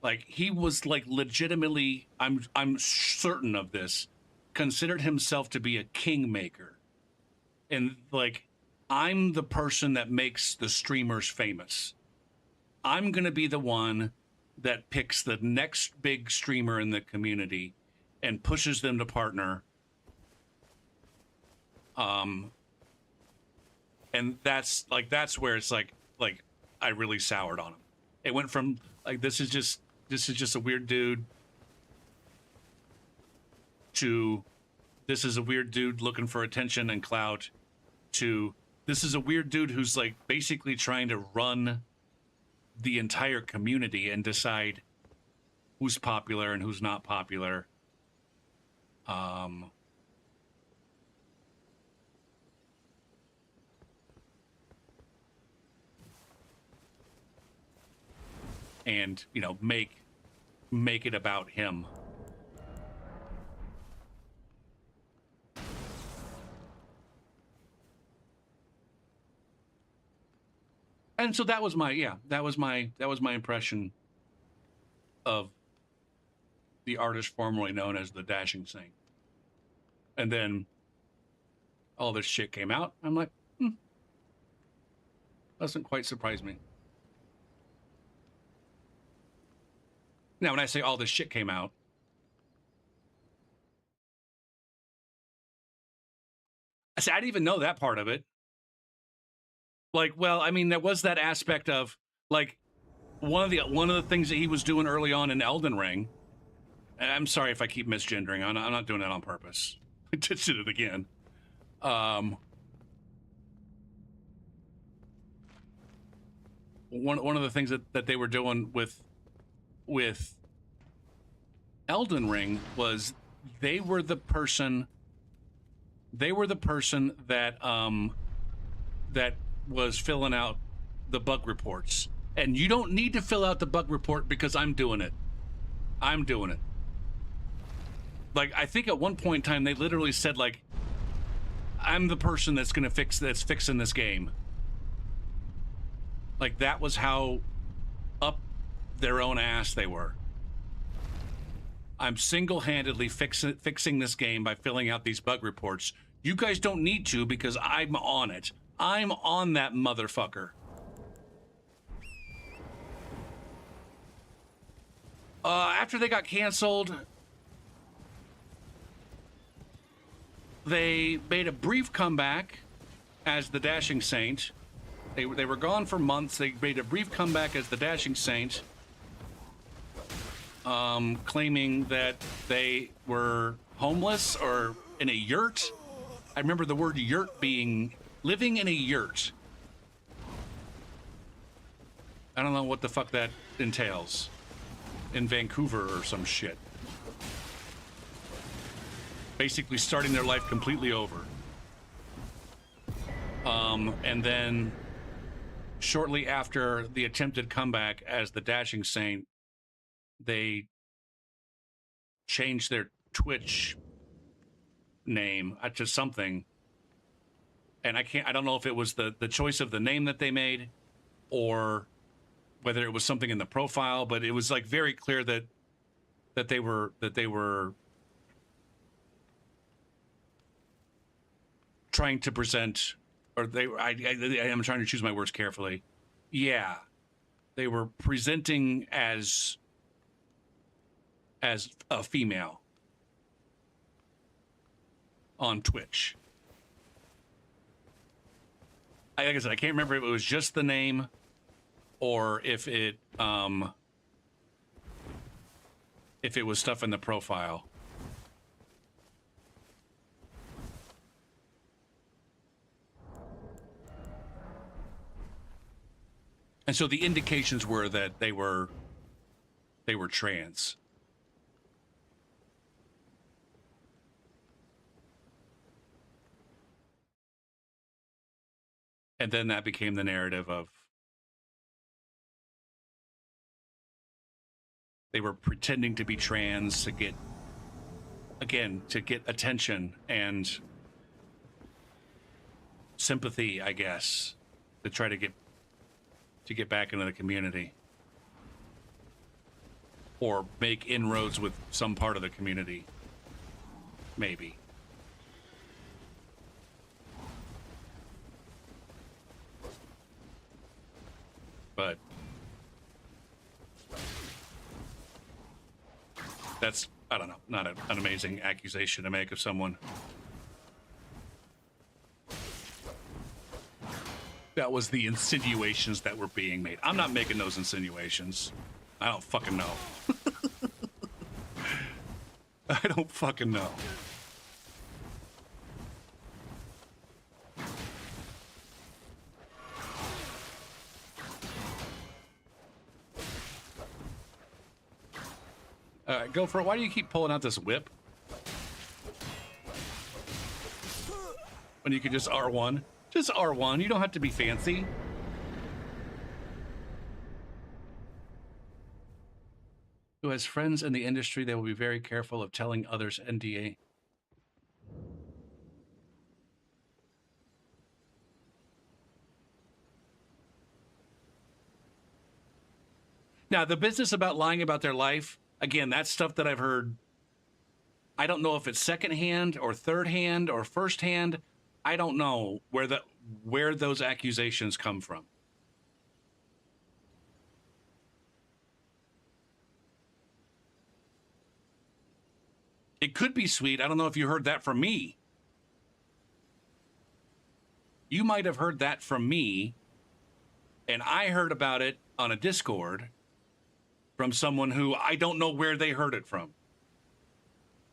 Speaker 1: like, he was like legitimately, I'm certain of this, considered himself to be a kingmaker. And like, I'm the person that makes the streamers famous. I'm gonna be the one that picks the next big streamer in the community and pushes them to partner. And that's where it's like I really soured on him. It went from like this is just a weird dude to this is a weird dude looking for attention and clout to this is a weird dude who's like basically trying to run the entire community and decide who's popular and who's not popular. And, you know, make it about him. And so that was my impression of the artist formerly known as the Dashing Saint. And then all this shit came out. I'm like, doesn't quite surprise me. Now, when I say all this shit came out, I said I didn't even know that part of it. Like, well, I mean, there was that aspect of like one of the things that he was doing early on in Elden Ring. And I'm sorry if I keep misgendering. I'm not doing that on purpose. I just did it again. One of the things that they were doing with Elden Ring was they were the person They were the person that that was filling out the bug reports. And you don't need to fill out the bug report because I'm doing it. I'm doing it. Like, I think at one point in time they literally said, like, I'm the person that's fixing this game. Like, that was how up their own ass they were. I'm single-handedly fixing this game by filling out these bug reports. You guys don't need to because I'm on it. I'm on that motherfucker. After they got canceled, they made a brief comeback as the Dashing Saint. They were gone for months. They made a brief comeback as the Dashing Saint, claiming that they were homeless or in a yurt. I remember the word yurt being living in a yurt. I don't know what the fuck that entails. In Vancouver or some shit. Basically starting their life completely over. And then shortly after the attempted comeback as the Dashing Saint, they changed their Twitch name to something. And I don't know if it was the choice of the name that they made or whether it was something in the profile, but it was like very clear that they were trying to present, or I'm trying to choose my words carefully. Yeah, they were presenting as a female on Twitch. Like I said, I can't remember if it was just the name or if it was stuff in the profile. And so the indications were that they were trans. And then that became the narrative of they were pretending to be trans to get attention and sympathy, I guess, to try to get back into the community or make inroads with some part of the community, maybe. But that's, I don't know, not an amazing accusation to make of someone. That was the insinuations that were being made. I'm not making those insinuations. I don't fucking know. I don't fucking know. Go for it. Why do you keep pulling out this whip? When you could just R1. Just R1. You don't have to be fancy. Who has friends in the industry, they will be very careful of telling others NDA. Now, the business about lying about their life, again, that's stuff that I've heard. I don't know if it's secondhand or third hand or first hand. I don't know where those accusations come from. It could be sweet. I don't know if you heard that from me. You might have heard that from me, and I heard about it on a Discord from someone who I don't know where they heard it from.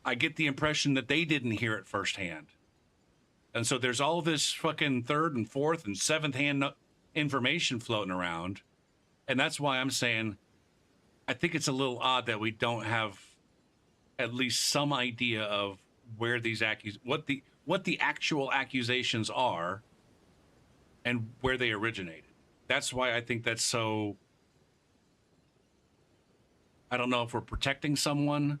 Speaker 1: I get the impression that they didn't hear it firsthand. And so there's all this fucking third and fourth and seventh hand information floating around. And that's why I'm saying I think it's a little odd that we don't have at least some idea of where these what the actual accusations are and where they originated. That's why I think that's so. I don't know if we're protecting someone.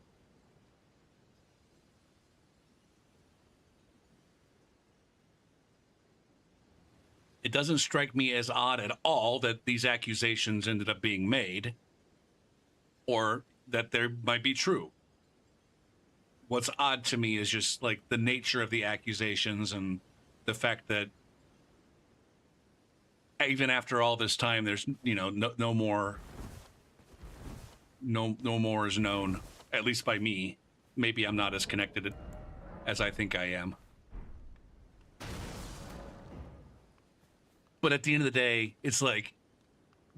Speaker 1: It doesn't strike me as odd at all that these accusations ended up being made or that they might be true. What's odd to me is just like the nature of the accusations and the fact that even after all this time, there's, no more is known, at least by me. Maybe I'm not as connected as I think I am. But at the end of the day, it's like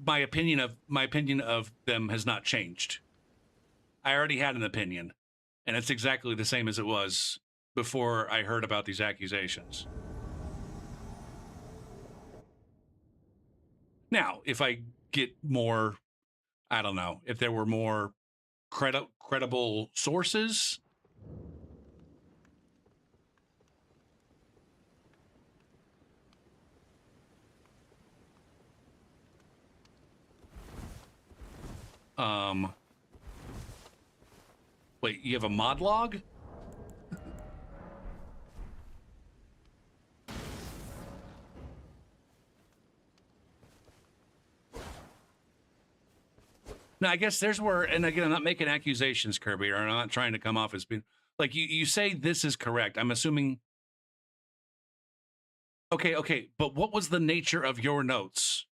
Speaker 1: my opinion of them has not changed. I already had an opinion, and it's exactly the same as it was before I heard about these accusations. Now, if I get more, I don't know, if there were more credible sources. Wait, you have a mod log? Now, I guess there's where, and again, I'm not making accusations, Kirby, or I'm not trying to come off as being like you say this is correct. I'm assuming. Okay, but what was the nature of your notes?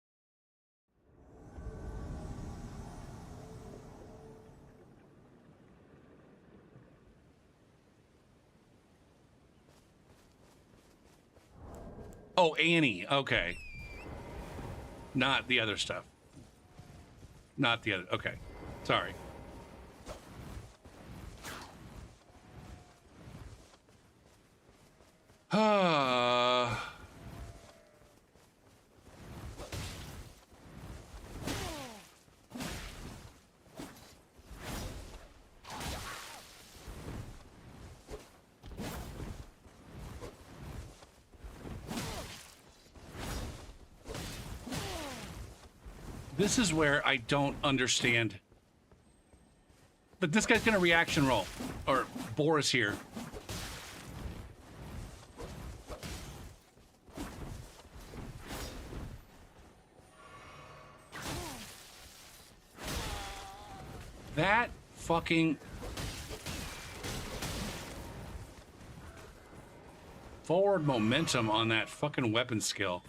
Speaker 1: Oh, Annie. Okay. Not the other stuff. Not the other. Okay. Sorry. This is where I don't understand. But this guy's gonna reaction roll. Or Boris here. That fucking forward momentum on that fucking weapon skill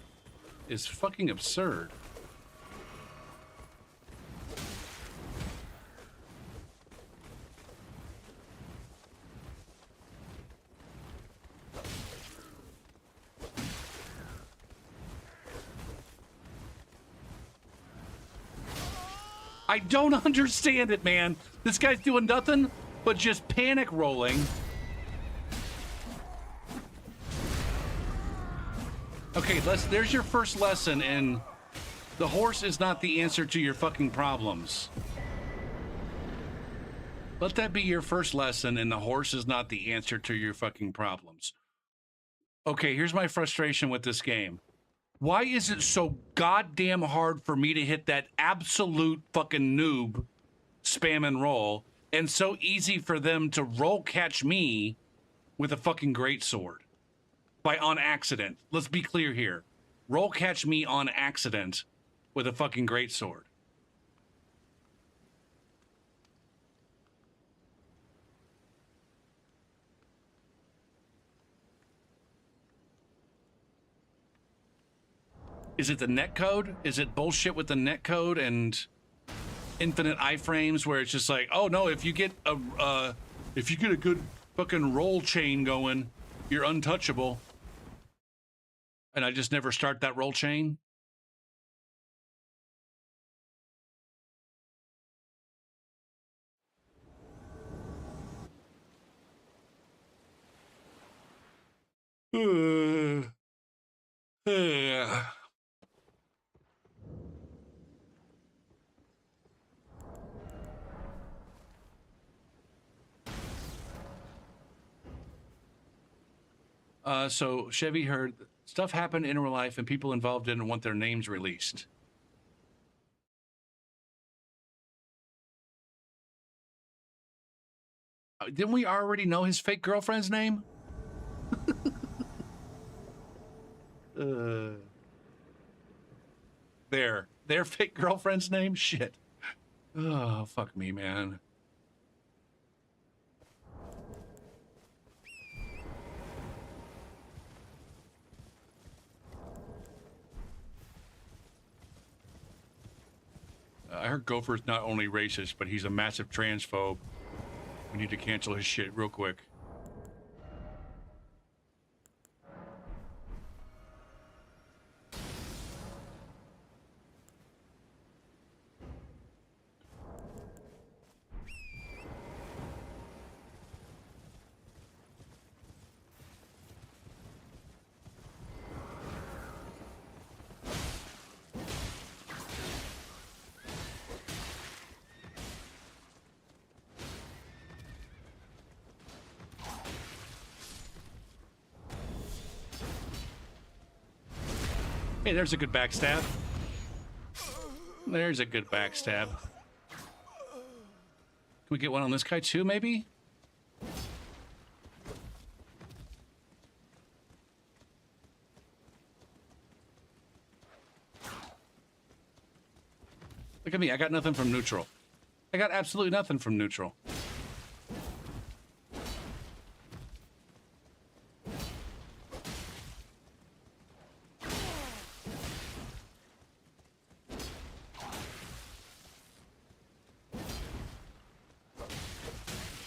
Speaker 1: is fucking absurd. I don't understand it, man. This guy's doing nothing but just panic rolling. Okay, there's your first lesson in the horse is not the answer to your fucking problems. Let that be your first lesson, and the horse is not the answer to your fucking problems. Okay, here's my frustration with this game. Why is it so goddamn hard for me to hit that absolute fucking noob spam and roll, and so easy for them to roll catch me with a fucking greatsword? By on accident. Let's be clear here. Roll catch me on accident with a fucking greatsword. Is it the netcode? Is it bullshit with the netcode and infinite iframes where it's just like, oh no, if you get a good fucking roll chain going, you're untouchable. And I just never start that roll chain? So Chevy heard stuff happened in real life and people involved didn't want their names released. Didn't we already know his fake girlfriend's name? Their fake girlfriend's name? Shit. Oh, fuck me, man. I heard Gopher's not only racist, but he's a massive transphobe. We need to cancel his shit real quick. Hey, there's a good backstab. There's a good backstab. Can we get one on this guy too, maybe? Look at me, I got nothing from neutral. I got absolutely nothing from neutral.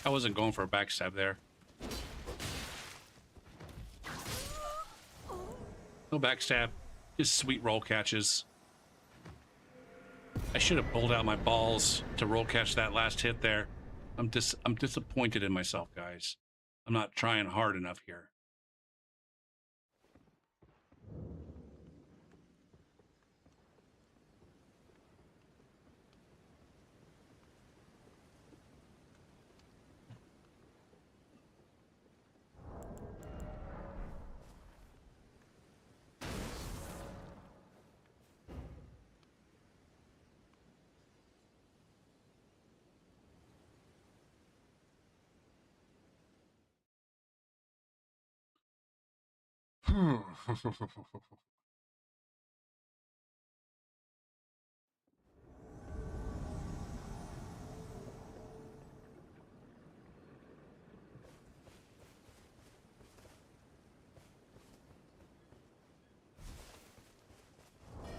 Speaker 1: I wasn't going for a backstab there. No backstab, just sweet roll catches. I should have pulled out my balls to roll catch that last hit there. I'm disappointed in myself, guys. I'm not trying hard enough here.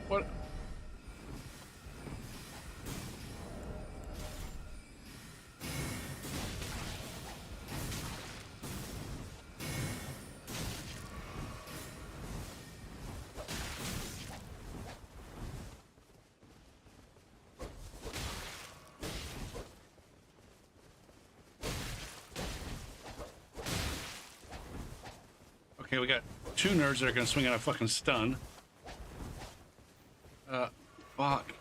Speaker 1: What? Okay, we got two nerds that are gonna swing on a fucking stun. Fuck.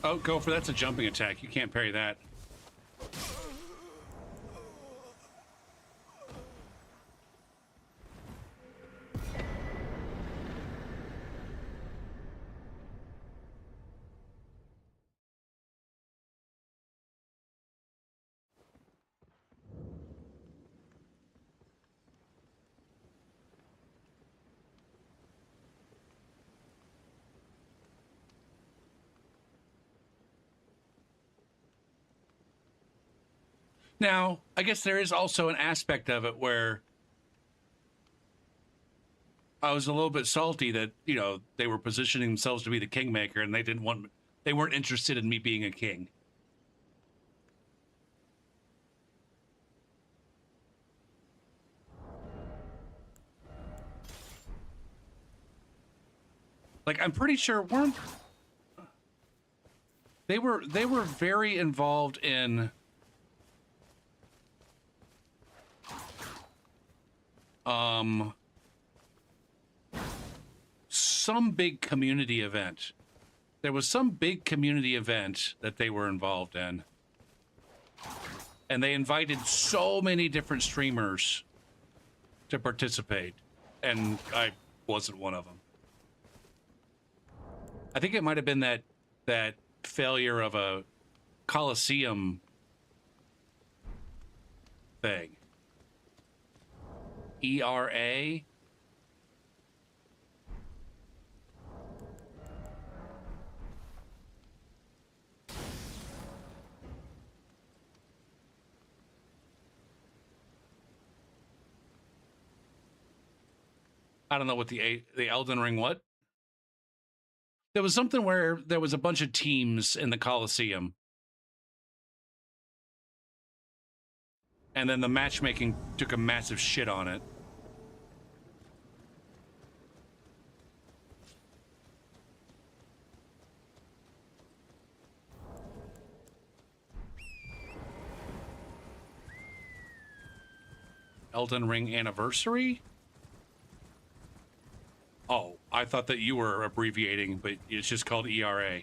Speaker 1: Oh, Gopher, that's a jumping attack. You can't parry that. Now, I guess there is also an aspect of it where I was a little bit salty that, you know, they were positioning themselves to be the kingmaker and they weren't interested in me being a king. Like, I'm pretty sure They were very involved in some big community event. There was some big community event that they were involved in. And they invited so many different streamers to participate. And I wasn't one of them. I think it might have been that failure of a Coliseum thing. ERA? I don't know what the Elden Ring what? There was something where there was a bunch of teams in the Coliseum. And then the matchmaking took a massive shit on it. Elden Ring Anniversary? Oh, I thought that you were abbreviating, but it's just called ERA.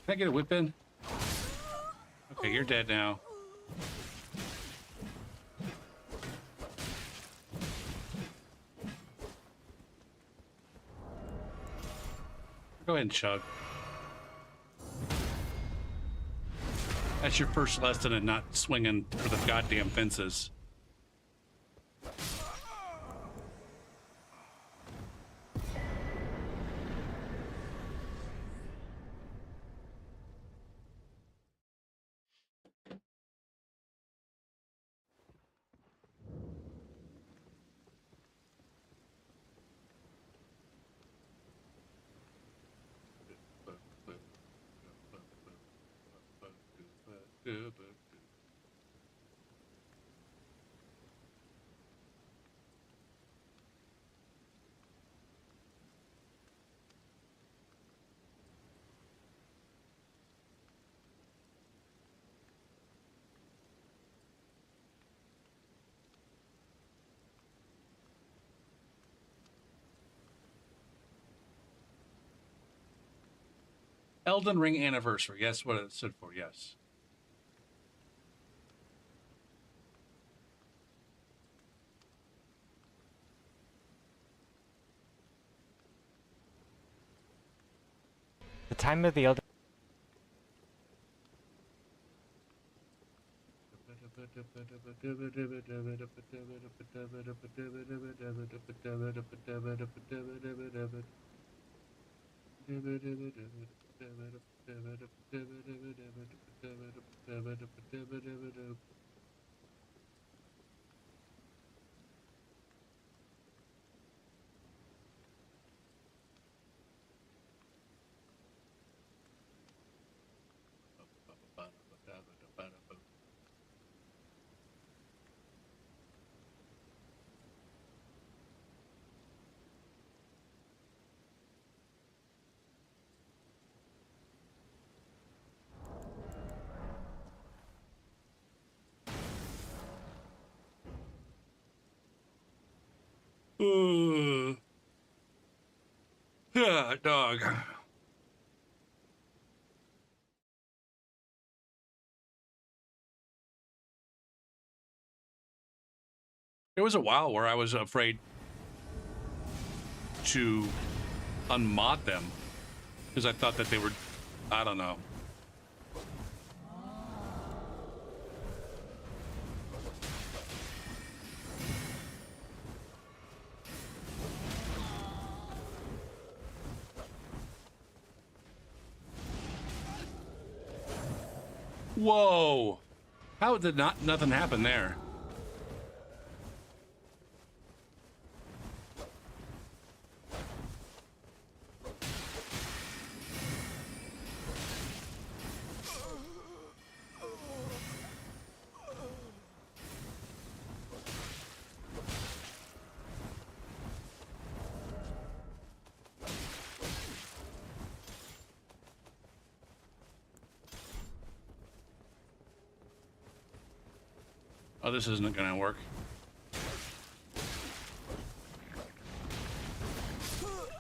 Speaker 1: Can I get a whip in? Okay, you're dead now. Go ahead and chug. That's your first lesson in not swinging for the goddamn fences. Elden Ring Anniversary. Yes, what it stood for. Yes.
Speaker 4: The time of the Elden. Yeah, dog. There was a while where I was afraid to unmod them because I thought that they were, I don't know.
Speaker 1: Whoa. How did nothing happen there? Oh, this isn't gonna work.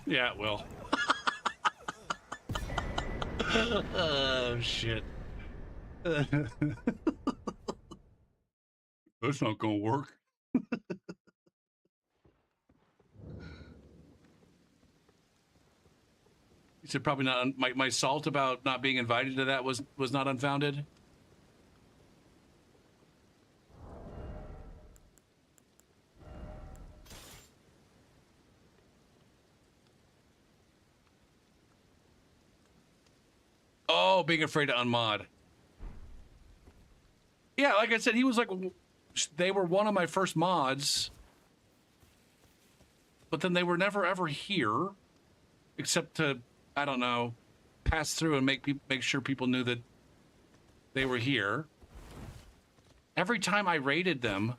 Speaker 1: Yeah, it will. Oh, shit. That's not gonna work. You said probably not. My salt about not being invited to that was not unfounded. Oh, being afraid to unmod. Yeah, like I said, he was like, they were one of my first mods, but then they were never ever here, except to, I don't know, pass through and make sure people knew that they were here. Every time I raided them,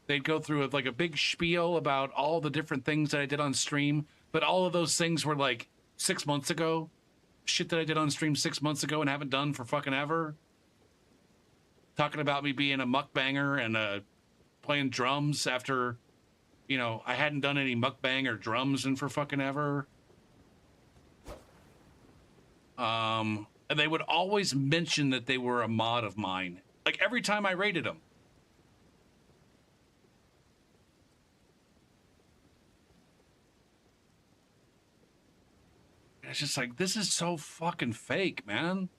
Speaker 1: they'd go through like a big spiel about all the different things that I did on stream, but all of those things were like 6 months ago. Shit that I did on stream 6 months ago and haven't done for fucking ever. Talking about me being a mukbanger and playing drums after, you know, I hadn't done any mukbang or drums in for fucking ever. And they would always mention that they were a mod of mine. Like every time I raided them. It's just like, this is so fucking fake, man.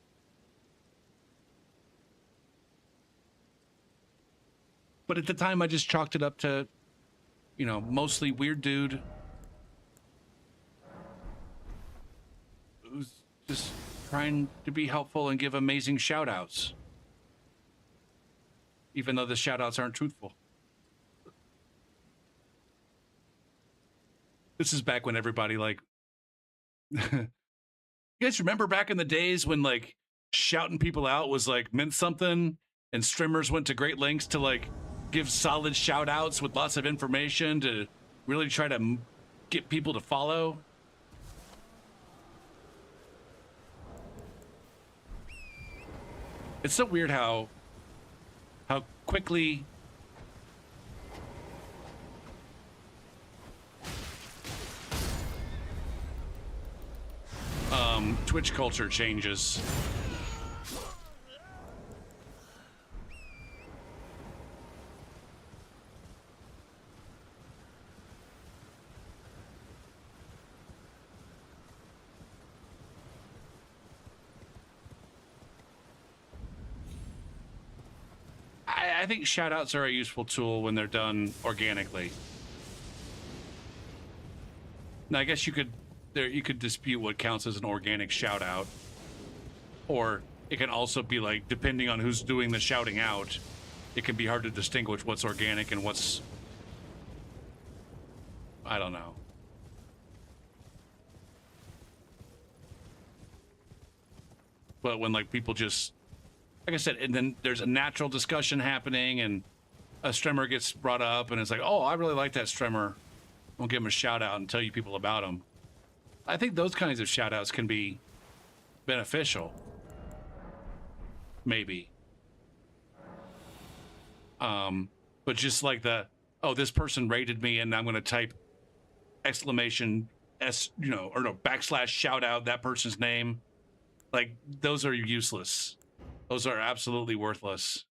Speaker 1: But at the time, I just chalked it up to, you know, mostly weird dude who's just trying to be helpful and give amazing shout outs. Even though the shout outs aren't truthful. This is back when everybody, like, you guys remember back in the days when, like, shouting people out was, like, meant something, and streamers went to great lengths to, like, give solid shout outs with lots of information to really try to get people to follow? It's so weird how quickly Twitch culture changes. I think shoutouts are a useful tool when they're done organically. Now, I guess you could dispute what counts as an organic shout out, or it can also be like, depending on who's doing the shouting out, it can be hard to distinguish what's organic and what's, I don't know. But when like people just, like I said, and then there's a natural discussion happening and a streamer gets brought up and it's like, oh, I really like that streamer. I'll give him a shout out and tell you people about him. I think those kinds of shout outs can be beneficial. Maybe. But just like the, oh, this person rated me and I'm going to type exclamation S, you know, or no, backslash shout out that person's name. Like, those are useless. Those are absolutely worthless.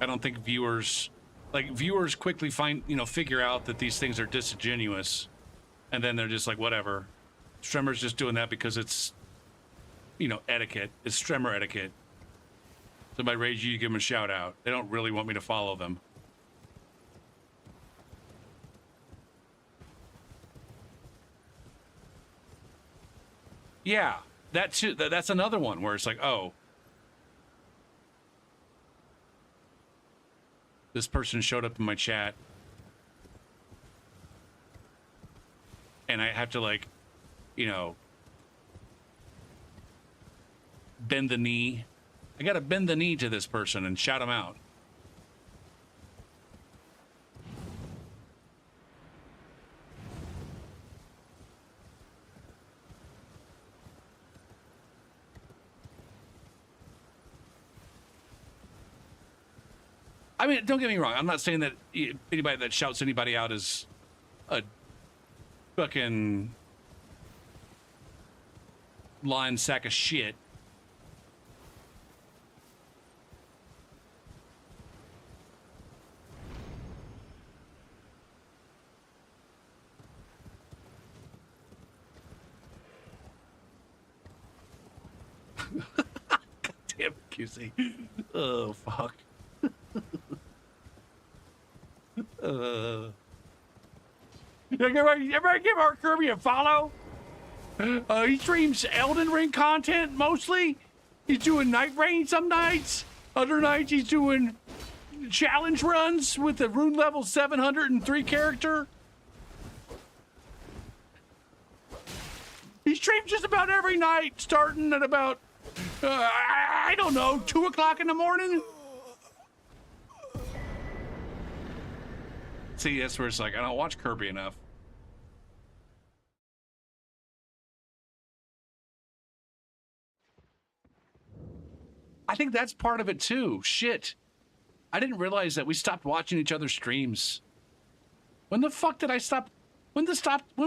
Speaker 1: I don't think viewers quickly figure out that these things are disingenuous, and then they're just like, whatever. Streamer's just doing that because it's, you know, etiquette. It's streamer etiquette. Somebody raise you, give them a shout out. They don't really want me to follow them. Yeah, that too. That's another one where it's like, oh, this person showed up in my chat, and I have to like, you know, bend the knee. I got to bend the knee to this person and shout him out. I mean, don't get me wrong. I'm not saying that anybody that shouts anybody out is a fucking lying sack of shit. God damn it, QC. Oh, fuck. Everybody give our Kirby a follow. He streams Elden Ring content mostly. He's doing Night Rain some nights. Other nights he's doing challenge runs with the rune level 703 character. He streams just about every night, starting at about, I don't know, 2 o'clock in the morning. See, that's where it's like, I don't watch Kirby enough. I think that's part of it too. Shit. I didn't realize that we stopped watching each other's streams. When the fuck did I stop? When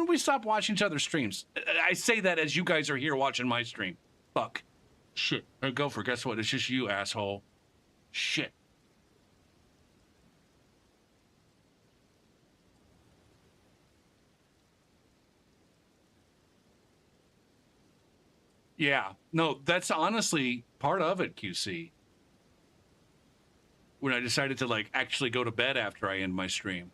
Speaker 1: we stop watching each other's streams? I say that as you guys are here watching my stream. Fuck. Shit. Gopher, guess what? It's just you, asshole. Shit. Yeah. No, that's honestly part of it, QC. When I decided to like actually go to bed after I end my stream.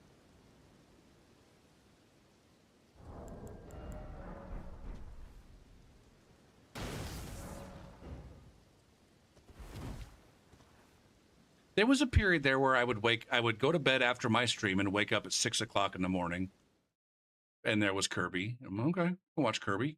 Speaker 1: There was a period there where I would go to bed after my stream and wake up at 6 o'clock in the morning. And there was Kirby. I'm okay, I'll watch Kirby.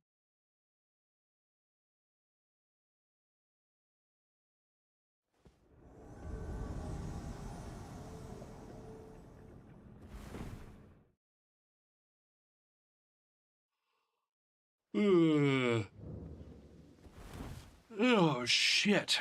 Speaker 1: Ugh. Oh, shit.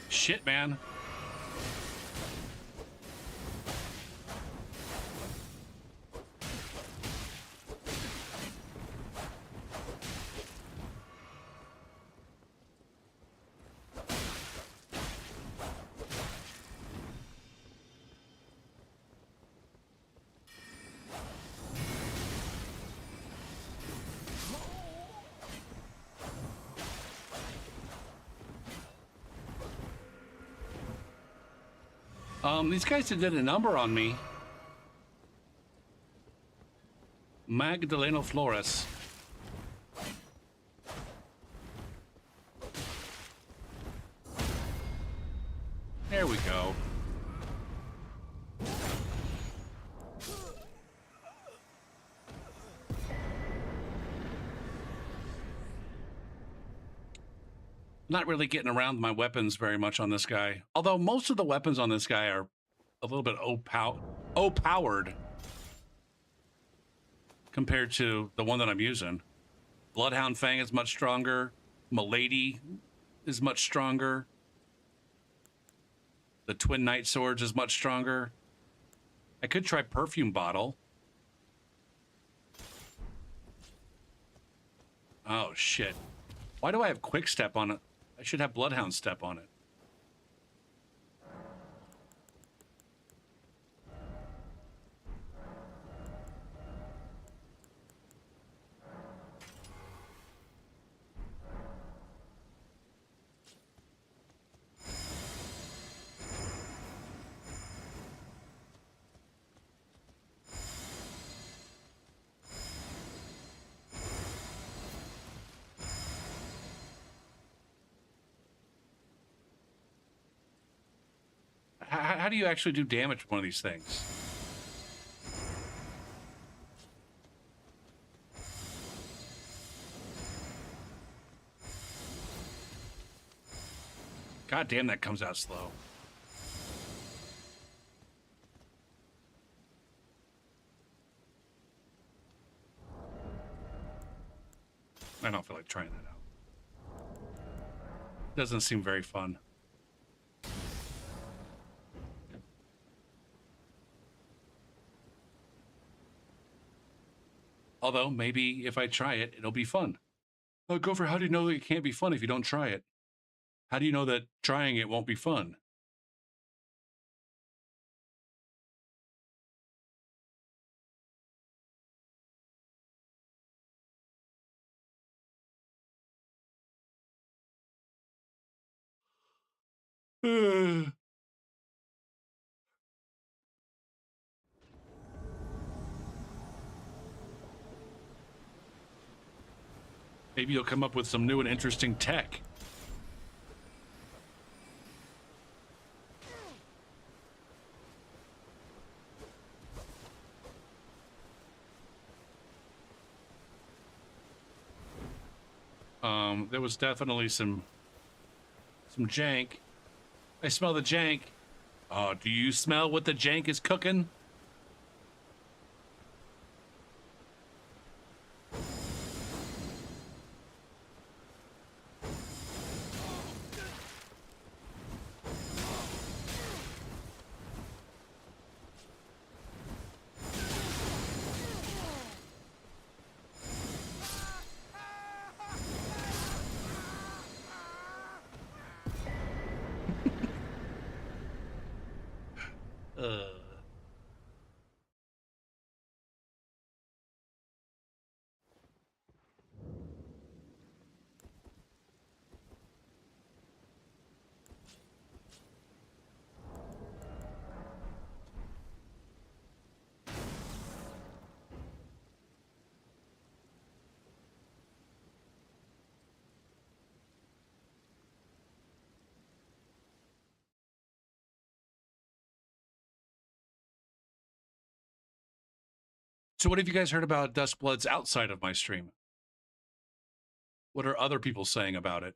Speaker 1: Shit, man. These guys did a number on me. Magdaleno Flores. There we go. Not really getting around my weapons very much on this guy. Although most of the weapons on this guy are a little bit O-powered compared to the one that I'm using. Bloodhound Fang is much stronger. Milady is much stronger. The Twin Knight Swords is much stronger. I could try Perfume Bottle. Oh, shit. Why do I have Quick Step on it? I should have Bloodhound Step on it. How do you actually do damage with one of these things? God damn, that comes out slow. I don't feel like trying that out. Doesn't seem very fun. Although, maybe if I try it, it'll be fun. Oh, Gopher, how do you know that it can't be fun if you don't try it? How do you know that trying it won't be fun? Maybe you'll come up with some new and interesting tech. There was definitely some jank. I smell the jank. Oh, do you smell what the jank is cooking? So what have you guys heard about Dustbloods outside of my stream? What are other people saying about it?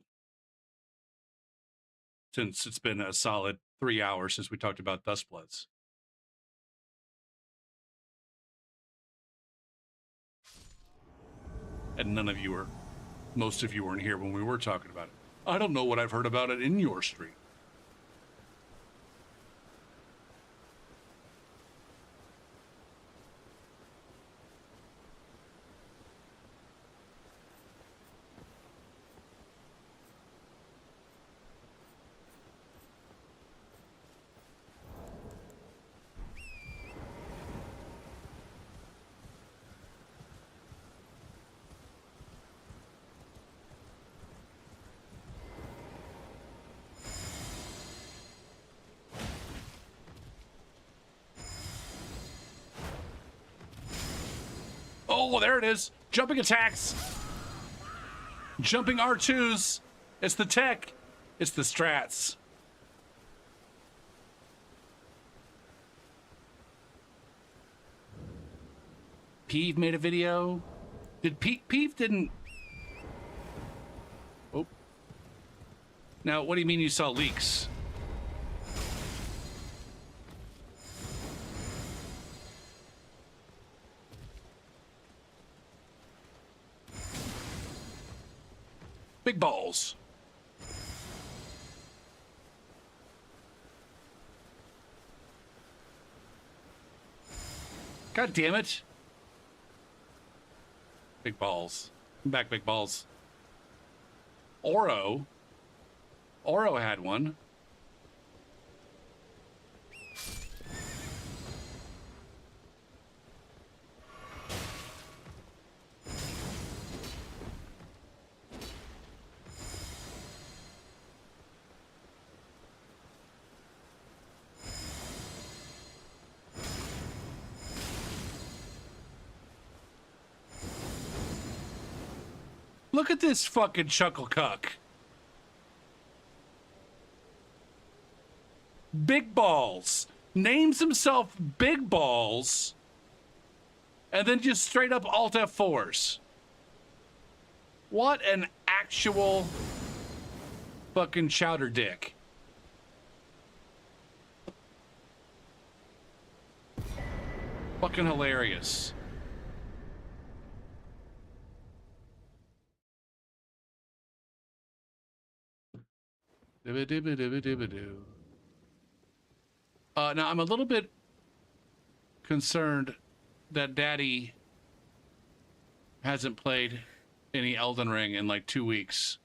Speaker 1: Since it's been a solid 3 hours since we talked about Dustbloods. And most of you weren't here when we were talking about it. I don't know what I've heard about it in your stream. Oh, there it is. Jumping attacks. Jumping R2s. It's the tech. It's the strats. Peeve made a video. Did Peeve didn't... Oh. Now, what do you mean you saw leaks? Big balls. God damn it. Big balls. Come back, big balls. Oro had one. Look at this fucking chuckle cuck. Big balls. Names himself Big Balls. And then just straight up Alt F4s. What an actual fucking chowder dick. Fucking hilarious. Now I'm a little bit concerned that Daddy hasn't played any Elden Ring in like 2 weeks.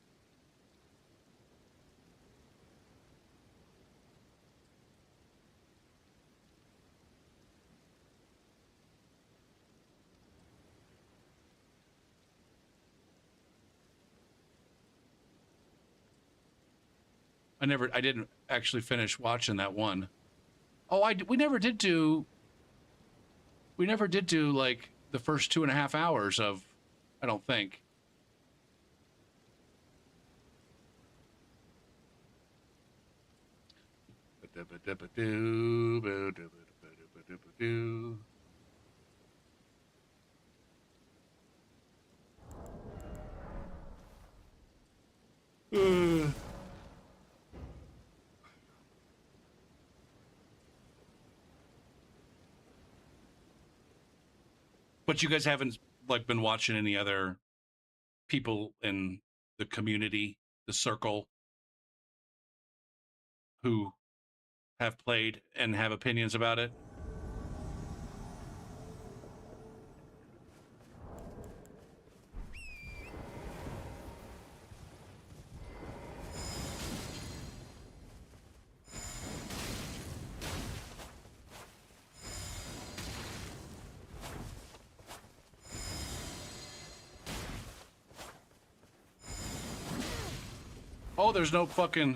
Speaker 1: I didn't actually finish watching that one. Oh, we never did do like the first 2.5 hours of, I don't think. But you guys haven't like been watching any other people in the community, the circle, who have played and have opinions about it? Oh, there's no fucking...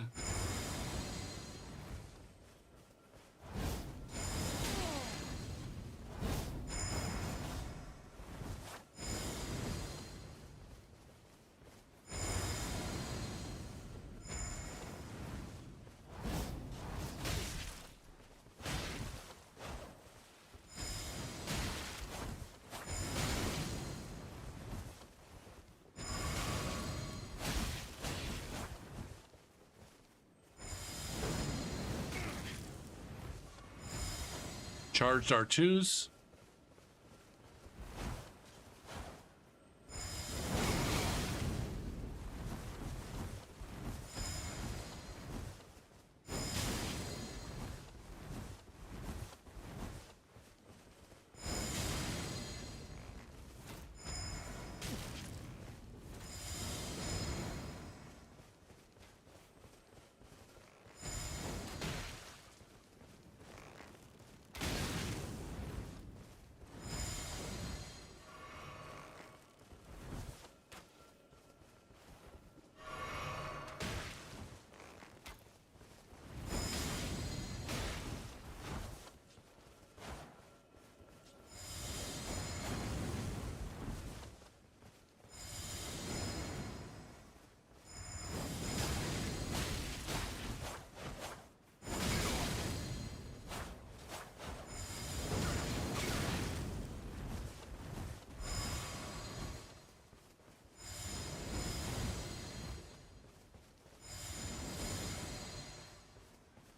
Speaker 1: Charged R2s.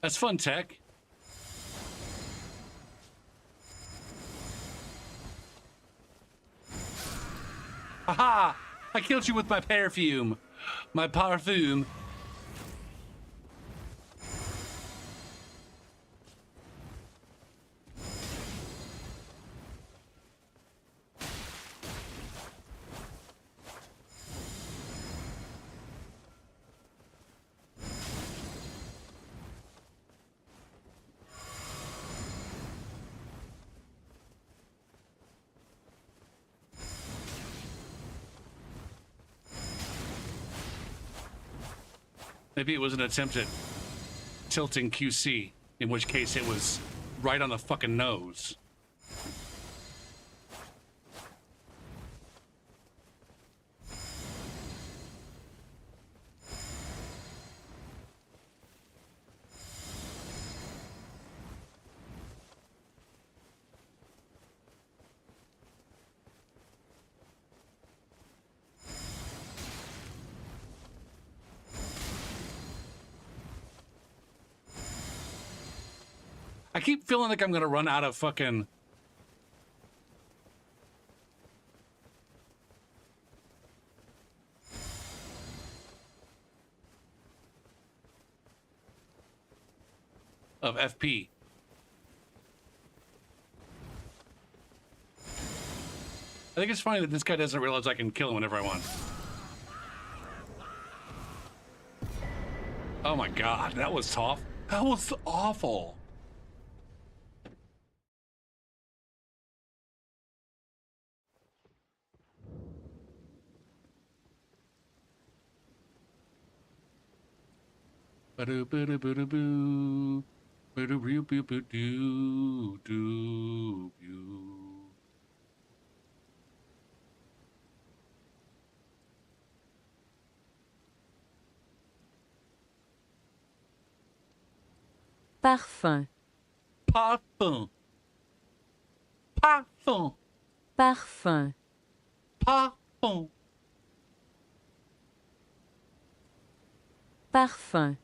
Speaker 1: That's fun tech. Haha! I killed you with my perfume. My parfum. Maybe it was an attempt at tilting QC, in which case it was right on the fucking nose. I keep feeling like I'm gonna run out of fucking... of FP. I think it's funny that this guy doesn't realize I can kill him whenever I want. Oh my god, that was tough. That was awful. Ba-do-ba-do-ba-do-boo. Ba-do-boo-boo-boo-doo-doo-boo.
Speaker 5: Parfum.
Speaker 1: Parfum. Parfum.
Speaker 5: Parfum.
Speaker 1: Parfum.
Speaker 5: Parfum.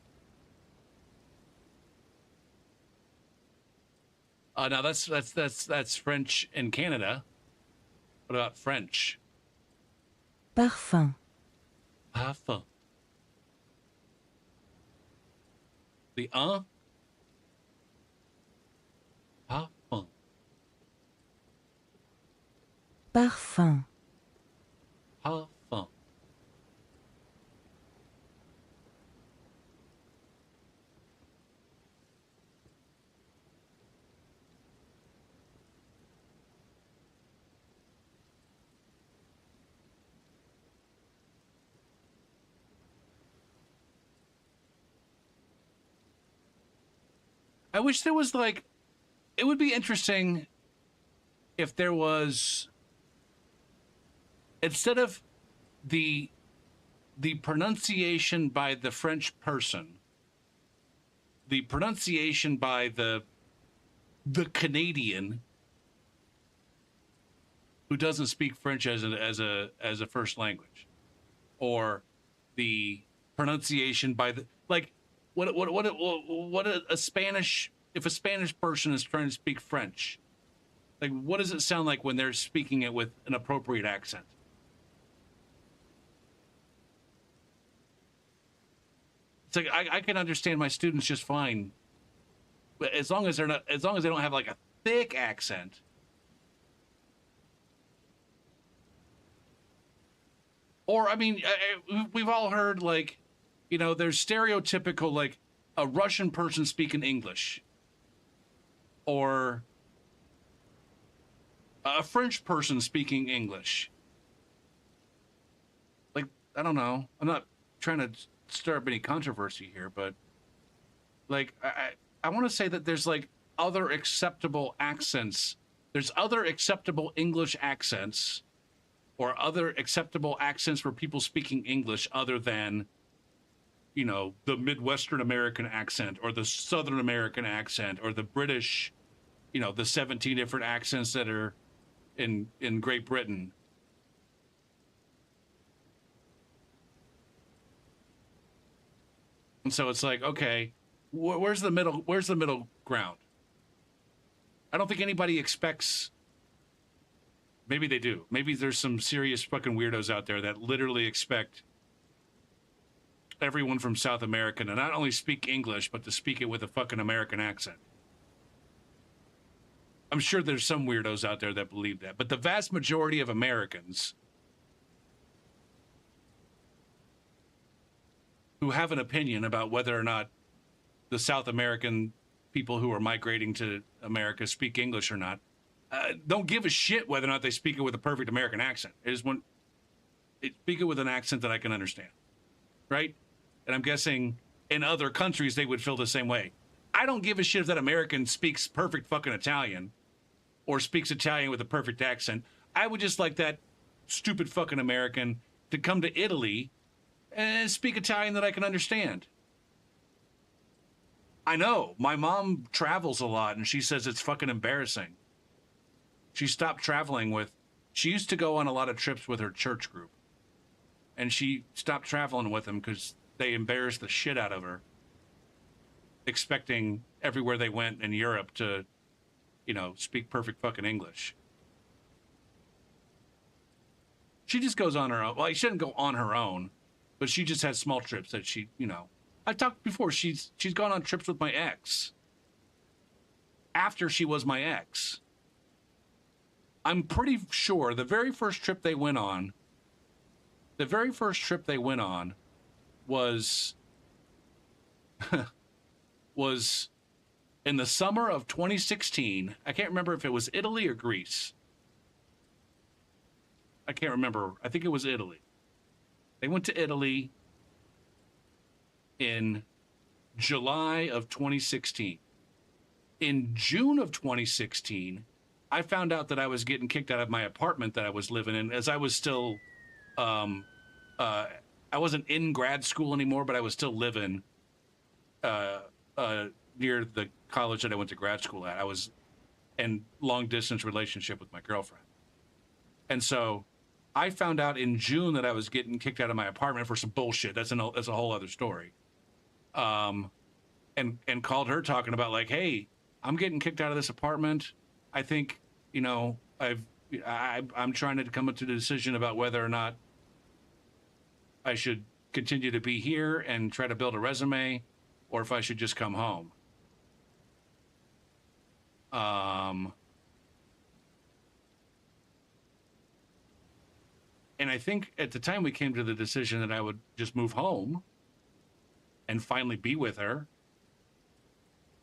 Speaker 1: Now that's French in Canada. What about French?
Speaker 5: Parfum.
Speaker 1: Parfum. The Parfum.
Speaker 5: Parfum.
Speaker 1: Parfum. I wish there was like, it would be interesting if there was, instead of the pronunciation by the French person, the pronunciation by the Canadian who doesn't speak French as a first language, or the pronunciation by the, like, what a Spanish, if a Spanish person is trying to speak French, like, what does it sound like when they're speaking it with an appropriate accent? It's like I can understand my students just fine, but as long as they're not, as long as they don't have like a thick accent. Or I mean, we've all heard, like, you know, there's stereotypical, like, a Russian person speaking English, or a French person speaking English. Like, I don't know. I'm not trying to stir up any controversy here, but like, I want to say that there's like other acceptable accents. There's other acceptable English accents, or other acceptable accents for people speaking English other than, you know, the Midwestern American accent, or the Southern American accent, or the British, you know, the 17 different accents that are in Great Britain. And so it's like, okay, Where's the middle? Where's the middle ground? I don't think anybody expects. Maybe they do. Maybe there's some serious fucking weirdos out there that literally expect everyone from South America to not only speak English, but to speak it with a fucking American accent. I'm sure there's some weirdos out there that believe that, but the vast majority of Americans who have an opinion about whether or not the South American people who are migrating to America speak English or not, don't give a shit whether or not they speak it with a perfect American accent. They just want they speak it with an accent that I can understand, right? And I'm guessing in other countries they would feel the same way. I don't give a shit if that American speaks perfect fucking Italian or speaks Italian with a perfect accent. I would just like that stupid fucking American to come to Italy and speak Italian that I can understand. I know, my mom travels a lot and she says it's fucking embarrassing. She stopped traveling with, she used to go on a lot of trips with her church group. And she stopped traveling with them because they embarrassed the shit out of her. Expecting everywhere they went in Europe to, you know, speak perfect fucking English. She just goes on her own. Well, she shouldn't go on her own, but she just has small trips that she, you know. I talked before, she's gone on trips with my ex. After she was my ex. I'm pretty sure the very first trip they went on was was in the summer of 2016. I can't remember if it was Italy or Greece. I can't remember. I think it was Italy. They went to Italy in July of 2016. In June of 2016, I found out that I was getting kicked out of my apartment that I was living in, as I was still, I wasn't in grad school anymore, but I was still living near the college that I went to grad school at. I was in long distance relationship with my girlfriend. And so I found out in June that I was getting kicked out of my apartment for some bullshit. That's a whole other story. And called her talking about like, hey, I'm getting kicked out of this apartment. I think, you know, I'm trying to come to the decision about whether or not I should continue to be here and try to build a resume, or if I should just come home. And I think at the time we came to the decision that I would just move home and finally be with her.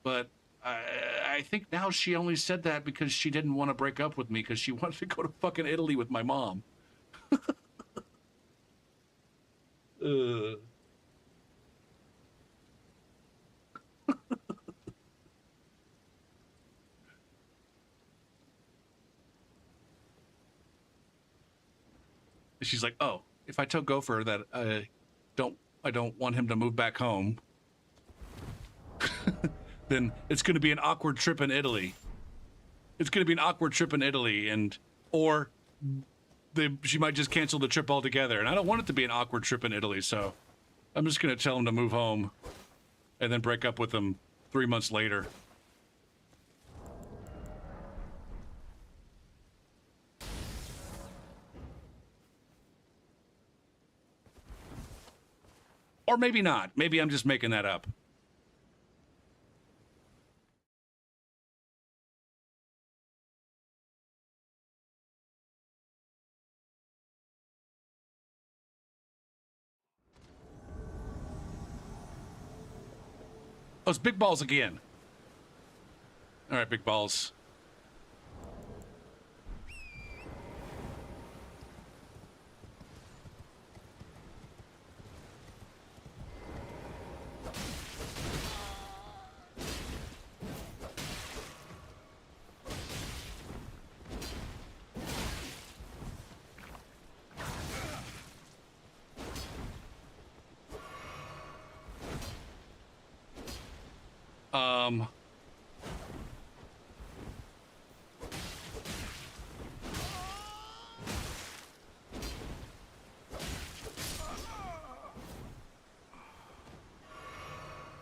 Speaker 1: But I think now she only said that because she didn't want to break up with me because she wanted to go to fucking Italy with my mom. She's like, oh, if I tell Gopher that I don't want him to move back home, then it's going to be an awkward trip in Italy. It's going to be an awkward trip in Italy, or she might just cancel the trip altogether. And I don't want it to be an awkward trip in Italy, so I'm just going to tell him to move home and then break up with him 3 months later. Or maybe not. Maybe I'm just making that up. Oh, it's big balls again. All right, big balls.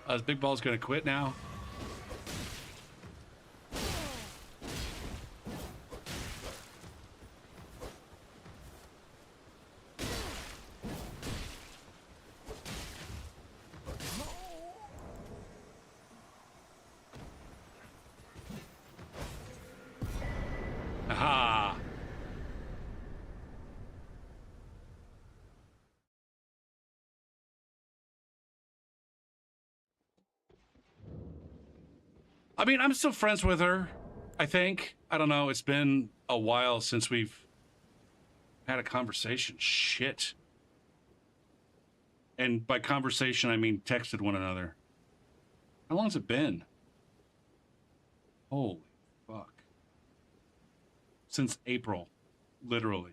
Speaker 1: Is Big Ball's gonna quit now? Aha! I mean, I'm still friends with her, I think. I don't know. It's been a while since we've had a conversation. Shit. And by conversation, I mean texted one another. How long's it been? Holy fuck. Since April, literally.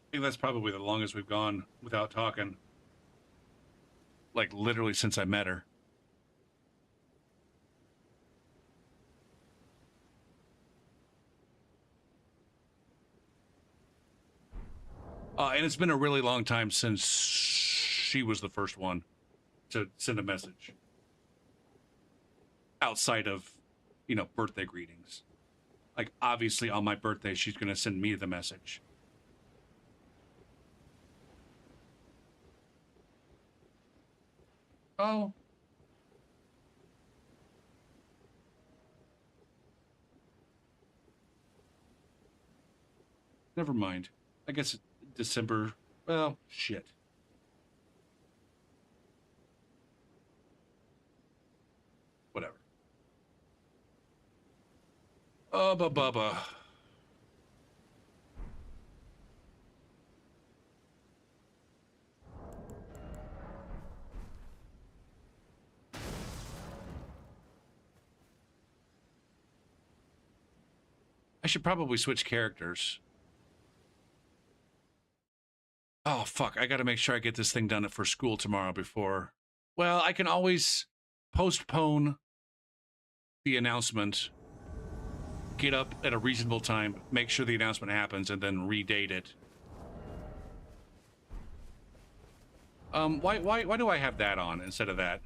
Speaker 1: I think that's probably the longest we've gone without talking. Like, literally since I met her. And it's been a really long time since she was the first one to send a message. Outside of, birthday greetings. Like, obviously on my birthday, she's going to send me the message. Oh. Never mind. I guess December. Well, shit. Whatever. Bubba. I should probably switch characters. Oh, fuck. I gotta make sure I get this thing done for school tomorrow before. Well, I can always postpone the announcement, get up at a reasonable time, make sure the announcement happens, and then redate it. Why do I have that on instead of that?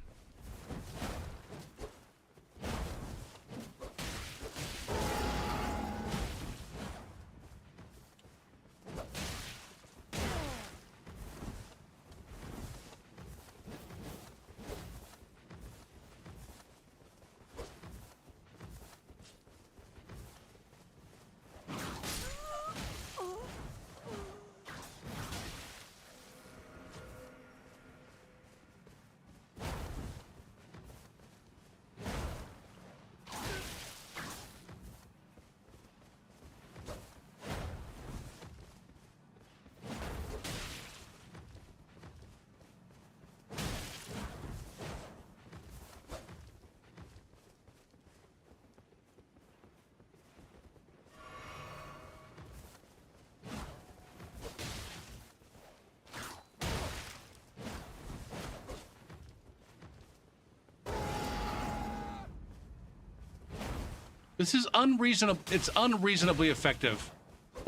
Speaker 1: This is unreasonable. It's unreasonably effective.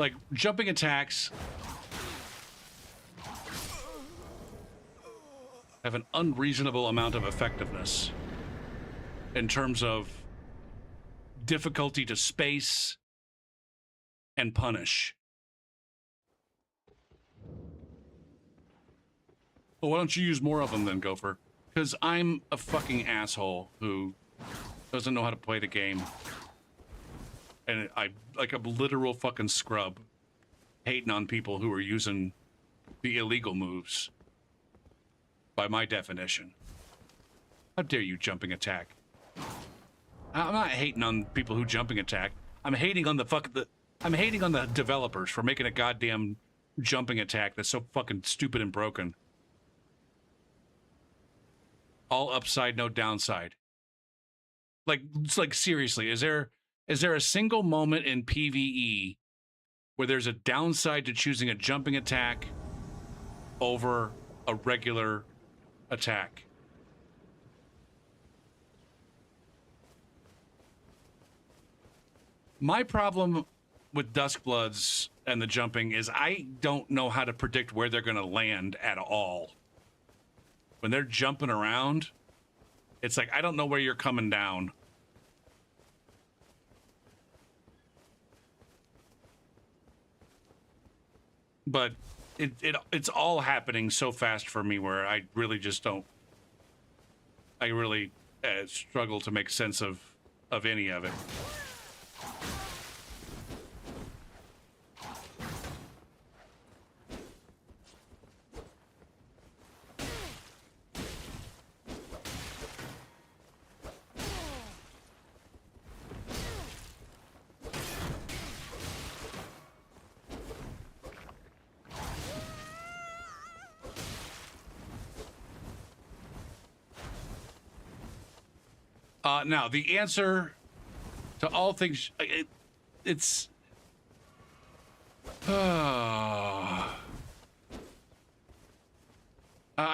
Speaker 1: Like, jumping attacks have an unreasonable amount of effectiveness in terms of difficulty to space and punish. Well, why don't you use more of them then, Gopher? Because I'm a fucking asshole who doesn't know how to play the game. And I like a literal fucking scrub hating on people who are using the illegal moves by my definition. How dare you jumping attack? I'm not hating on people who jumping attack. I'm hating on I'm hating on the developers for making a goddamn jumping attack that's so fucking stupid and broken. All upside, no downside. Like, it's like, seriously, is there a single moment in PvE where there's a downside to choosing a jumping attack over a regular attack? My problem with Duskbloods and the jumping is I don't know how to predict where they're going to land at all. When they're jumping around, it's like, I don't know where you're coming down. But it's all happening so fast for me where I really just don't. I really struggle to make sense of any of it. Now, the answer to all things, it's... I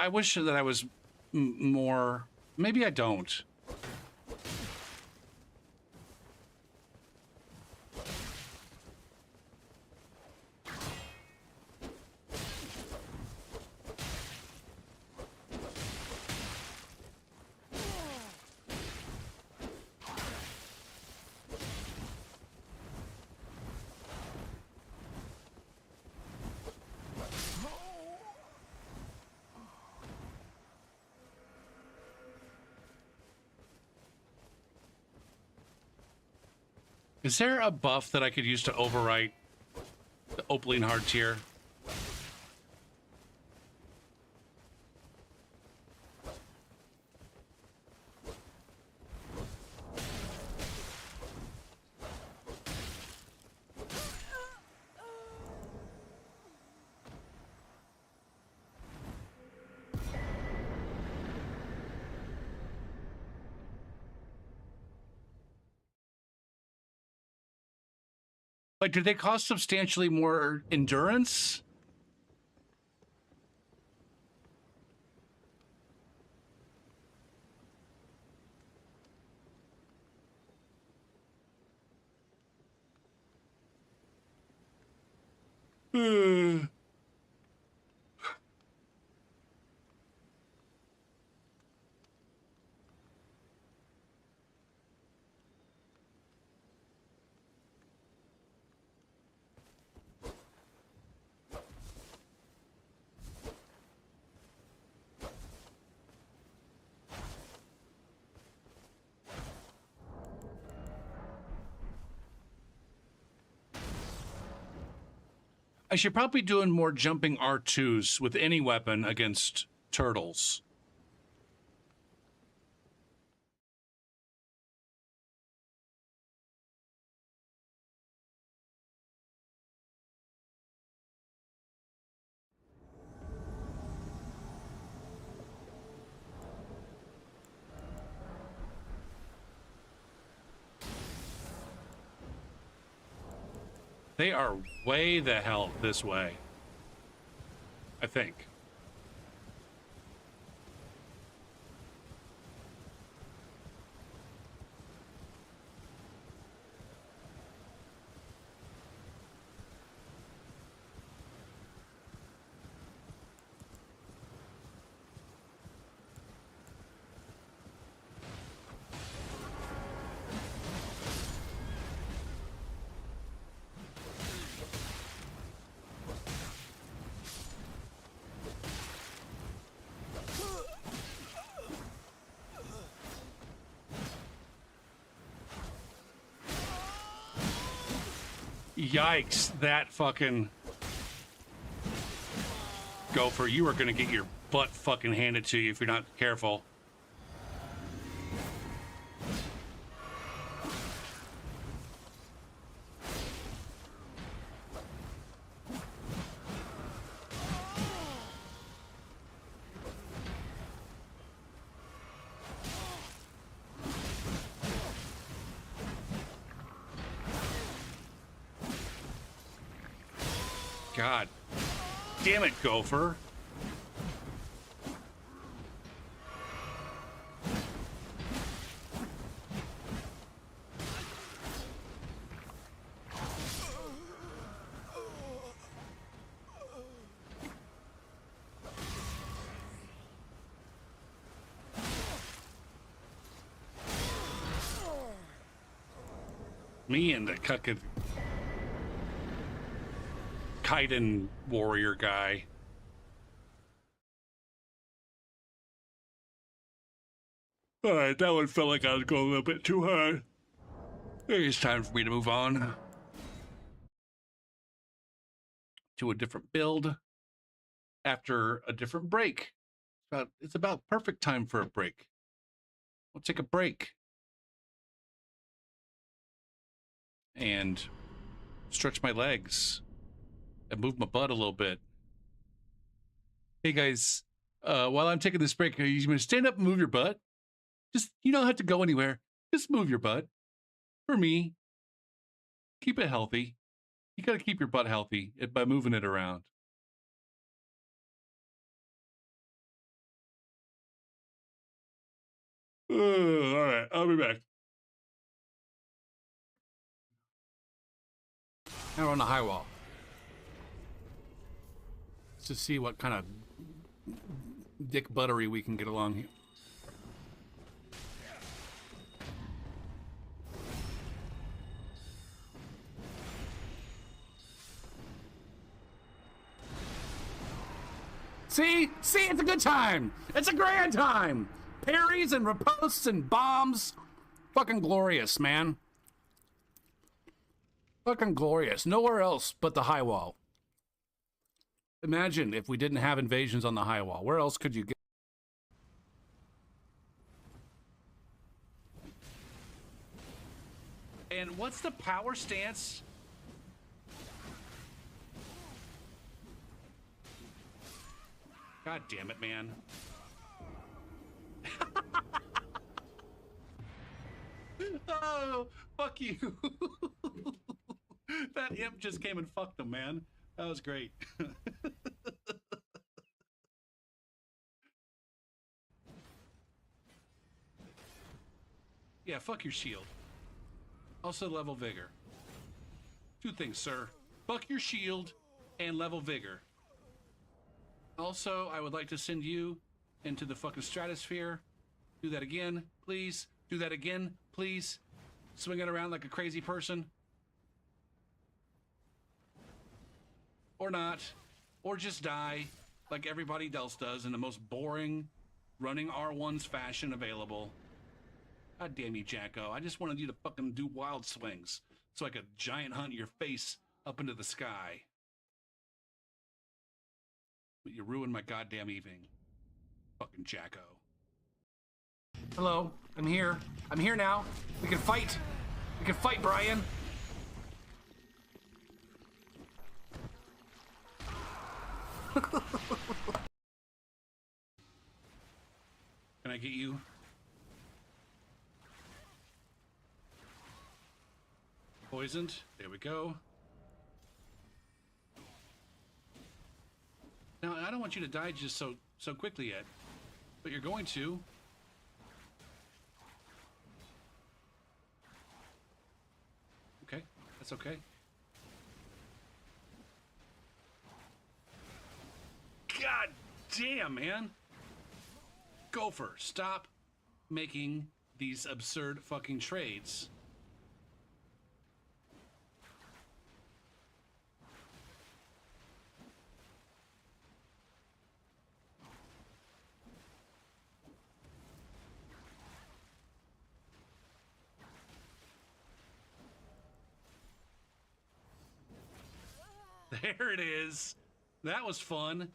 Speaker 1: wish that I was more... Maybe I don't. Is there a buff that I could use to overwrite the Opaline Hard tier? Like, do they cost substantially more endurance? I should probably be doing more jumping R2s with any weapon against turtles. They are way the hell this way, I think. Yikes, that fucking gopher, you are gonna get your butt fucking handed to you if you're not careful. God damn it, gopher. Me and the Kaiden warrior guy. All right, that one felt like I was going a little bit too hard. It's time for me to move on to a different build after a different break. It's about perfect time for a break. We'll take a break and stretch my legs and move my butt a little bit. Hey guys, while I'm taking this break, are you going to stand up and move your butt? Just, you don't have to go anywhere. Just move your butt. For me, keep it healthy. You got to keep your butt healthy by moving it around. All right, I'll be back.
Speaker 2: Now we're on the high wall. Let's just see what kind of dick buttery we can get along here. See, it's a good time. It's a grand time. Parries and riposts and bombs. Fucking glorious, man. Fucking glorious. Nowhere else but the high wall. Imagine if we didn't have invasions on the high wall. Where else could you get?
Speaker 1: And what's the power stance? God damn it, man. Oh, fuck you. That imp just came and fucked him, man. That was great. Yeah, fuck your shield. Also level vigor. Two things, sir. Fuck your shield and level vigor. Also, I would like to send you into the fucking stratosphere. Do that again, please. Do that again, please. Swing it around like a crazy person. Or not. Or just die like everybody else does in the most boring running R1's fashion available. God damn you, Jacko. I just wanted you to fucking do wild swings so I could giant hunt your face up into the sky. But you ruined my goddamn evening. Fucking Jacko.
Speaker 2: Hello, I'm here. I'm here now. We can fight. We can fight, Brian.
Speaker 1: Can I get you? Poisoned. There we go. Now, I don't want you to die just so quickly yet, but you're going to. Okay, that's okay. God damn, man. Gopher, stop making these absurd fucking trades. There it is. That was fun.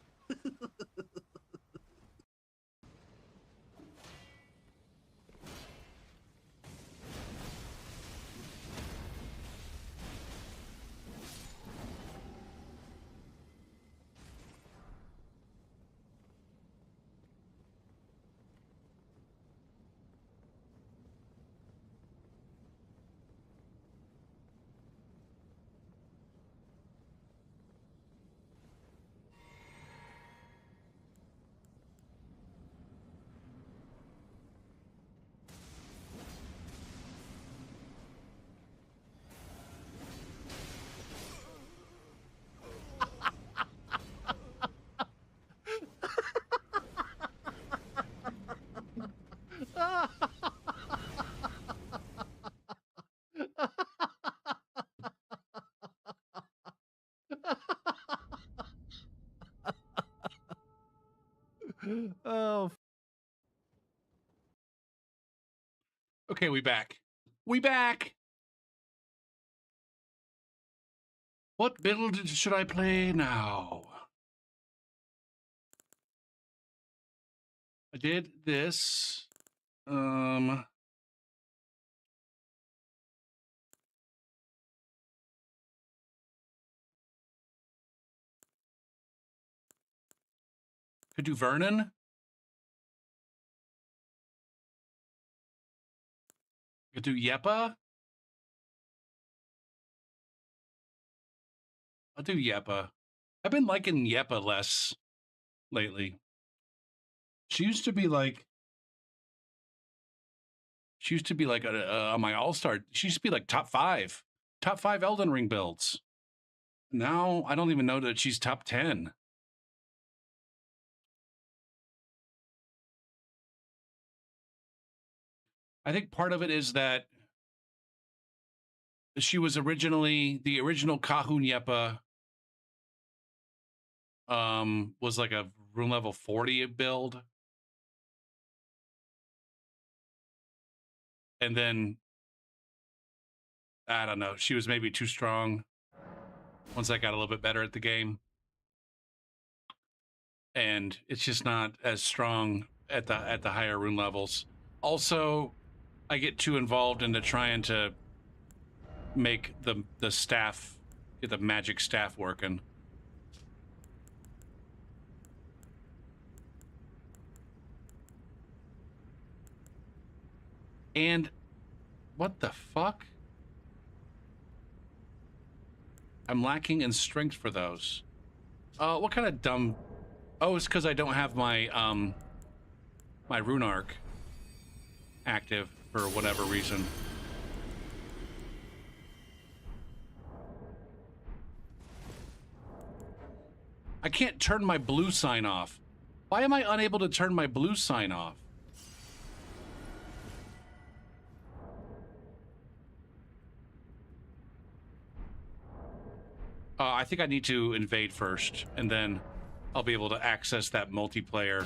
Speaker 1: Okay, we back. We back. What build should I play now? I did this. Could do Vernon. Could do Yeppa. I'll do Yeppa. I've been liking Yeppa less lately. She used to be like on my All-Star. She used to be like top five Elden Ring builds. Now I don't even know that she's top 10. I think part of it is that she was originally the original Kahun Yeppa. Was like a room level 40 build. And then I don't know, she was maybe too strong once I got a little bit better at the game. And it's just not as strong at the higher rune levels. Also, I get too involved into trying to make the staff, get the magic staff working. And what the fuck? I'm lacking in strength for those. What kind of dumb... Oh, it's because I don't have my, my rune arc active for whatever reason. I can't turn my blue sign off. Why am I unable to turn my blue sign off? I think I need to invade first, and then I'll be able to access that multiplayer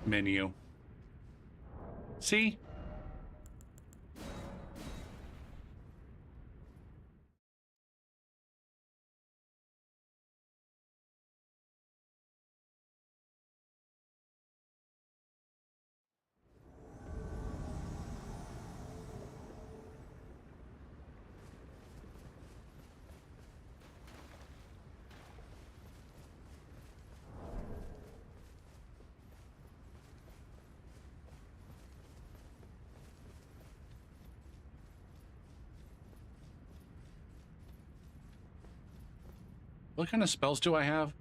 Speaker 1: menu. See? What kind of spells do I have?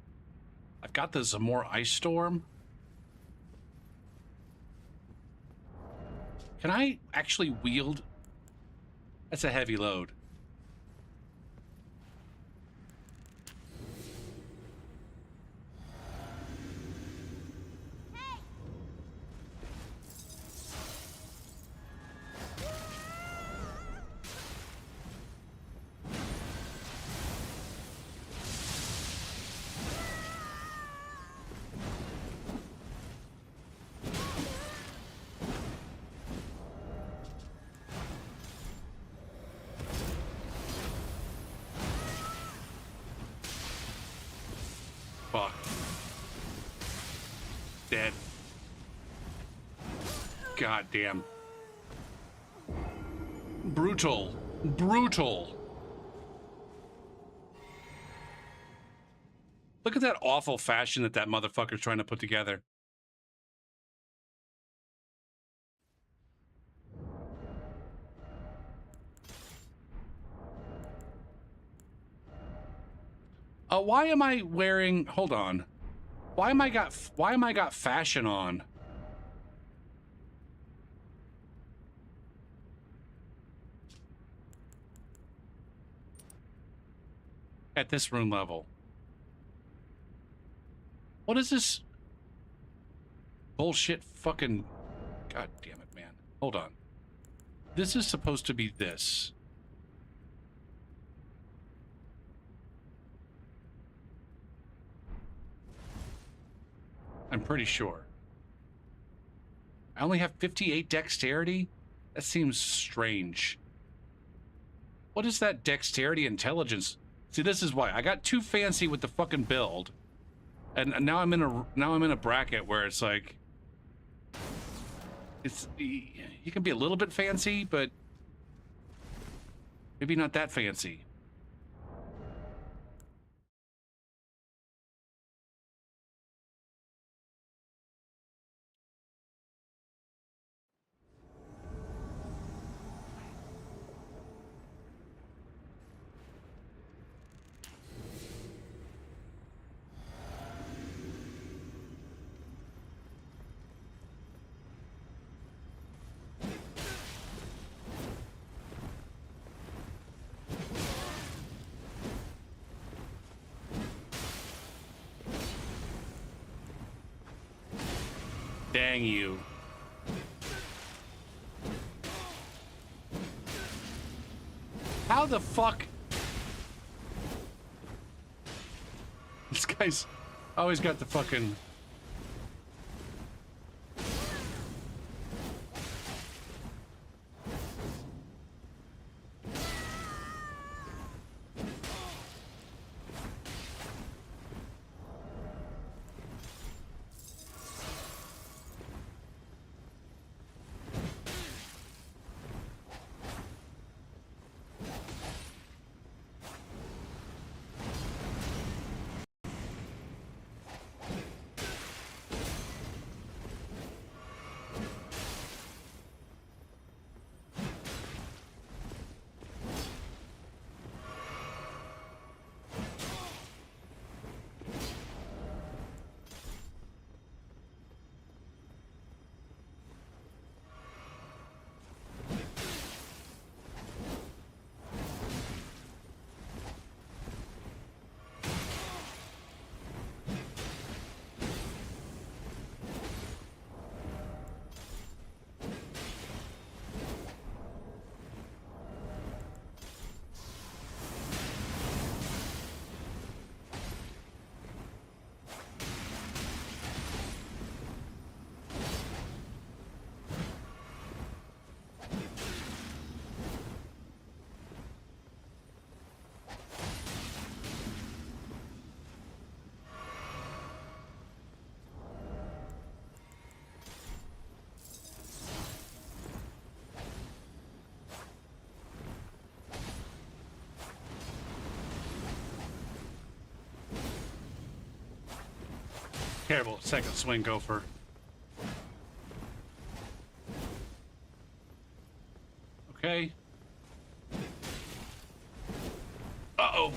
Speaker 1: I've got the Zamor Ice Storm. Can I actually wield? That's a heavy load. Fuck. Dead. God damn. Brutal. Brutal. Look at that awful fashion that motherfucker's trying to put together. Why am I wearing... Hold on. Why am I got fashion on? At this rune level. What is this bullshit fucking... God damn it, man. Hold on. This is supposed to be this. I'm pretty sure. I only have 58 dexterity? That seems strange. What is that dexterity intelligence? See, this is why I got too fancy with the fucking build, and now I'm in a bracket where it's like, you can be a little bit fancy, but maybe not that fancy. Dang you. How the fuck? This guy's always got the fucking... Terrible second swing gopher. Okay. Uh-oh.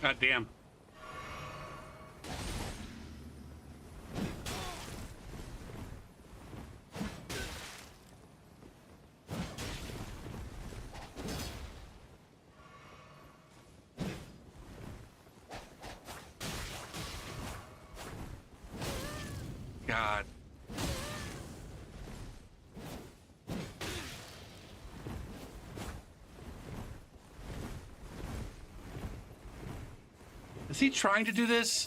Speaker 1: God damn. God. Is he trying to do this?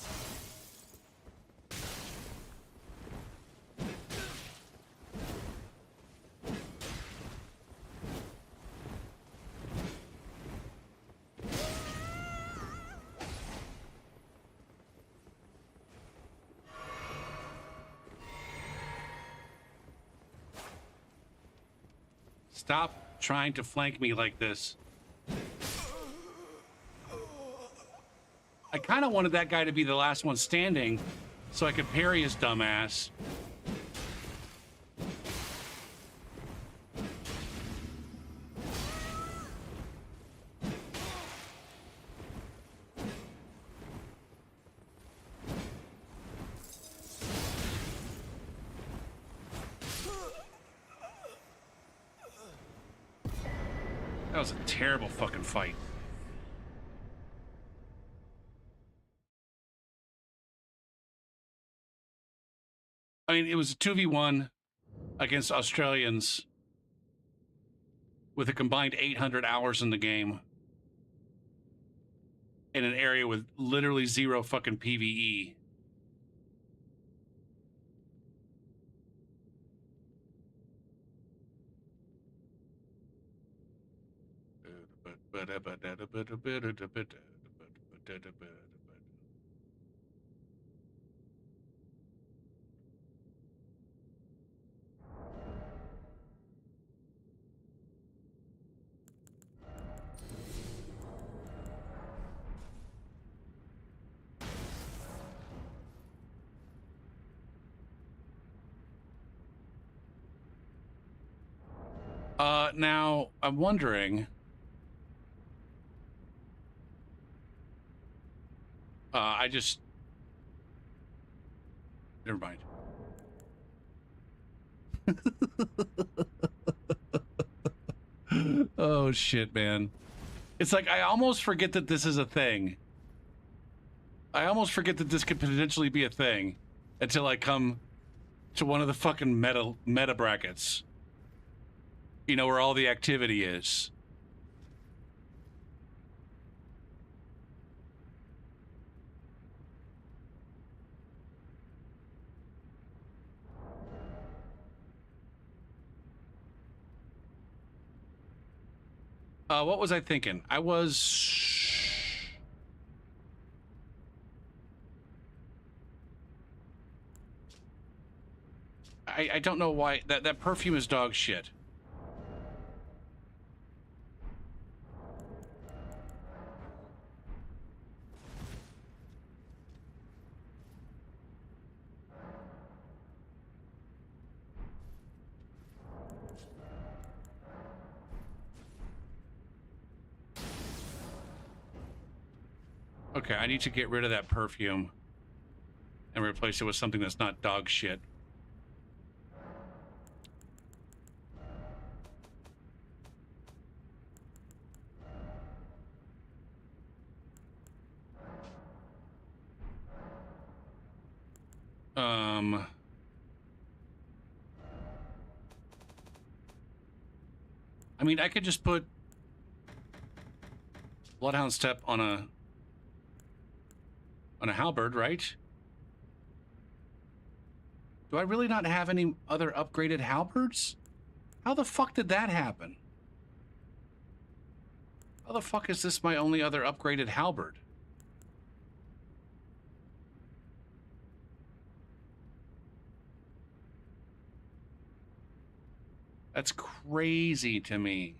Speaker 1: Stop trying to flank me like this. I kind of wanted that guy to be the last one standing so I could parry his dumb ass. That was a terrible fucking fight. I mean, it was a 2v1 against Australians with a combined 800 hours in the game in an area with literally zero fucking PvE. Now I'm wondering. I just. Never mind. Oh shit, man. It's like I almost forget that this is a thing. I almost forget that this could potentially be a thing until I come to one of the fucking meta brackets. You know, where all the activity is. What was I thinking? I don't know why that perfume is dog shit. Okay, I need to get rid of that perfume and replace it with something that's not dog shit. I mean, I could just put Bloodhound Step on a halberd, right? Do I really not have any other upgraded halberds? How the fuck did that happen? How the fuck is this my only other upgraded halberd? That's crazy to me.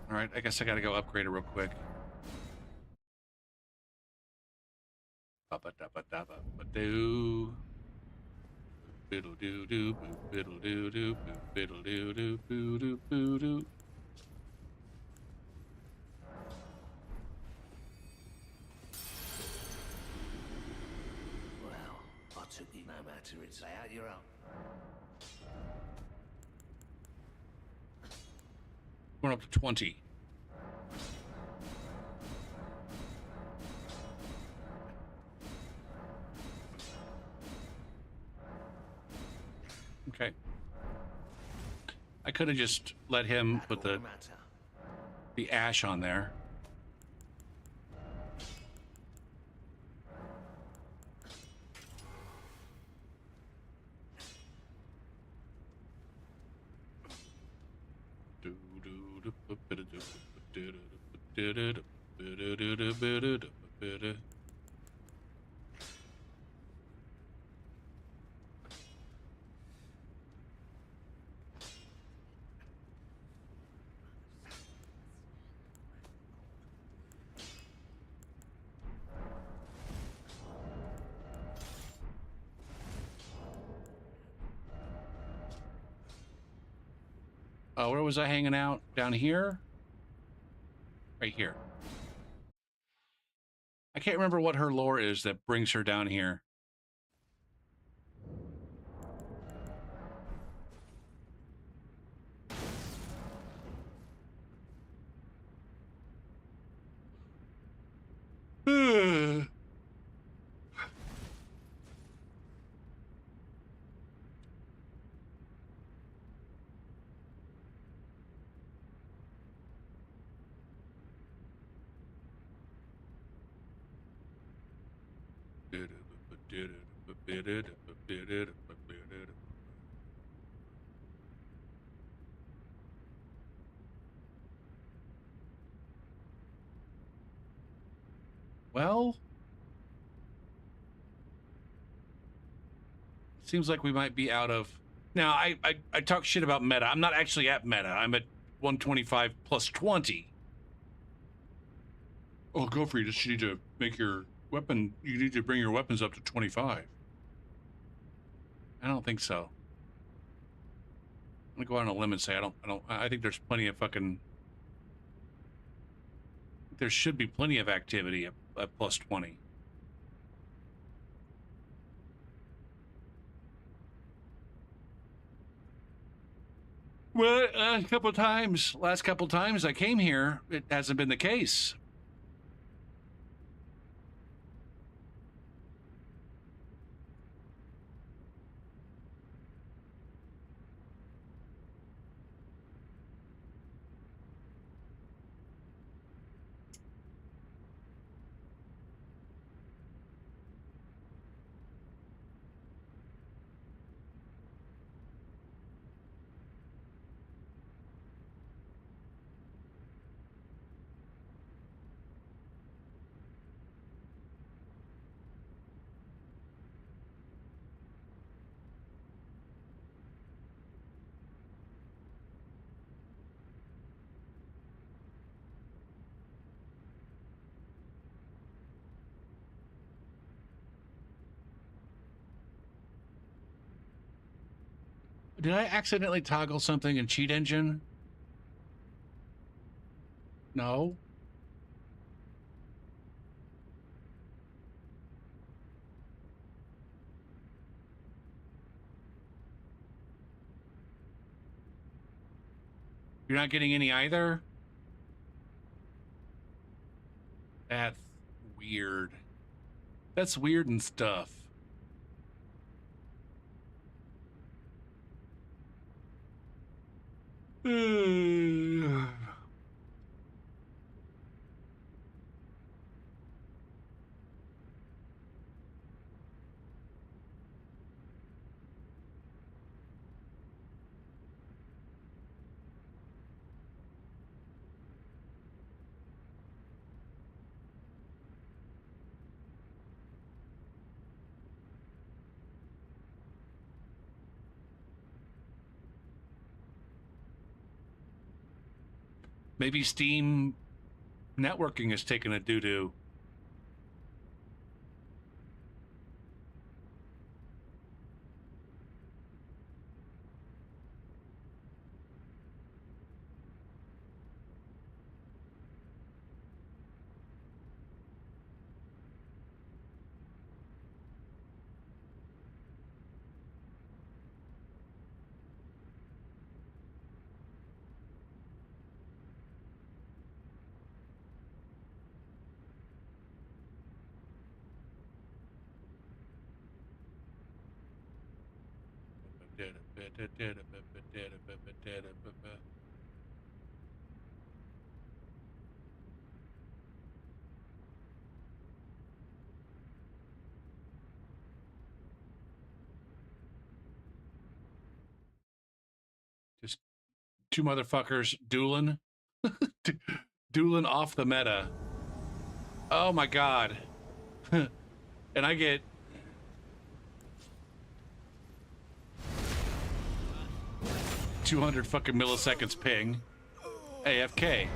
Speaker 1: All right, I guess I gotta go upgrade it real quick. Ba-ba-da-ba-da-ba-ba-doo. Biddle-doo-doo, biddle-doo-doo, biddle-doo-doo, boo-doo-boo-doo.
Speaker 6: Well, I took you no matter it's out your own.
Speaker 1: Going up to 20. Okay. I could have just let him put the ash on there. Where was I hanging out? Down here? Right here. I can't remember what her lore is that brings her down here. Well, seems like we might be out of... Now, I talk shit about meta. I'm not actually at meta. I'm at 125 plus 20. Oh, go for you. Just need to make your weapon... You need to bring your weapons up to 25. I don't think so. I'm gonna go out on a limb and say I think there's plenty of fucking... There should be plenty of activity at plus 20. Well, last couple times I came here, it hasn't been the case. Did I accidentally toggle something in Cheat Engine? No. You're not getting any either? That's weird. That's weird and stuff. Maybe Steam networking has taken a doo-doo. Just two motherfuckers dueling. Dueling off the meta. Oh my god. And I get 200 fucking milliseconds ping. AFK.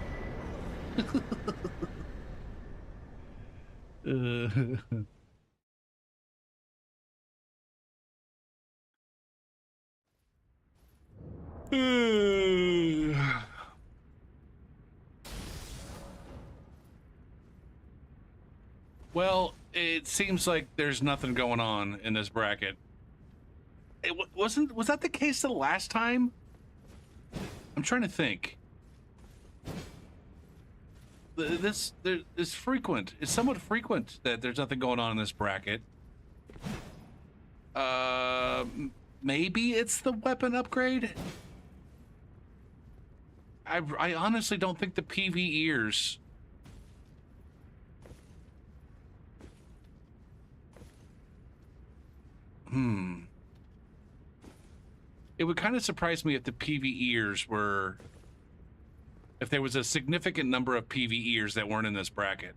Speaker 1: Well, it seems like there's nothing going on in this bracket. Was that the case the last time? I'm trying to think. It's frequent. It's somewhat frequent that there's nothing going on in this bracket. Maybe it's the weapon upgrade. I honestly don't think the PV ears. It would kind of surprise me if the PV ears were. If there was a significant number of PV ears that weren't in this bracket.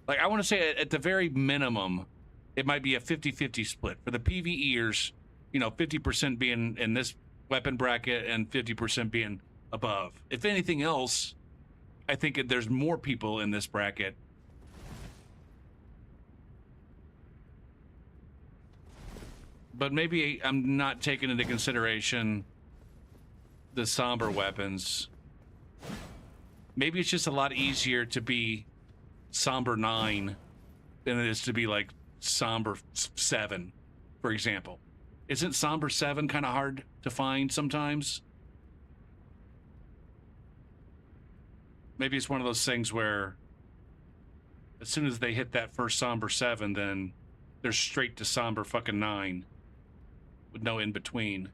Speaker 1: Like, I want to say at the very minimum, it might be a 50-50 split. For the PV ears, you know, 50% being in this weapon bracket and 50% being above. If anything else, I think there's more people in this bracket. But maybe I'm not taking into consideration the somber weapons. Maybe it's just a lot easier to be somber 9 than it is to be like somber 7, for example. Isn't somber 7 kind of hard to find sometimes? Maybe it's one of those things where as soon as they hit that first somber 7, then they're straight to somber fucking 9 with no in between.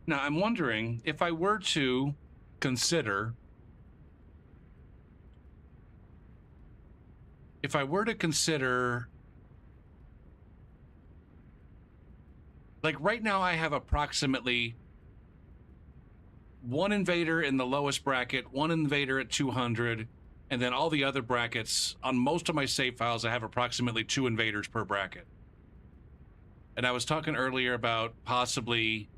Speaker 1: Now, I'm wondering if I were to consider like right now I have approximately one invader in the lowest bracket, one invader at 200, and then all the other brackets on most of my save files I have approximately 2 invaders per bracket. And I was talking earlier about possibly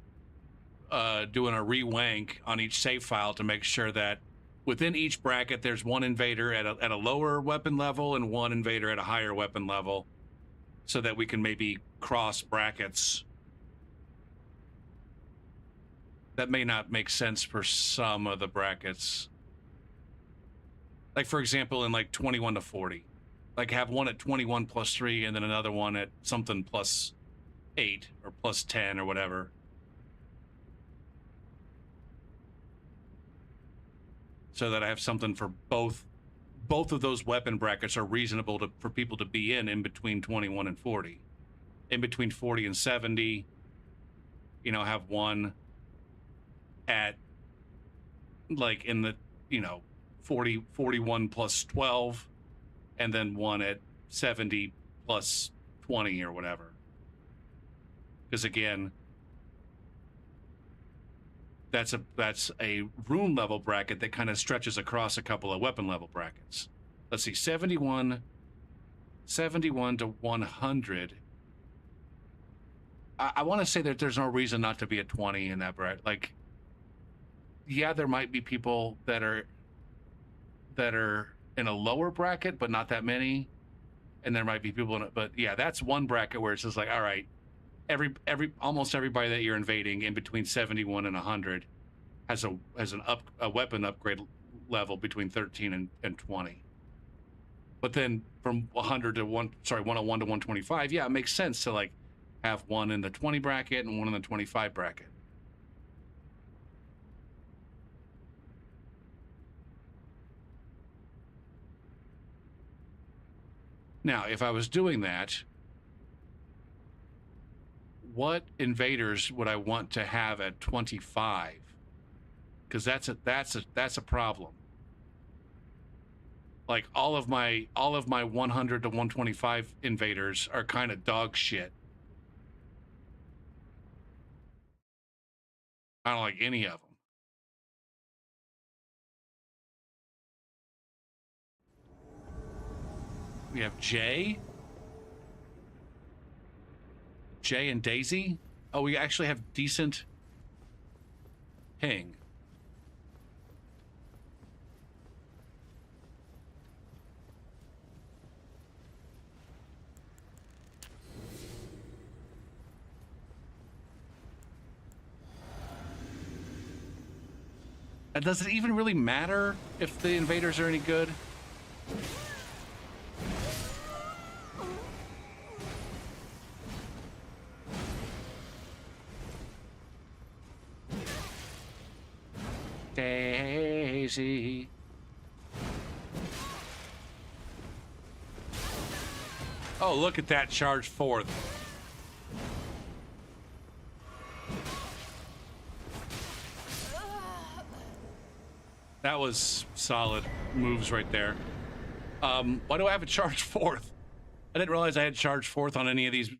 Speaker 1: doing a re-wank on each save file to make sure that within each bracket there's one invader at a lower weapon level and one invader at a higher weapon level, so that we can maybe cross brackets. That may not make sense for some of the brackets. Like, for example, in like 21 to 40. Like, have one at 21 plus 3 and then another one at something plus 8 or plus 10 or whatever. So that I have something for both of those weapon brackets are reasonable for people to be in between 21 and 40. In between 40 and 70, you know, have one at like in the, you know, 41 plus 12, and then one at 70 plus 20 or whatever. Because again, that's a rune level bracket that kind of stretches across a couple of weapon level brackets. Let's see, 71 to 100. I want to say that there's no reason not to be at 20 in that bracket. Like, yeah, there might be people that are in a lower bracket, but not that many. And there might be people in it, but yeah, that's one bracket where it's just like, all right, almost everybody that you're invading in between 71 and 100 has a weapon upgrade level between 13 and 20. But then from 101 to 125, yeah, it makes sense to like have one in the 20 bracket and one in the 25 bracket. Now, if I was doing that, what invaders would I want to have at 25? Because that's a problem. Like all of my 100 to 125 invaders are kind of dog shit. I don't like any of them. We have Jay and Daisy. Oh, we actually have decent ping. And does it even really matter if the invaders are any good? Daisy. Oh, look at that charge forth. That was solid moves right there. Why do I have a charge fourth? I didn't realize I had charge fourth on any of these.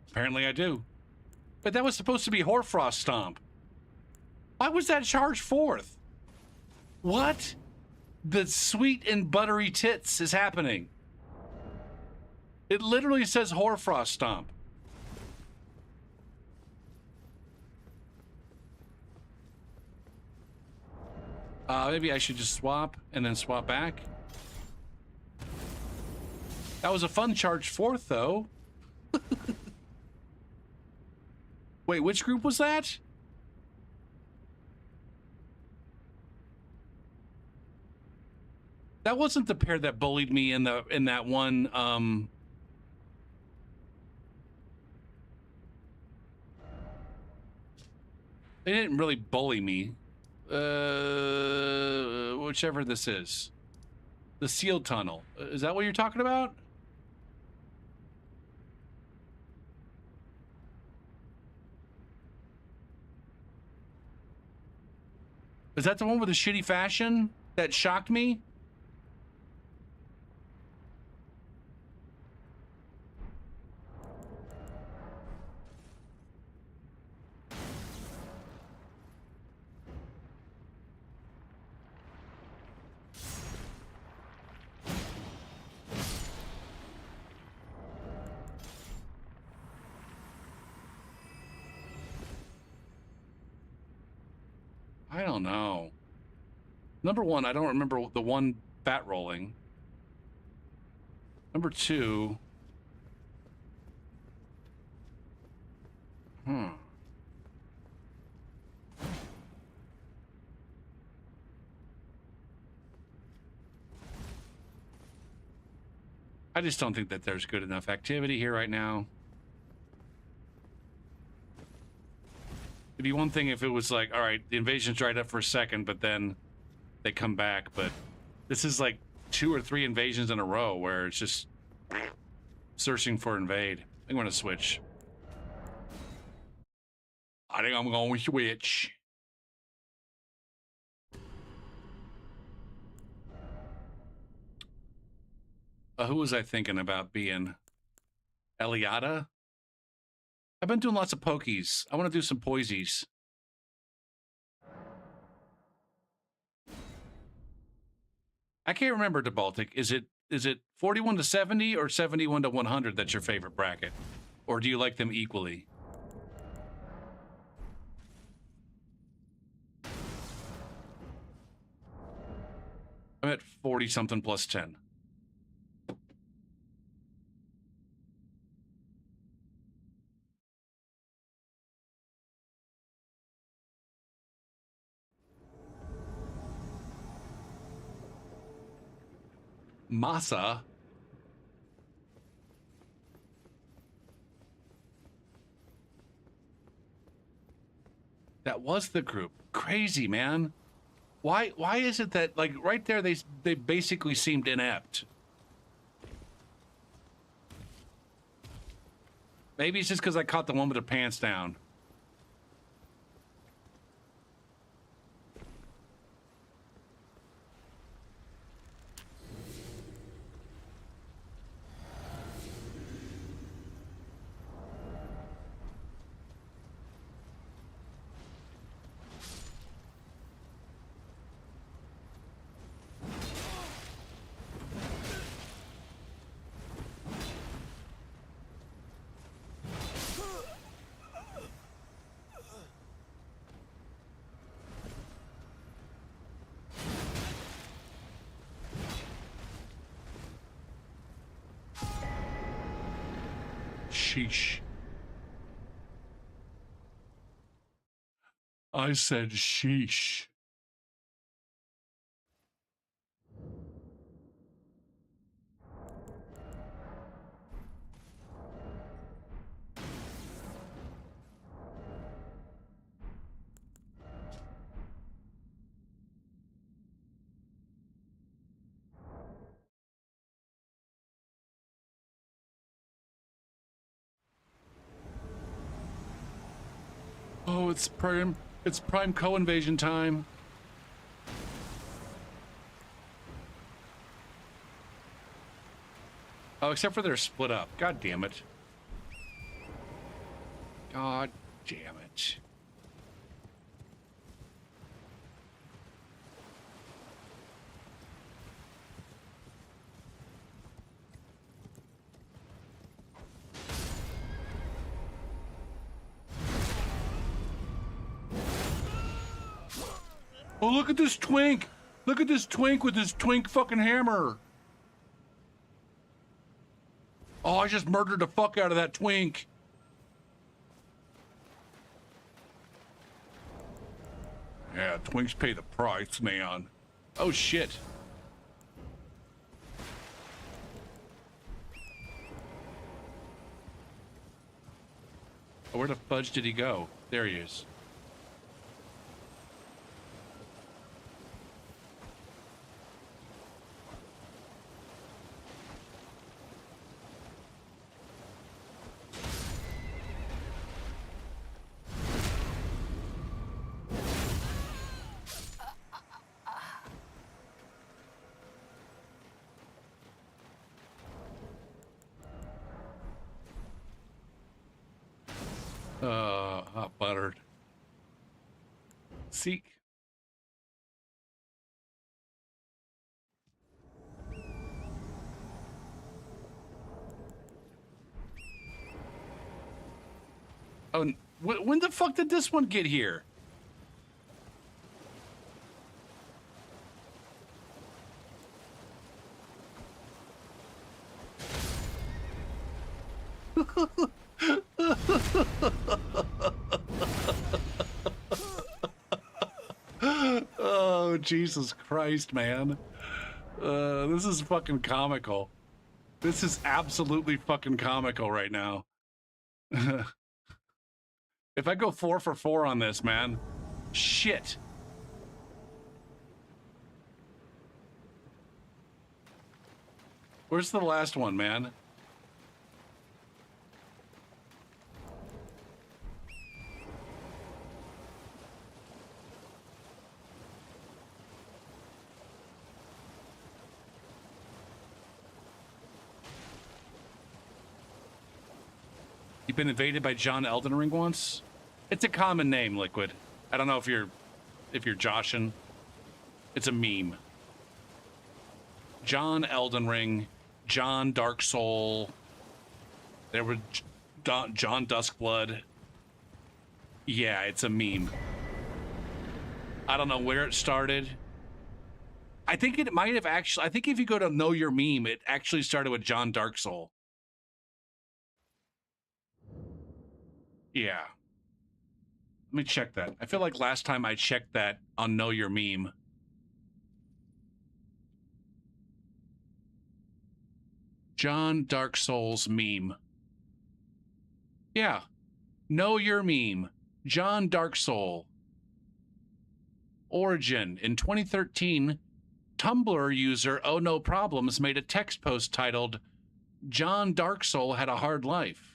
Speaker 1: Apparently I do. But that was supposed to be Hoarfrost Stomp. Why was that charge fourth? What? The sweet and buttery tits is happening. It literally says Hoarfrost Stomp. Maybe I should just swap and then swap back. That was a fun charge fourth, though. Wait, which group was that? That wasn't the pair that bullied me in that one. They didn't really bully me. Whichever this is. The sealed tunnel. Is that what you're talking about? Is that the one with the shitty fashion that shocked me? I don't know. Number one, I don't remember the one fat rolling. Number two. I just don't think that there's good enough activity here right now. It'd be one thing if it was like, all right, the invasion's dried up for a second, but then they come back. But this is like 2 or 3 invasions in a row where it's just searching for invade. I think I'm going to switch. I think I'm going to switch. Who was I thinking about being? Eliada? I've been doing lots of pokies. I want to do some poisies. I can't remember, DeBaltic. Is it 41 to 70 or 71 to 100 that's your favorite bracket? Or do you like them equally? I'm at 40 something plus 10. Masa. That was the group. Crazy, man. Why is it that, like, right there they basically seemed inept? Maybe it's just because I caught the one with the pants down. sheesh. I said sheesh. Oh, it's prime co-invasion time. Oh, except for they're split up. God damn it. God damn it. Oh, look at this twink. Look at this twink with his twink fucking hammer. Oh, I just murdered the fuck out of that twink. Yeah, twinks pay the price, man. Oh, shit. Oh, where the fudge did he go? There he is. Hot buttered. Seek. Oh, when the fuck did this one get here? Oh, Jesus Christ, man. This is fucking comical. This is absolutely fucking comical right now. If I go 4 for 4 on this, man, shit. Where's the last one, man? You've been invaded by John Elden Ring once? It's a common name, Liquid. I don't know if you're joshing. It's a meme. John Elden Ring, John Dark Soul. There were John Duskblood. Yeah, it's a meme. I don't know where it started. I think it might have actually. I think if you go to Know Your Meme, it actually started with John Dark Soul. Yeah. Let me check that. I feel like last time I checked that on Know Your Meme. John Dark Souls meme. Yeah. Know Your Meme. John Dark Soul. Origin. In 2013, Tumblr user Oh No Problems made a text post titled, John Dark Soul had a hard life.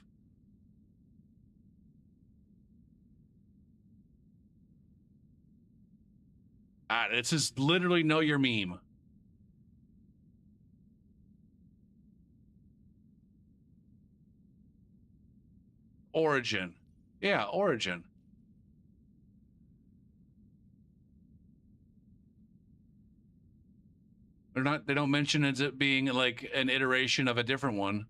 Speaker 1: This is literally Know Your Meme. Origin. Yeah, Origin. They don't mention it being like an iteration of a different one.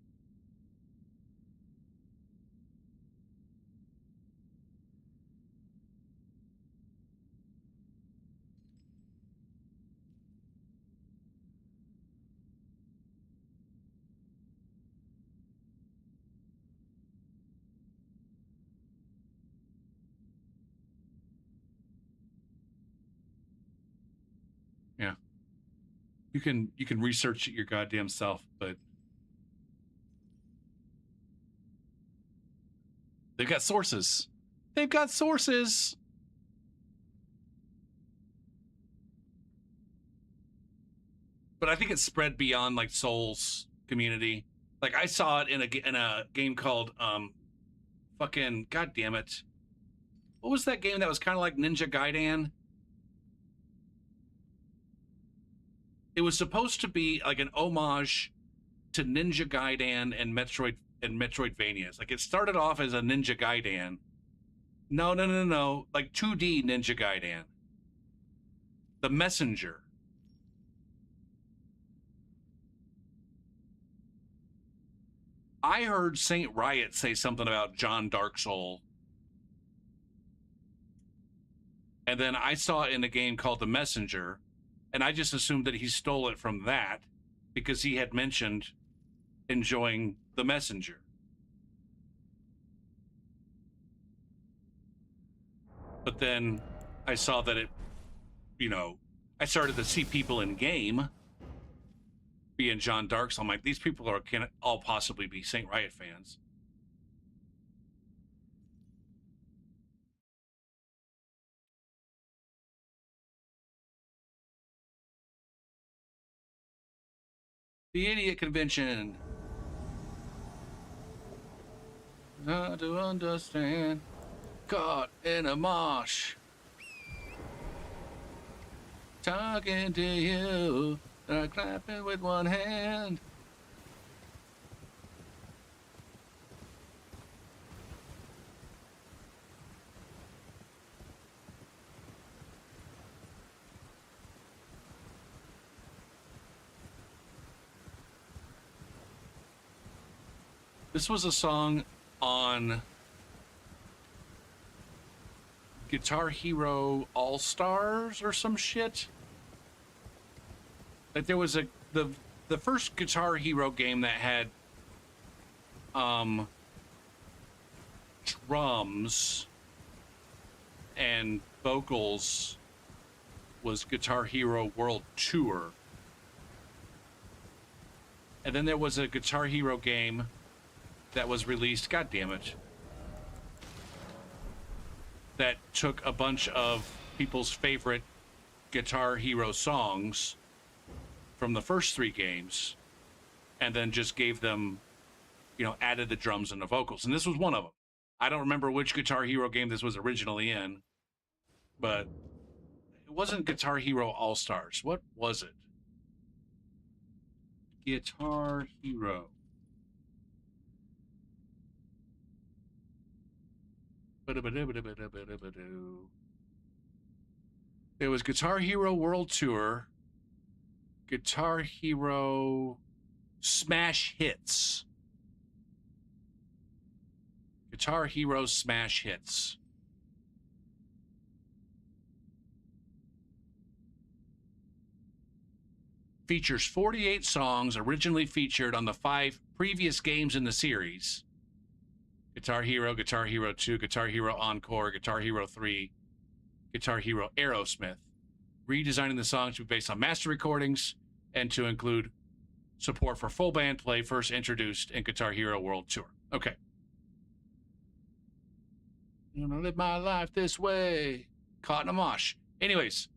Speaker 1: You can research it your goddamn self, but they've got sources. They've got sources. But I think it's spread beyond like Souls community. Like I saw it in a game called fucking god damn it. What was that game that was kind of like Ninja Gaiden? It was supposed to be like an homage to Ninja Gaiden and Metroidvanias. Like it started off as a Ninja Gaiden. No. Like 2D Ninja Gaiden. The Messenger. I heard Saint Riot say something about John Dark Soul. And then I saw it in a game called The Messenger, and I just assumed that he stole it from that because he had mentioned enjoying The Messenger. But then I saw that it, I started to see people in game being John Dark, so I'm like, these people can all possibly be Saint Riot fans. The idiot convention. Not to understand. Caught in a mosh. Talking to you. Clapping with one hand. This was a song on Guitar Hero All Stars or some shit. Like there was the first Guitar Hero game that had drums and vocals was Guitar Hero World Tour. And then there was a Guitar Hero game that was released, god damn it, that took a bunch of people's favorite Guitar Hero songs from the first three games and then just gave them, added the drums and the vocals. And this was one of them. I don't remember which Guitar Hero game this was originally in, but it wasn't Guitar Hero All-Stars. What was it? Guitar Hero. There was Guitar Hero World Tour, Guitar Hero Smash Hits. Guitar Hero Smash Hits. Features 48 songs originally featured on the 5 previous games in the series. Guitar Hero 2, Guitar Hero Encore, Guitar Hero 3, Guitar Hero Aerosmith. Redesigning the songs to be based on master recordings and to include support for full band play first introduced in Guitar Hero World Tour. Okay. I'm gonna live my life this way. Caught in a mosh. Anyways,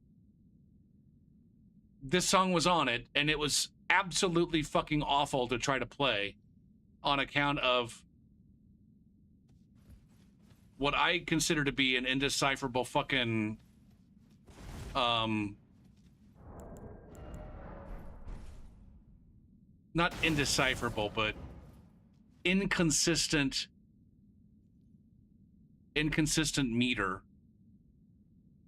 Speaker 1: this song was on it, and it was absolutely fucking awful to try to play on account of what I consider to be an indecipherable fucking not indecipherable, but inconsistent meter,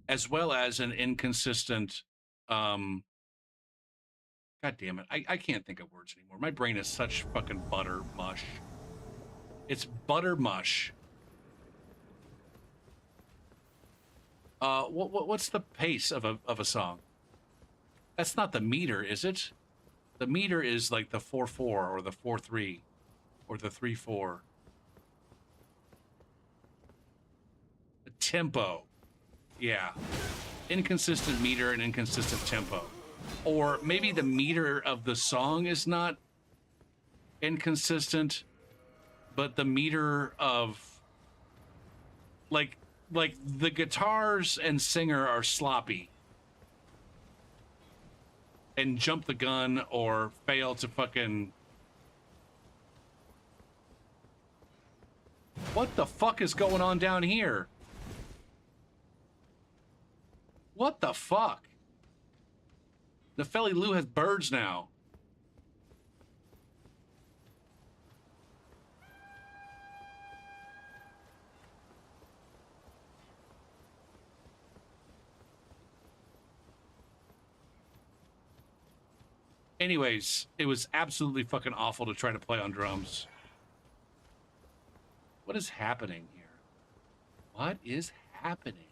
Speaker 1: as well as an inconsistent god damn it, I can't think of words anymore. My brain is such fucking butter mush. It's butter mush. What's the pace of a song? That's not the meter, is it? The meter is like the 4/4 or the 4/3 or the 3/4. The tempo. Yeah. Inconsistent meter and inconsistent tempo. Or maybe the meter of the song is not inconsistent, but the meter of like the guitars and singer are sloppy and jump the gun or fail to fucking... What the fuck is going on down here? What the fuck? Nefeli Lou has birds now. Anyways, it was absolutely fucking awful to try to play on drums. What is happening here? What is happening?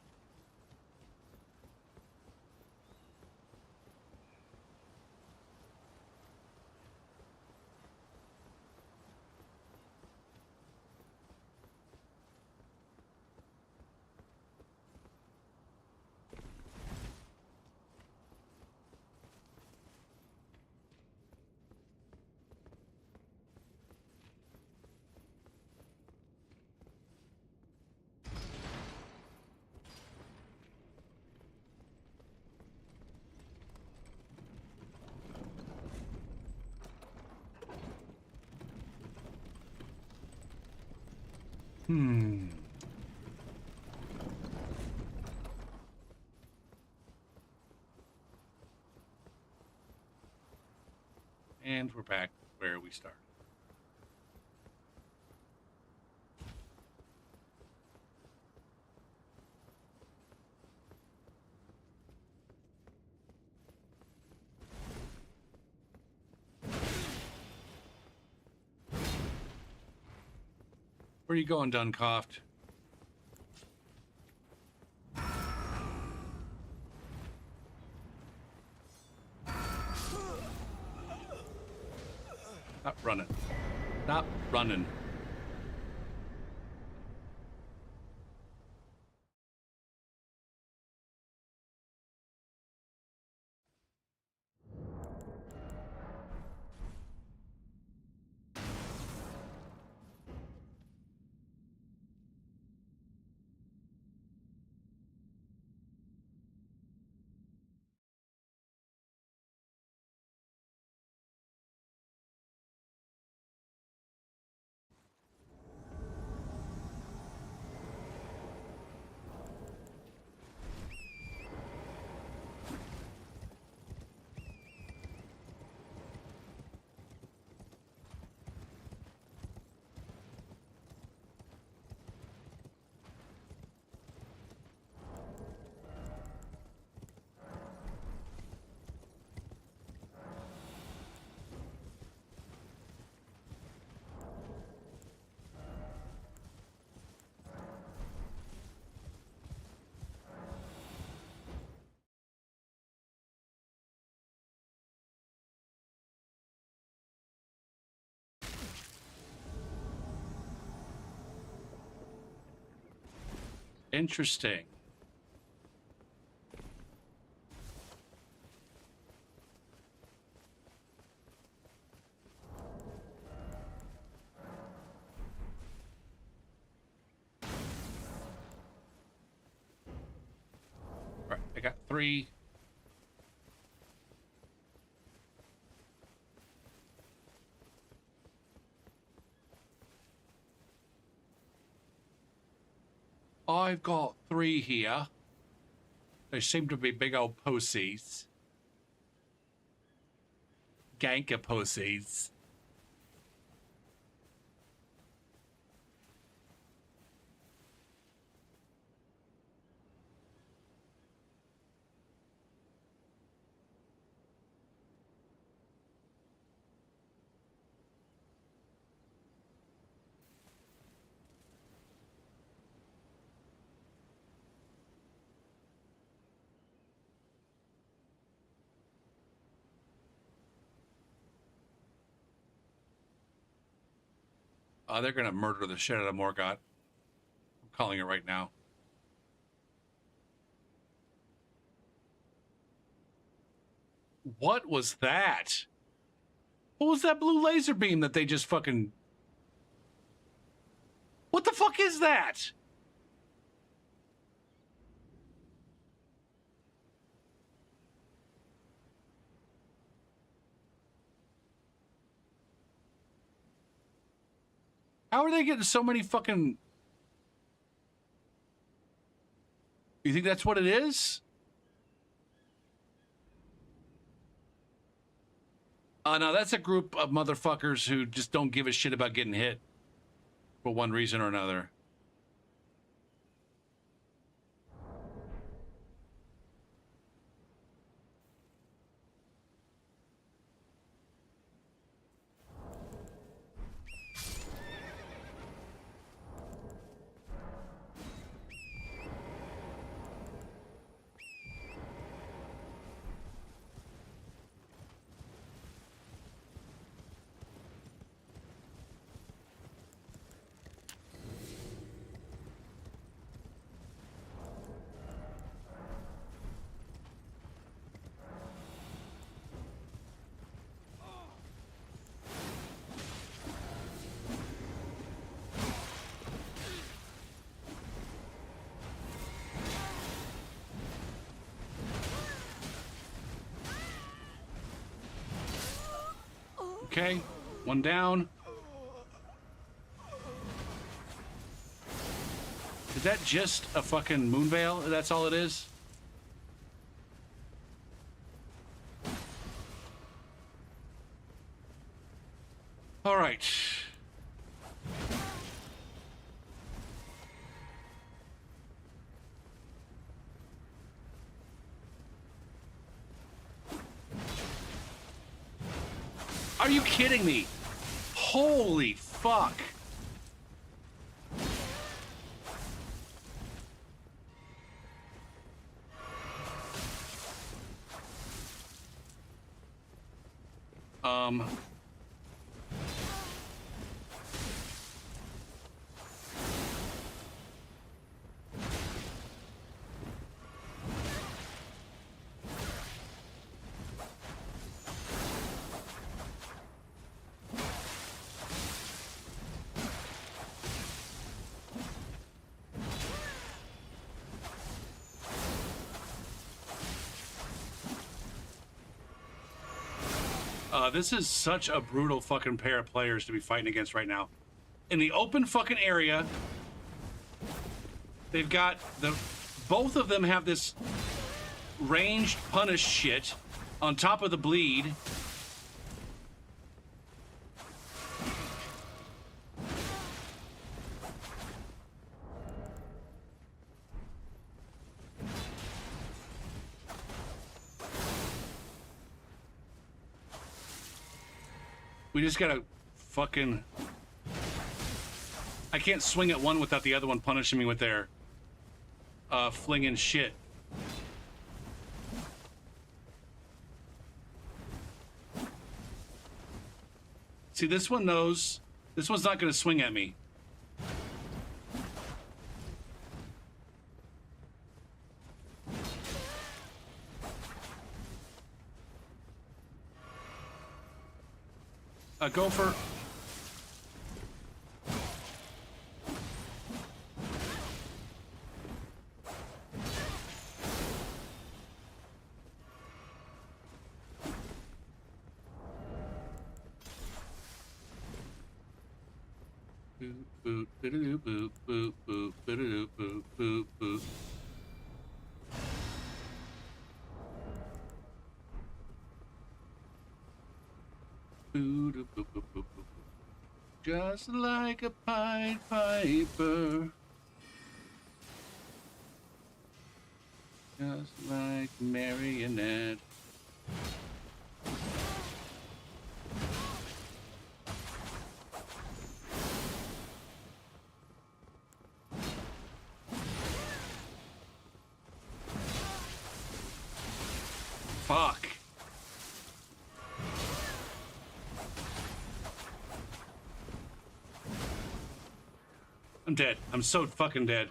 Speaker 1: And we're back where we started. Where are you going, Duncoft? Stop running. Stop running. Interesting. All right, I got 3. I've got 3 here. They seem to be big old pussies. Ganker pussies. They're gonna murder the shit out of Morgott. I'm calling it right now. What was that? What was that blue laser beam that they just fucking... What the fuck is that? How are they getting so many fucking... You think that's what it is? No, that's a group of motherfuckers who just don't give a shit about getting hit for one reason or another. Okay, one down. Is that just a fucking moon veil? That's all it is? All right. Are you kidding me? Holy fuck. This is such a brutal fucking pair of players to be fighting against right now. In the open fucking area, they've got both of them have this ranged punish shit on top of the bleed. We just gotta fucking... I can't swing at one without the other one punishing me with their flinging shit. See, this one knows. This one's not gonna swing at me. Go for... Boop, boop, boop, boop, boop, boop, boop, boop, boop, boop. Just like a Pied Piper. Just like marionette. Fuck. I'm dead. I'm so fucking dead.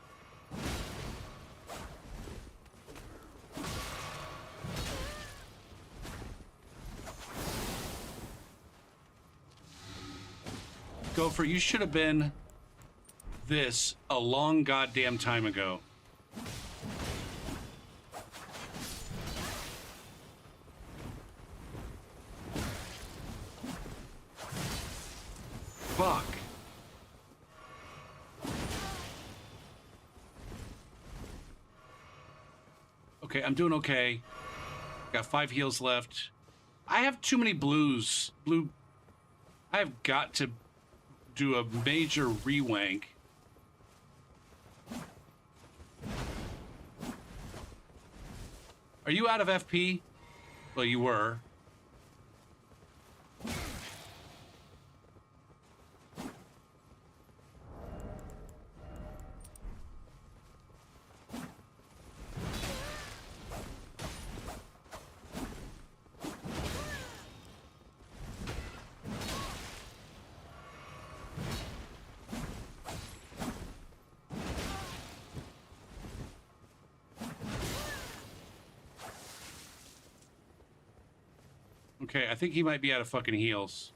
Speaker 1: Gopher, you should have been this a long goddamn time ago. Fuck. Okay, I'm doing okay. Got 5 heals left. I have too many blues. I've got to do a major rewank. Are you out of FP? Well, you were. Okay, I think he might be out of fucking heals.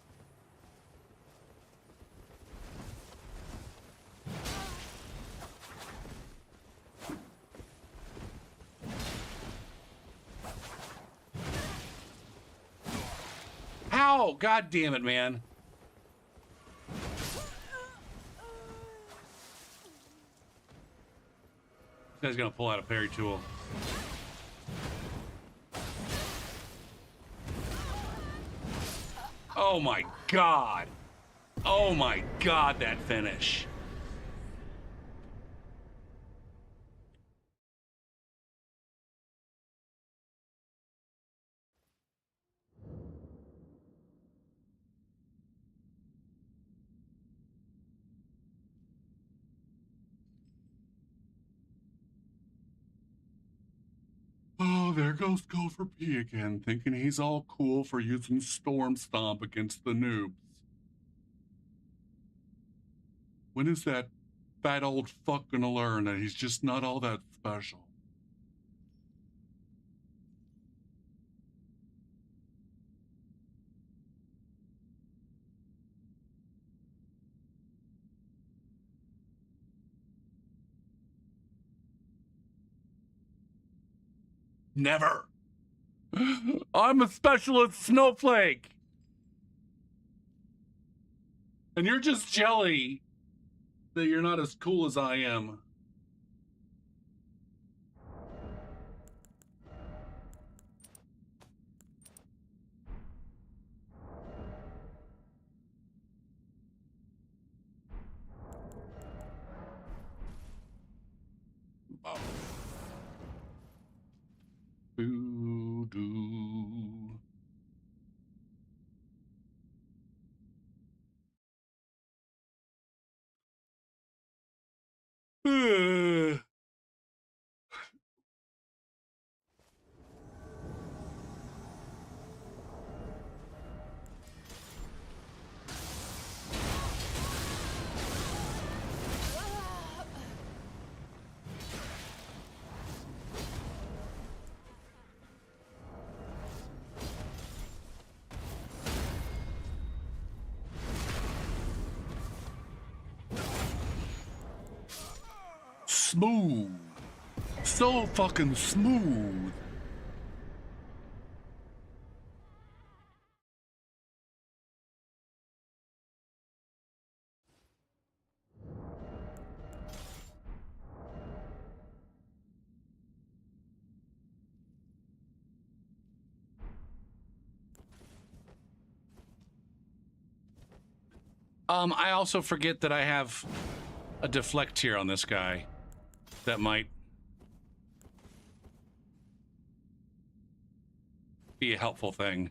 Speaker 1: How? God damn it, man. This guy's gonna pull out a parry tool. Oh my god. Oh my god, that finish. Oh, there goes Gopher P again, thinking he's all cool for using Storm Stomp against the noobs. When is that fat old fuck gonna learn that he's just not all that special? Never. I'm a specialist snowflake. And you're just jelly that you're not as cool as I am. Oh. Boo-doo. Smooth. So fucking smooth. I also forget that I have a deflect here on this guy. That might be a helpful thing.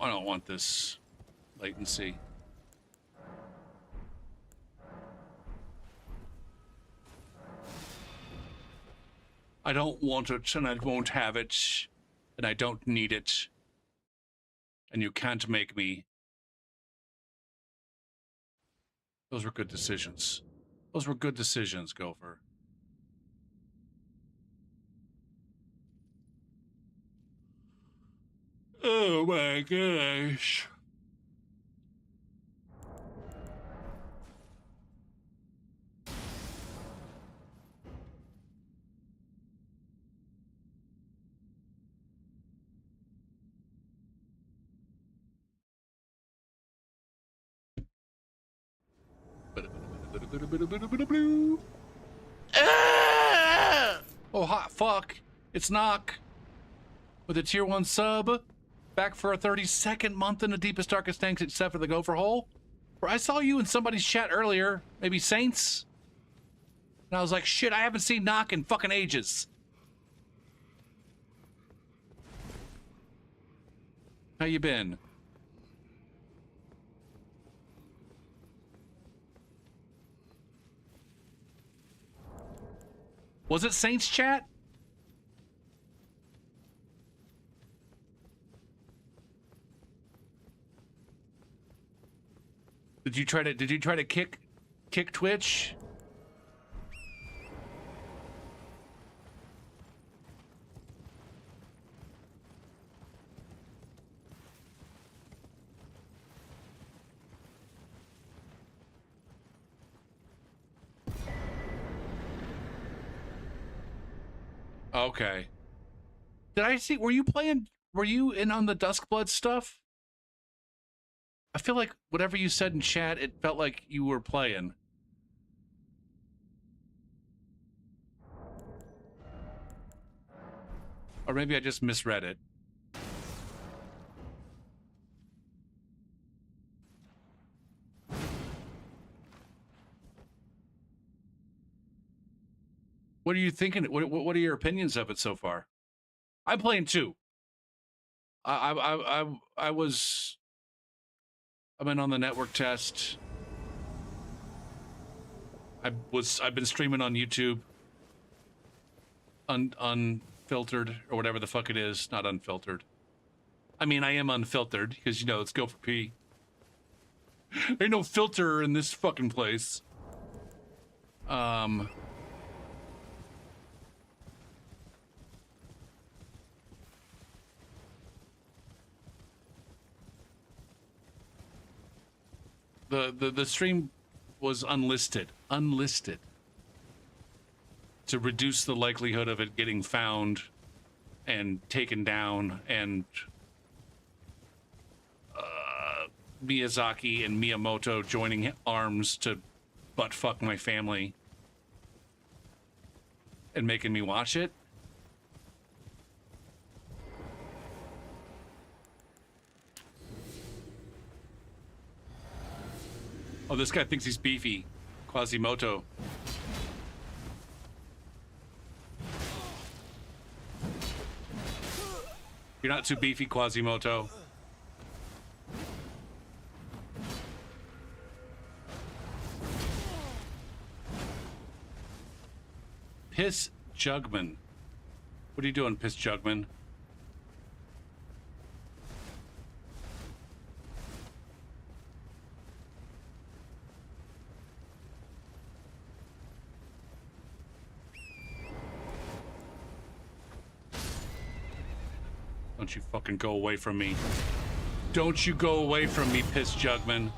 Speaker 1: I don't want this latency. I don't want it, and I won't have it, and I don't need it. And you can't make me. Those were good decisions. Those were good decisions, Gopher. Oh my gosh. Oh, hot fuck. It's Knock with a tier 1 sub. Back for a 32nd month in the deepest, darkest thanks, except for the Gopher Hole. Where I saw you in somebody's chat earlier, maybe Saints. And I was like, shit, I haven't seen Knock in fucking ages. How you been? Was it Saints chat? Did you try to kick Twitch? Okay. Did I see, were you in on the Duskblood stuff? I feel like whatever you said in chat, it felt like you were playing. Or maybe I just misread it. What are you thinking? What are your opinions of it so far? I'm playing too. I'm in on the network test. I've been streaming on YouTube. Unfiltered or whatever the fuck it is, not unfiltered. I mean, I am unfiltered because, you know, it's Gopher P. Ain't no filter in this fucking place. The stream was unlisted to reduce the likelihood of it getting found and taken down, and Miyazaki and Miyamoto joining arms to butt fuck my family and making me watch it. Oh, this guy thinks he's beefy. Quasimoto. You're not too beefy, Quasimoto. Piss Jugman. What are you doing, Piss Jugman? Don't you fucking go away from me. Don't you go away from me, Piss Jugman.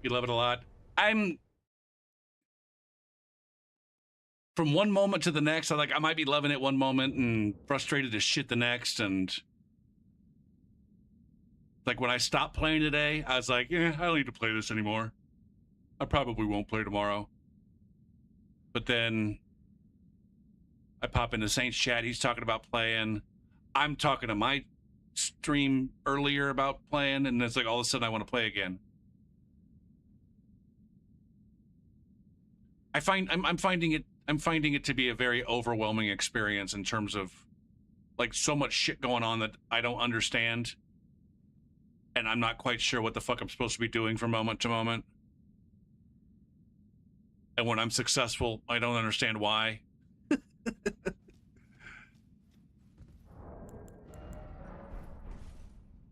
Speaker 1: You love it a lot. I'm... From one moment to the next, I might be loving it one moment and frustrated as shit the next, and... Like, when I stopped playing today, I was like, I don't need to play this anymore. I probably won't play tomorrow. But then I pop into Saints chat. He's talking about playing. I'm talking to my stream earlier about playing, and it's like all of a sudden I want to play again. I'm finding it to be a very overwhelming experience in terms of like so much shit going on that I don't understand, and I'm not quite sure what the fuck I'm supposed to be doing from moment to moment. And when I'm successful, I don't understand why.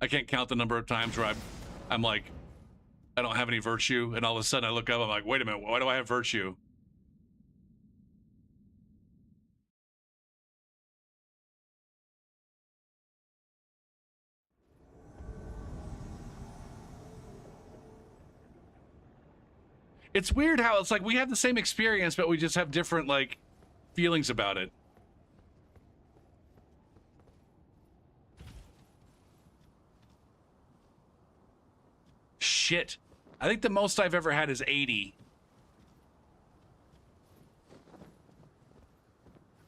Speaker 1: I can't count the number of times where I'm like, I don't have any virtue, and all of a sudden I look up, I'm like, wait a minute, why do I have virtue? It's weird how it's like we have the same experience, but we just have different, like, feelings about it. Shit. I think the most I've ever had is 80.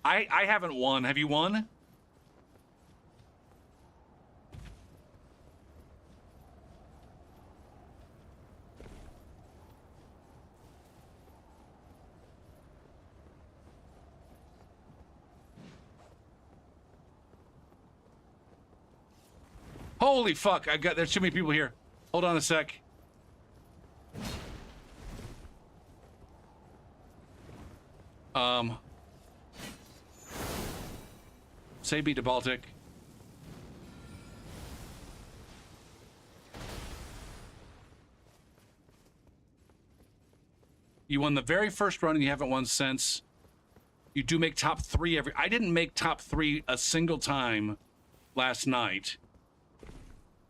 Speaker 1: I haven't won. Have you won? Holy fuck, there's too many people here. Hold on a sec. Say beat to Baltic. You won the very first run and you haven't won since. You do make top 3 every... I didn't make top 3 a single time last night.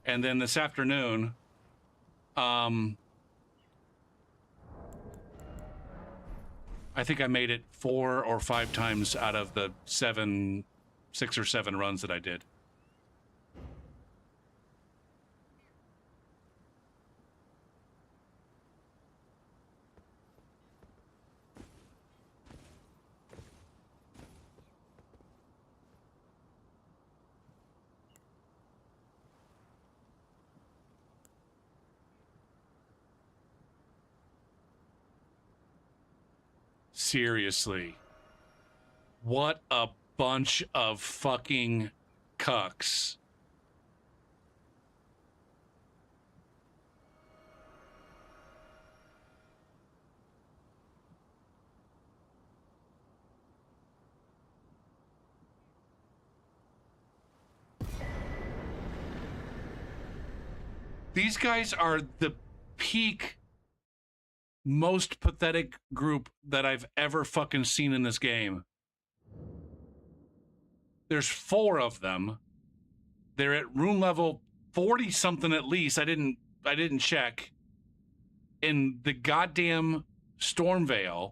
Speaker 1: And then this afternoon, I think I made it 4 or 5 times out of the 6 or 7 runs that I did. Seriously. What a bunch of fucking cucks. These guys are the peak, most pathetic group that I've ever fucking seen in this game. There's 4 of them. They're at room level 40 something at least. I didn't check. In the goddamn Stormvale.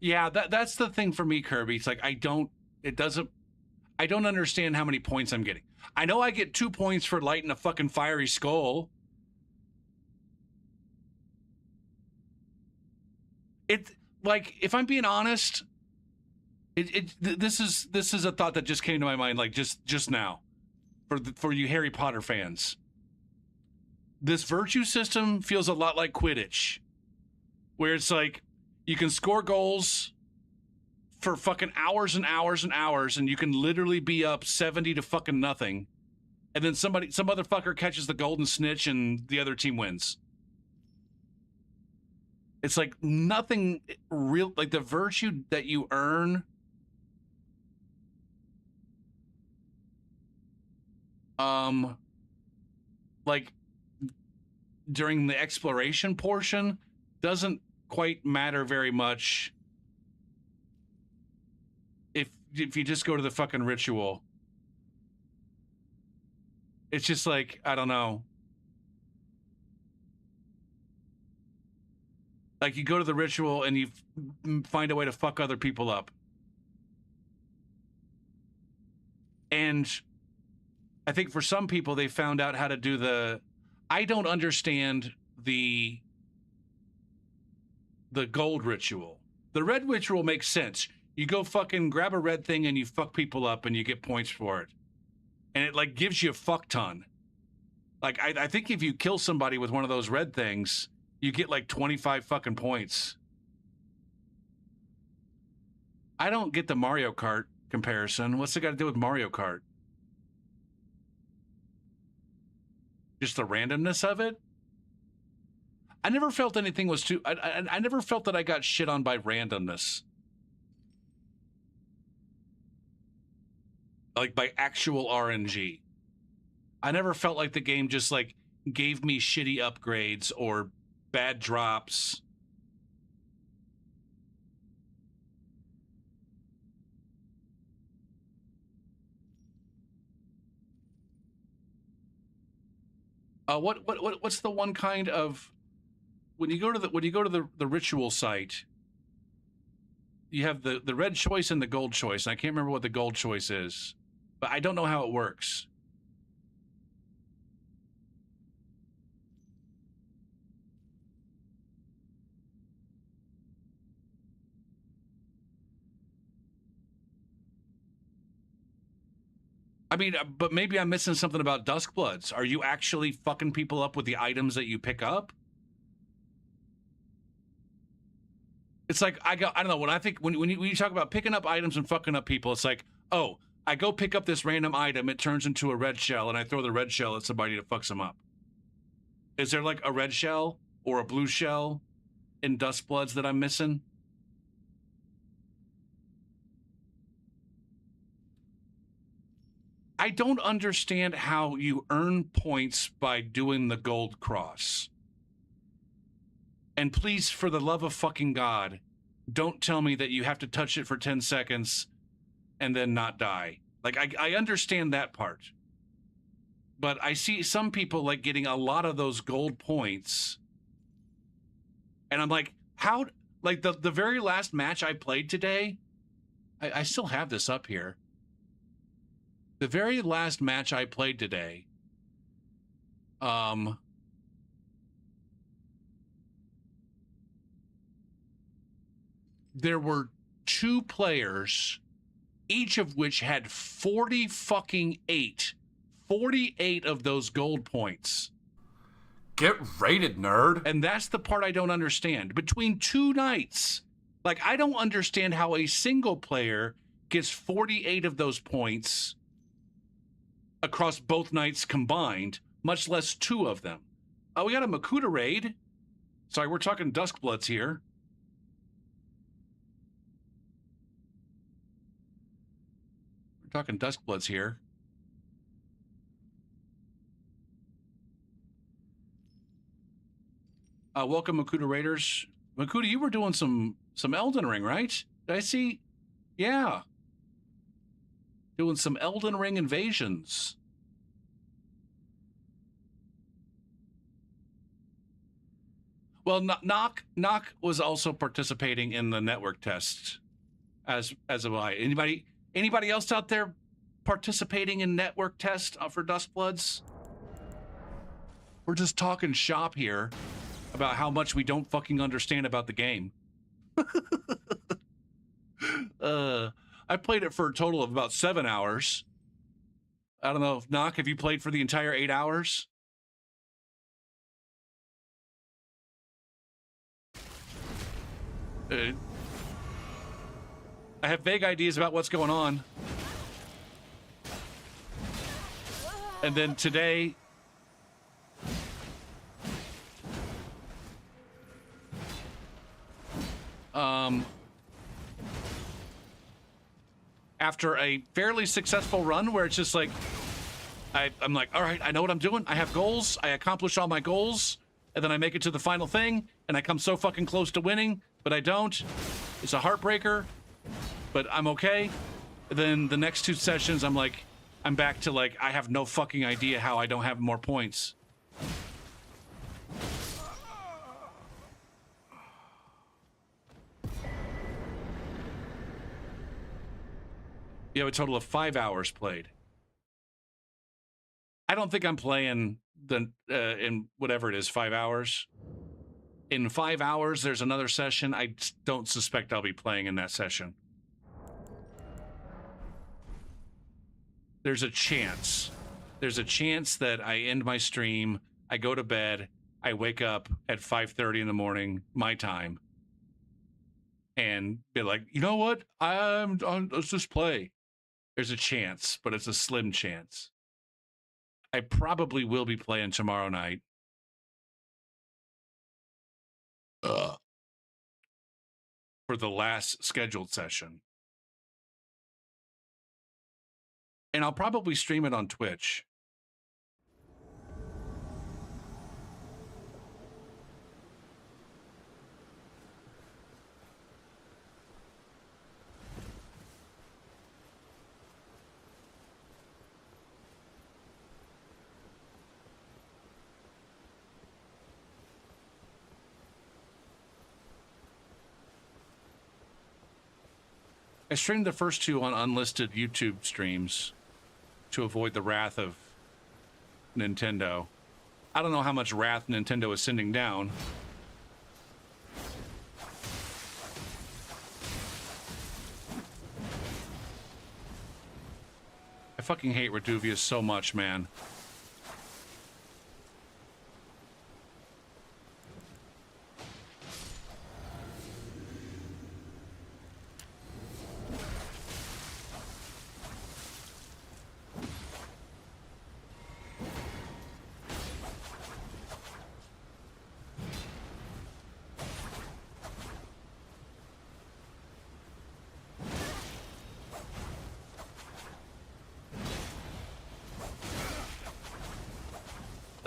Speaker 1: Yeah, that's the thing for me, Kirby. It's like I don't understand how many points I'm getting. I know I get 2 points for lighting a fucking fiery skull. Like, if I'm being honest, this is a thought that just came to my mind, like just now, for you Harry Potter fans. This virtue system feels a lot like Quidditch, where it's like you can score goals for fucking hours and hours and hours, and you can literally be up 70 to fucking nothing, and then some motherfucker catches the golden snitch and the other team wins. It's like nothing real, like the virtue that you earn. Like during the exploration portion doesn't quite matter very much if you just go to the fucking ritual. It's just like, I don't know. Like, you go to the ritual and you find a way to fuck other people up. And I think for some people, they found out how to do the... I don't understand the gold ritual. The red ritual makes sense. You go fucking grab a red thing and you fuck people up and you get points for it. And it, like, gives you a fuck ton. Like, I think if you kill somebody with one of those red things, you get like 25 fucking points. I don't get the Mario Kart comparison. What's it got to do with Mario Kart? Just the randomness of it? I never felt anything was too... I never felt that I got shit on by randomness. Like, by actual RNG. I never felt like the game just, like, gave me shitty upgrades or bad drops. What's the one kind of... When you go to the ritual site, you have the red choice and the gold choice, and I can't remember what the gold choice is, but I don't know how it works. I mean, but maybe I'm missing something about Duskbloods. Are you actually fucking people up with the items that you pick up? It's like, I don't know, when I think, when you talk about picking up items and fucking up people, it's like, oh, I go pick up this random item, it turns into a red shell, and I throw the red shell at somebody that fucks them up. Is there like a red shell or a blue shell in Duskbloods that I'm missing? I don't understand how you earn points by doing the gold cross. And please, for the love of fucking God, don't tell me that you have to touch it for 10 seconds and then not die. Like, I understand that part. But I see some people, like, getting a lot of those gold points. And I'm like, how... Like, the very last match I played today... I still have this up here. The very last match I played today... there were 2 players, each of which had 48 of those gold points.
Speaker 2: Get rated, nerd.
Speaker 1: And that's the part I don't understand. Between 2 nights, like, I don't understand how a single player gets 48 of those points across both nights combined, much less 2 of them. Oh, we got a Makuta raid. Sorry, we're talking Duskbloods here. Talking Duskbloods here. Welcome, Makuta Raiders. Makuta, you were doing some Elden Ring, right? Did I see? Yeah. Doing some Elden Ring invasions. Well, Knock was also participating in the network test, as am I. Anybody else out there participating in network test for Duskbloods? We're just talking shop here about how much we don't fucking understand about the game. I played it for a total of about 7 hours. I don't know, Knock, have you played for the entire 8 hours? I have vague ideas about what's going on. And then today... after a fairly successful run where it's just like... I'm like, all right, I know what I'm doing. I have goals. I accomplish all my goals. And then I make it to the final thing. And I come so fucking close to winning, but I don't. It's a heartbreaker. But I'm okay. Then the next 2 sessions, I'm like, I'm back to like, I have no fucking idea how I don't have more points. You have a total of 5 hours played. I don't think I'm playing the in whatever it is, 5 hours. In 5 hours, there's another session. I don't suspect I'll be playing in that session. There's a chance. There's a chance that I end my stream, I go to bed, I wake up at 5:30 in the morning, my time, and be like, you know what? Let's just play. There's a chance, but it's a slim chance. I probably will be playing tomorrow night. For the last scheduled session. And I'll probably stream it on Twitch. I streamed the first two on unlisted YouTube streams to avoid the wrath of Nintendo. I don't know how much wrath Nintendo is sending down. I fucking hate Reduvius so much, man.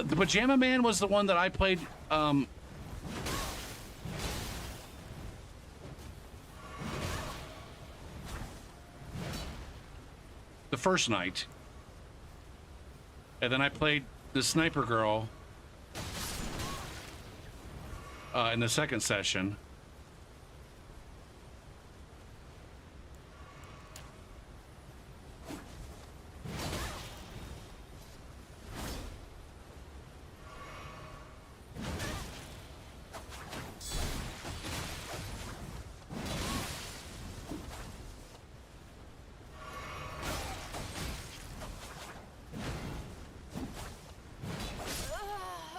Speaker 1: The Pajama Man was the one that I played, the first night. And then I played the Sniper Girl in the second session.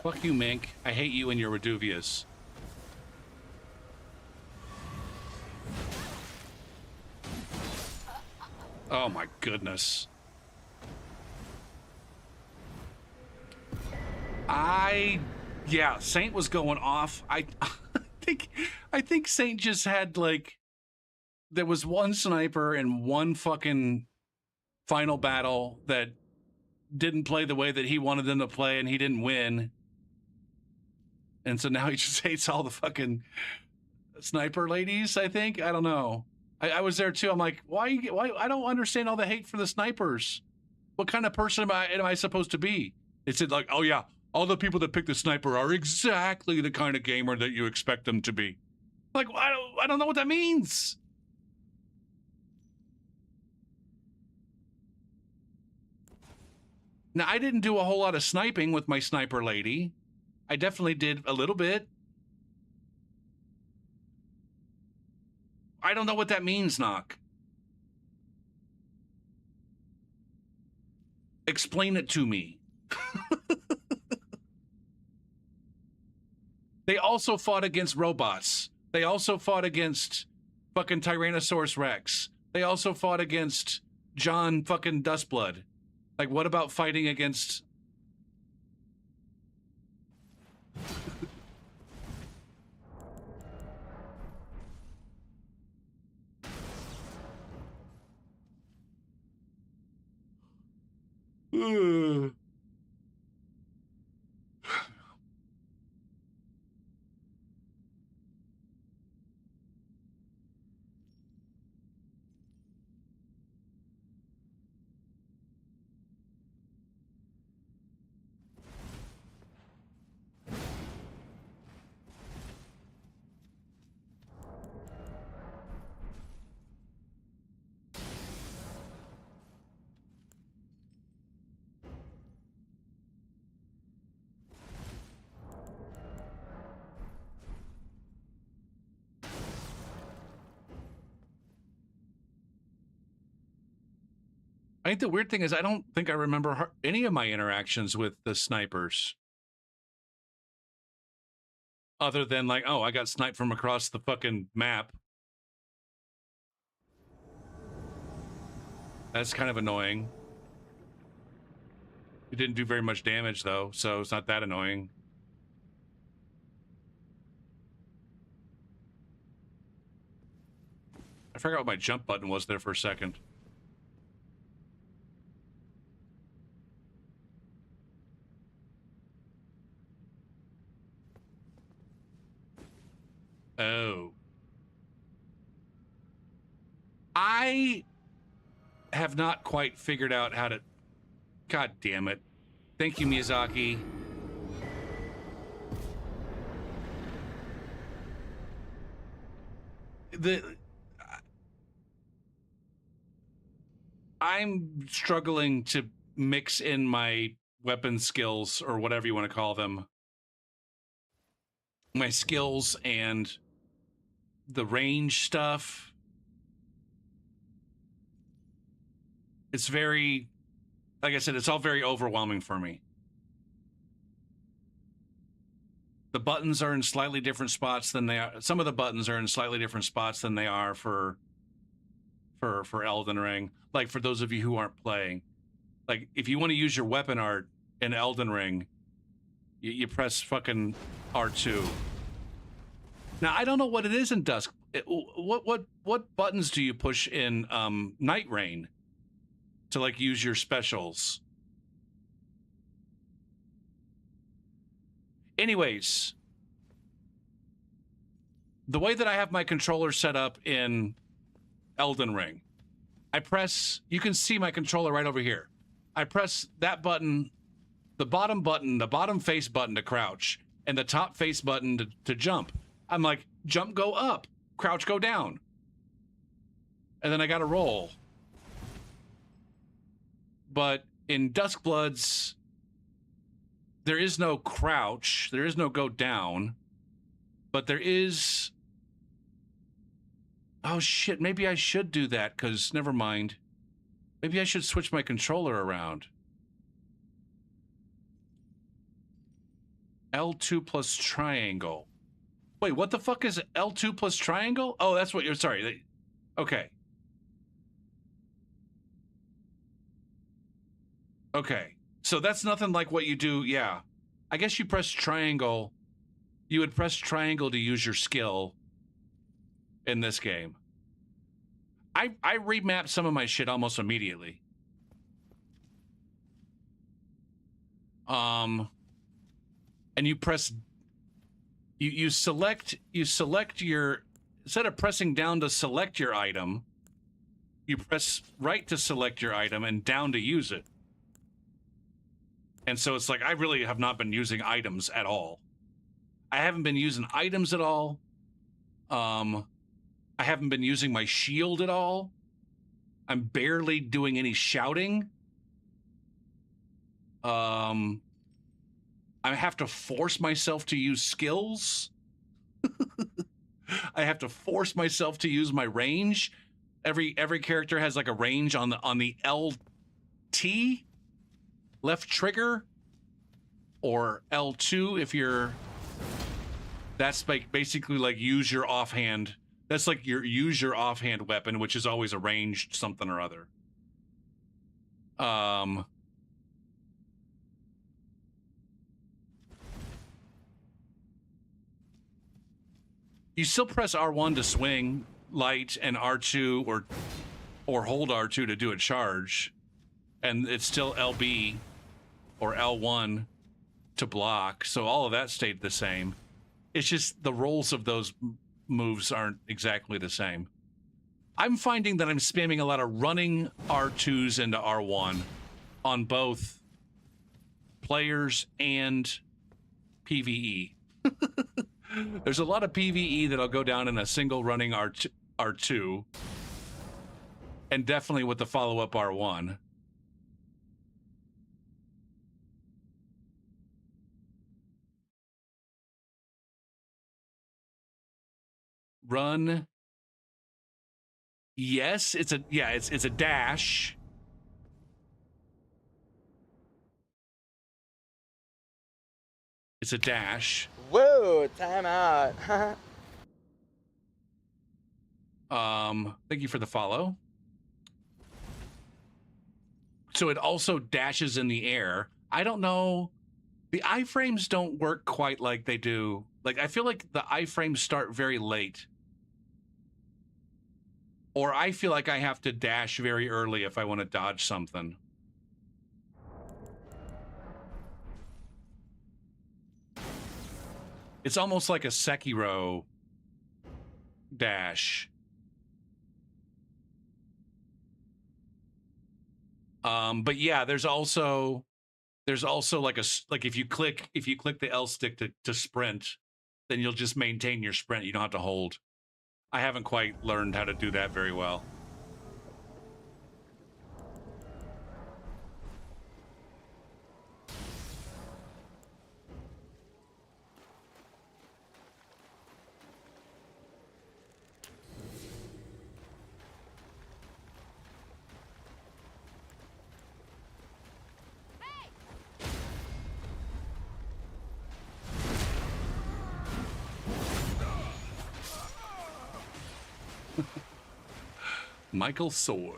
Speaker 1: Fuck you, Mink. I hate you and your Reduvius. Oh my goodness. Yeah, Saint was going off. I think Saint just had like, there was one sniper and one fucking final battle that didn't play the way that he wanted them to play, and he didn't win. And so now he just hates all the fucking sniper ladies, I think. I don't know. I was there too. I'm like, why? I don't understand all the hate for the snipers. What kind of person am I supposed to be? It said like, oh yeah, all the people that pick the sniper are exactly the kind of gamer that you expect them to be. Like, I don't know what that means. Now, I didn't do a whole lot of sniping with my sniper lady. I definitely did a little bit. I don't know what that means, Knock. Explain it to me. They also fought against robots. They also fought against fucking Tyrannosaurus Rex. They also fought against John fucking Dustblood. Like, what about fighting against... I think the weird thing is I don't think I remember any of my interactions with the snipers. Other than like, oh, I got sniped from across the fucking map. That's kind of annoying. It didn't do very much damage, though, so it's not that annoying. I forgot what my jump button was there for a second. Oh. I have not quite figured out how to... God damn it. Thank you, Miyazaki. I'm struggling to mix in my weapon skills, or whatever you want to call them. My skills and the range stuff. It's very, like I said, it's all very overwhelming for me. The buttons are in slightly different spots than they are. Some of the buttons are in slightly different spots than they are for Elden Ring. Like, for those of you who aren't playing, like, if you want to use your weapon art in Elden Ring, you press fucking R2. Now, I don't know what it is in Dusk. What buttons do you push in Night Rain to, like, use your specials? Anyways, the way that I have my controller set up in Elden Ring, I press, you can see my controller right over here. I press that button, the bottom face button to crouch, and the top face button to jump. I'm like, jump, go up, crouch, go down. And then I gotta roll. But in Duskbloods, there is no crouch, there is no go down, but there is... Oh shit, maybe I should do that, because never mind. Maybe I should switch my controller around. L2 plus triangle. Wait, what the fuck is L2 plus triangle? Oh, that's what you're, sorry. Okay. Okay. So that's nothing like what you do, yeah. I guess you press triangle. You would press triangle to use your skill in this game. I remapped some of my shit almost immediately. And you press, you select your, instead of pressing down to select your item, you press right to select your item and down to use it. And so it's like, I really have not been using items at all. I haven't been using items at all. I haven't been using my shield at all. I'm barely doing any shouting. I have to force myself to use skills. I have to force myself to use my range. Every character has like a range on the LT, left trigger, or L2 if you're... That's like basically like use your offhand. That's like your use your offhand weapon, which is always a ranged something or other. You still press R1 to swing light and R2 or hold R2 to do a charge, and it's still LB or L1 to block. So all of that stayed the same. It's just the roles of those moves aren't exactly the same. I'm finding that I'm spamming a lot of running R2s into R1 on both players and PvE. There's a lot of PvE that'll go down in a single running R2, and definitely with the follow-up R1. Run. Yes, it's a dash. It's a dash.
Speaker 7: Whoa, time out.
Speaker 1: Thank you for the follow. so it also dashes in the air. I don't know. The iframes don't work quite like they do. Like, I feel like the iframes start very late. Or I feel like I have to dash very early if I want to dodge something. It's almost like a Sekiro dash. But yeah, there's also like if you click the L stick to sprint, then you'll just maintain your sprint. You don't have to hold. I haven't quite learned how to do that very well. Michael's sword.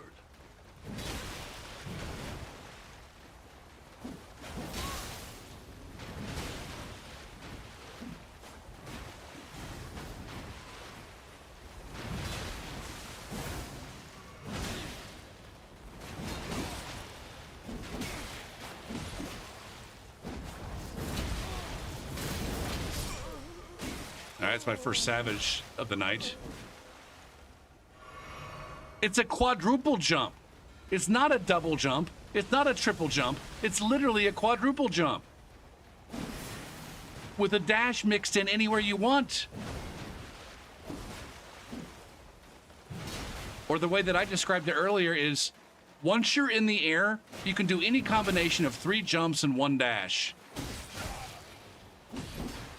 Speaker 1: All right, it's my first savage of the night. It's a quadruple jump. It's not a double jump. It's not a triple jump. It's literally a quadruple jump. With a dash mixed in anywhere you want. Or the way that I described it earlier is, once you're in the air, you can do any combination of 3 jumps and 1 dash.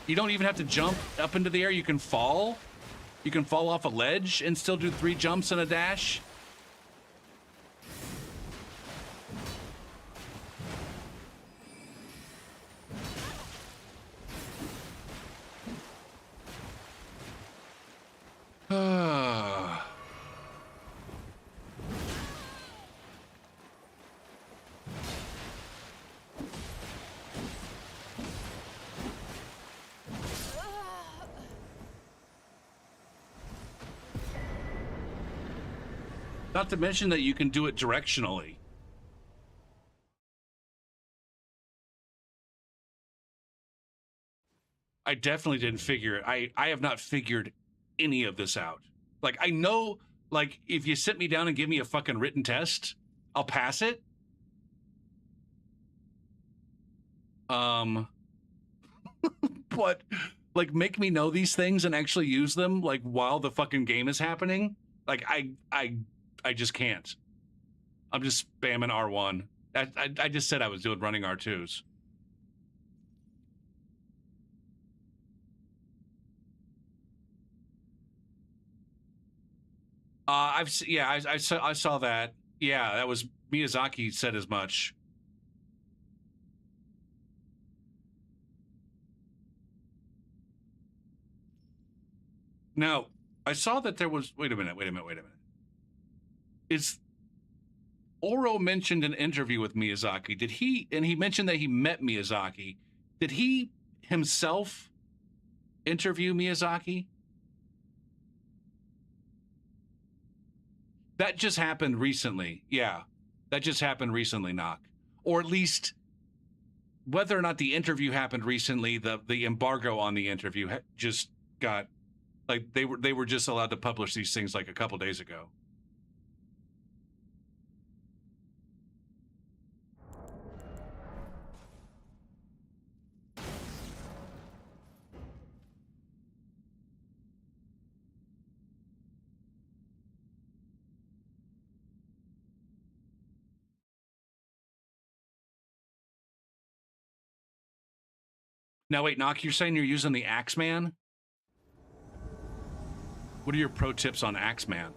Speaker 1: You don't even have to jump up into the air. You can fall. You can fall off a ledge and still do 3 jumps and a dash. Not to mention that you can do it directionally. I definitely didn't figure it. I have not figured any of this out. Like, I know, like, if you sit me down and give me a fucking written test, I'll pass it. But, like, make me know these things and actually use them, like, while the fucking game is happening. Like, I just can't. I'm just spamming R1. I just said I was doing running R2s. I saw that. Yeah, that was Miyazaki said as much. Now, I saw that there was. Wait a minute. Is Oro mentioned an interview with Miyazaki? Did he? And he mentioned that he met Miyazaki. Did he himself interview Miyazaki? That just happened recently. Yeah, that just happened recently, Knock. Or at least, whether or not the interview happened recently, the embargo on the interview just got, like, they were just allowed to publish these things like a couple days ago. Now, wait, Knock, you're saying you're using the Axeman? What are your pro tips on Axeman?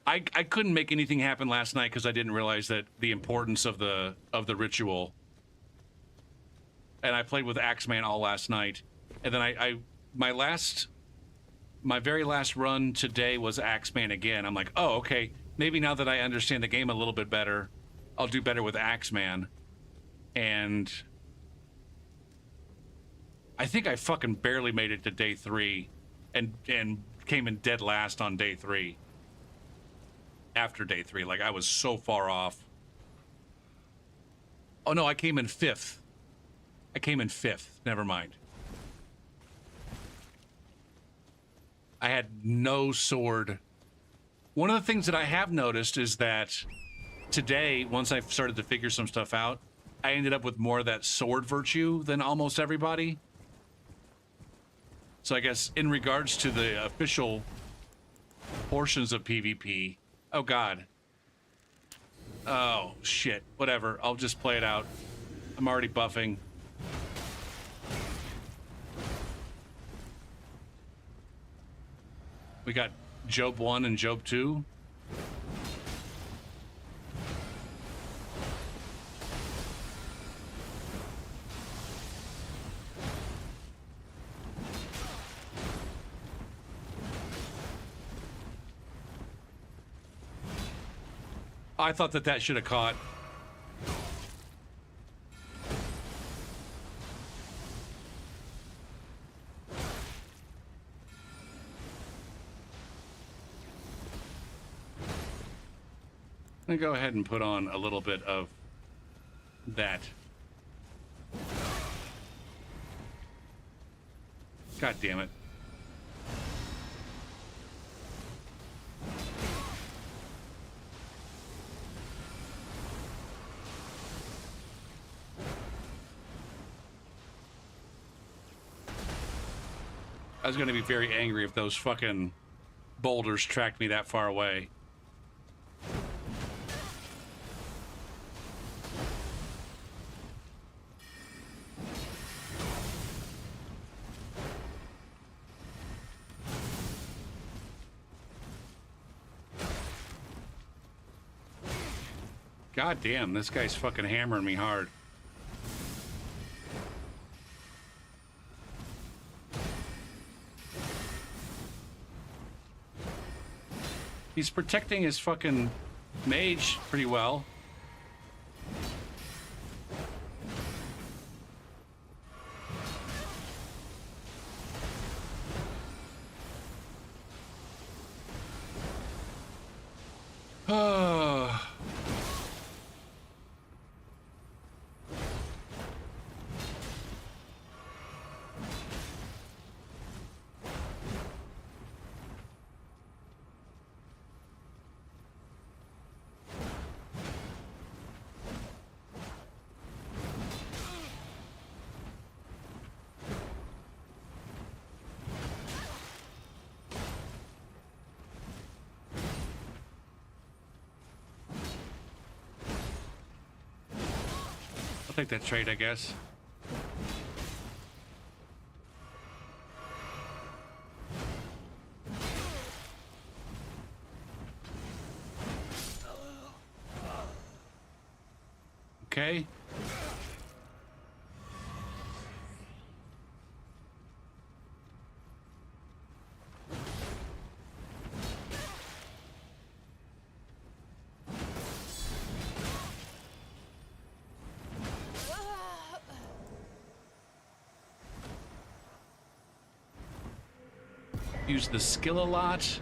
Speaker 1: I couldn't make anything happen last night because I didn't realize that the importance of the ritual. And I played with Axeman all last night. And then my last my very last run today was Axeman again. I'm like, oh, okay. Maybe now that I understand the game a little bit better, I'll do better with Axeman. And I think I fucking barely made it to day 3 and came in dead last on day 3. After day 3, like I was so far off. Oh no, I came in 5th. I came in 5th. Never mind. I had no sword. One of the things that I have noticed is that today, once I started to figure some stuff out, I ended up with more of that sword virtue than almost everybody. So I guess in regards to the official portions of PvP, oh god. Oh shit, whatever, I'll just play it out. I'm already buffing. We got Job 1 and Job 2. I thought that should have caught. I'm gonna go ahead and put on a little bit of that. God damn it. I was gonna be very angry if those fucking boulders tracked me that far away. God damn, this guy's fucking hammering me hard. He's protecting his fucking mage pretty well. Take that trade, I guess. Okay. Use the skill a lot.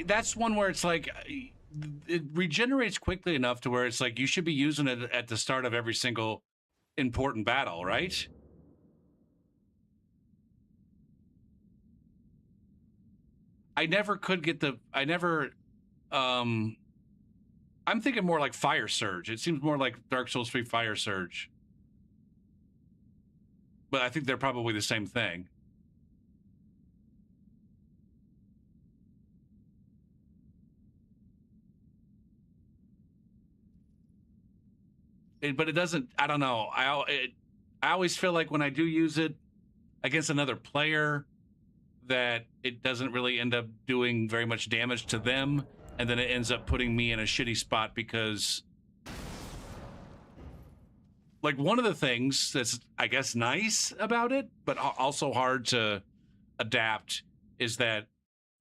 Speaker 1: That's one where it's like it regenerates quickly enough to where it's like you should be using it at the start of every single important battle, right? I never could get the I'm thinking more like Fire Surge. It seems more like Dark Souls 3 Fire Surge. But I think they're probably the same thing. But it doesn't, I don't know. I always feel like when I do use it against another player that it doesn't really end up doing very much damage to them. And then it ends up putting me in a shitty spot because like one of the things that's, I guess, nice about it, but also hard to adapt is that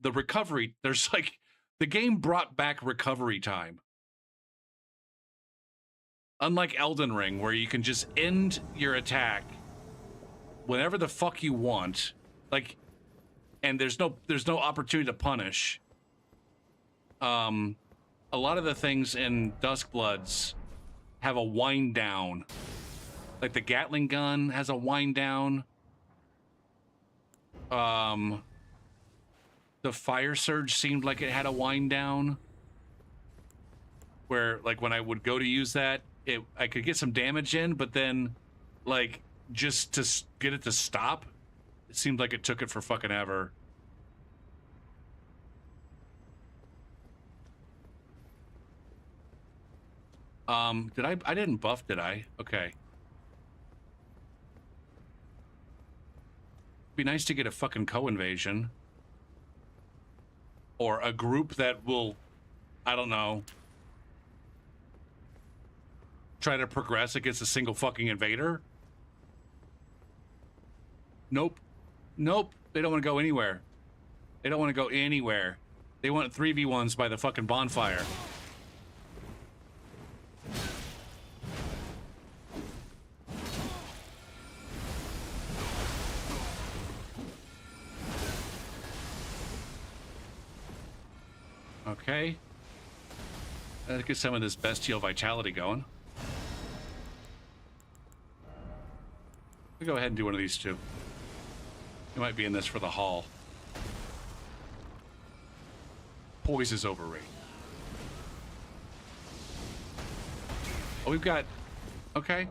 Speaker 1: the recovery, there's like, the game brought back recovery time. Unlike Elden Ring, where you can just end your attack whenever the fuck you want, like, and there's no opportunity to punish. A lot of the things in Duskbloods have a wind down. Like the Gatling gun has a wind down. The Fire Surge seemed like it had a wind down. Where, like, when I would go to use that, I could get some damage in, but then, like, just to get it to stop, it seemed like it took it for fucking ever. I didn't buff, did I? Okay. Be nice to get a fucking co-invasion. Or a group that will, I don't know, try to progress against a single fucking invader. Nope. Nope. They don't want to go anywhere. They don't want to go anywhere. They want 3v1s by the fucking bonfire. Okay. Let's get some of this bestial vitality going. We'll go ahead and do one of these two. We might be in this for the haul. Poise is overrated. Oh, we've got... Okay.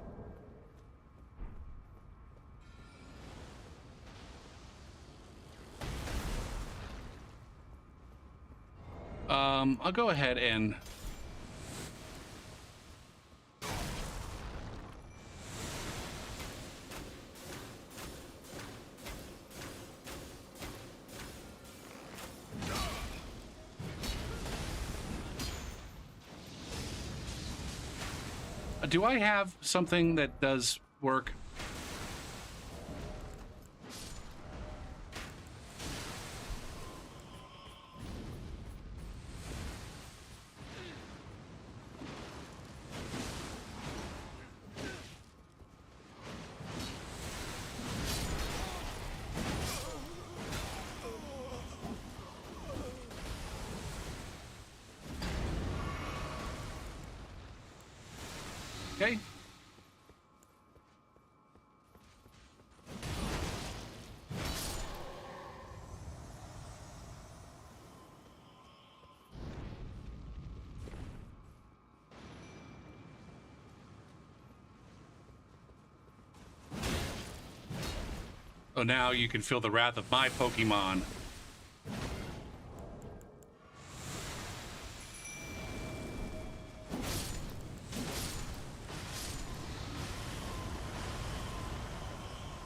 Speaker 1: I'll go ahead and... Do I have something that does work? Okay. Oh, now you can feel the wrath of my Pokemon.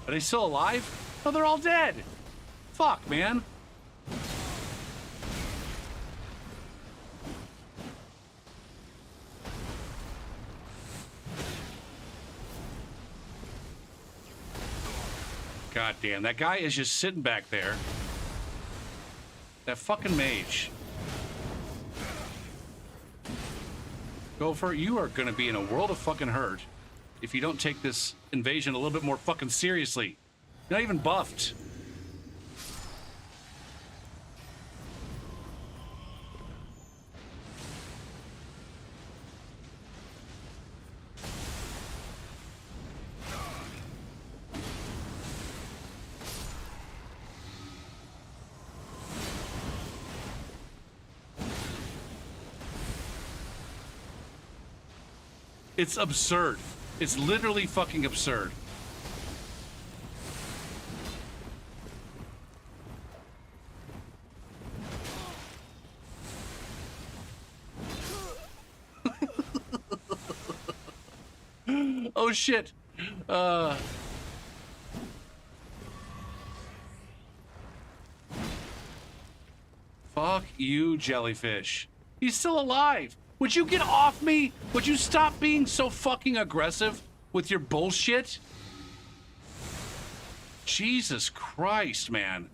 Speaker 1: Are they still alive? No, they're all dead. Fuck, man. God damn, that guy is just sitting back there. That fucking mage. Gopher, you are gonna be in a world of fucking hurt if you don't take this invasion a little bit more fucking seriously. You're not even buffed. It's absurd. It's literally fucking absurd. Oh shit. Fuck you, jellyfish. He's still alive. Would you get off me? Would you stop being so fucking aggressive with your bullshit? Jesus Christ, man.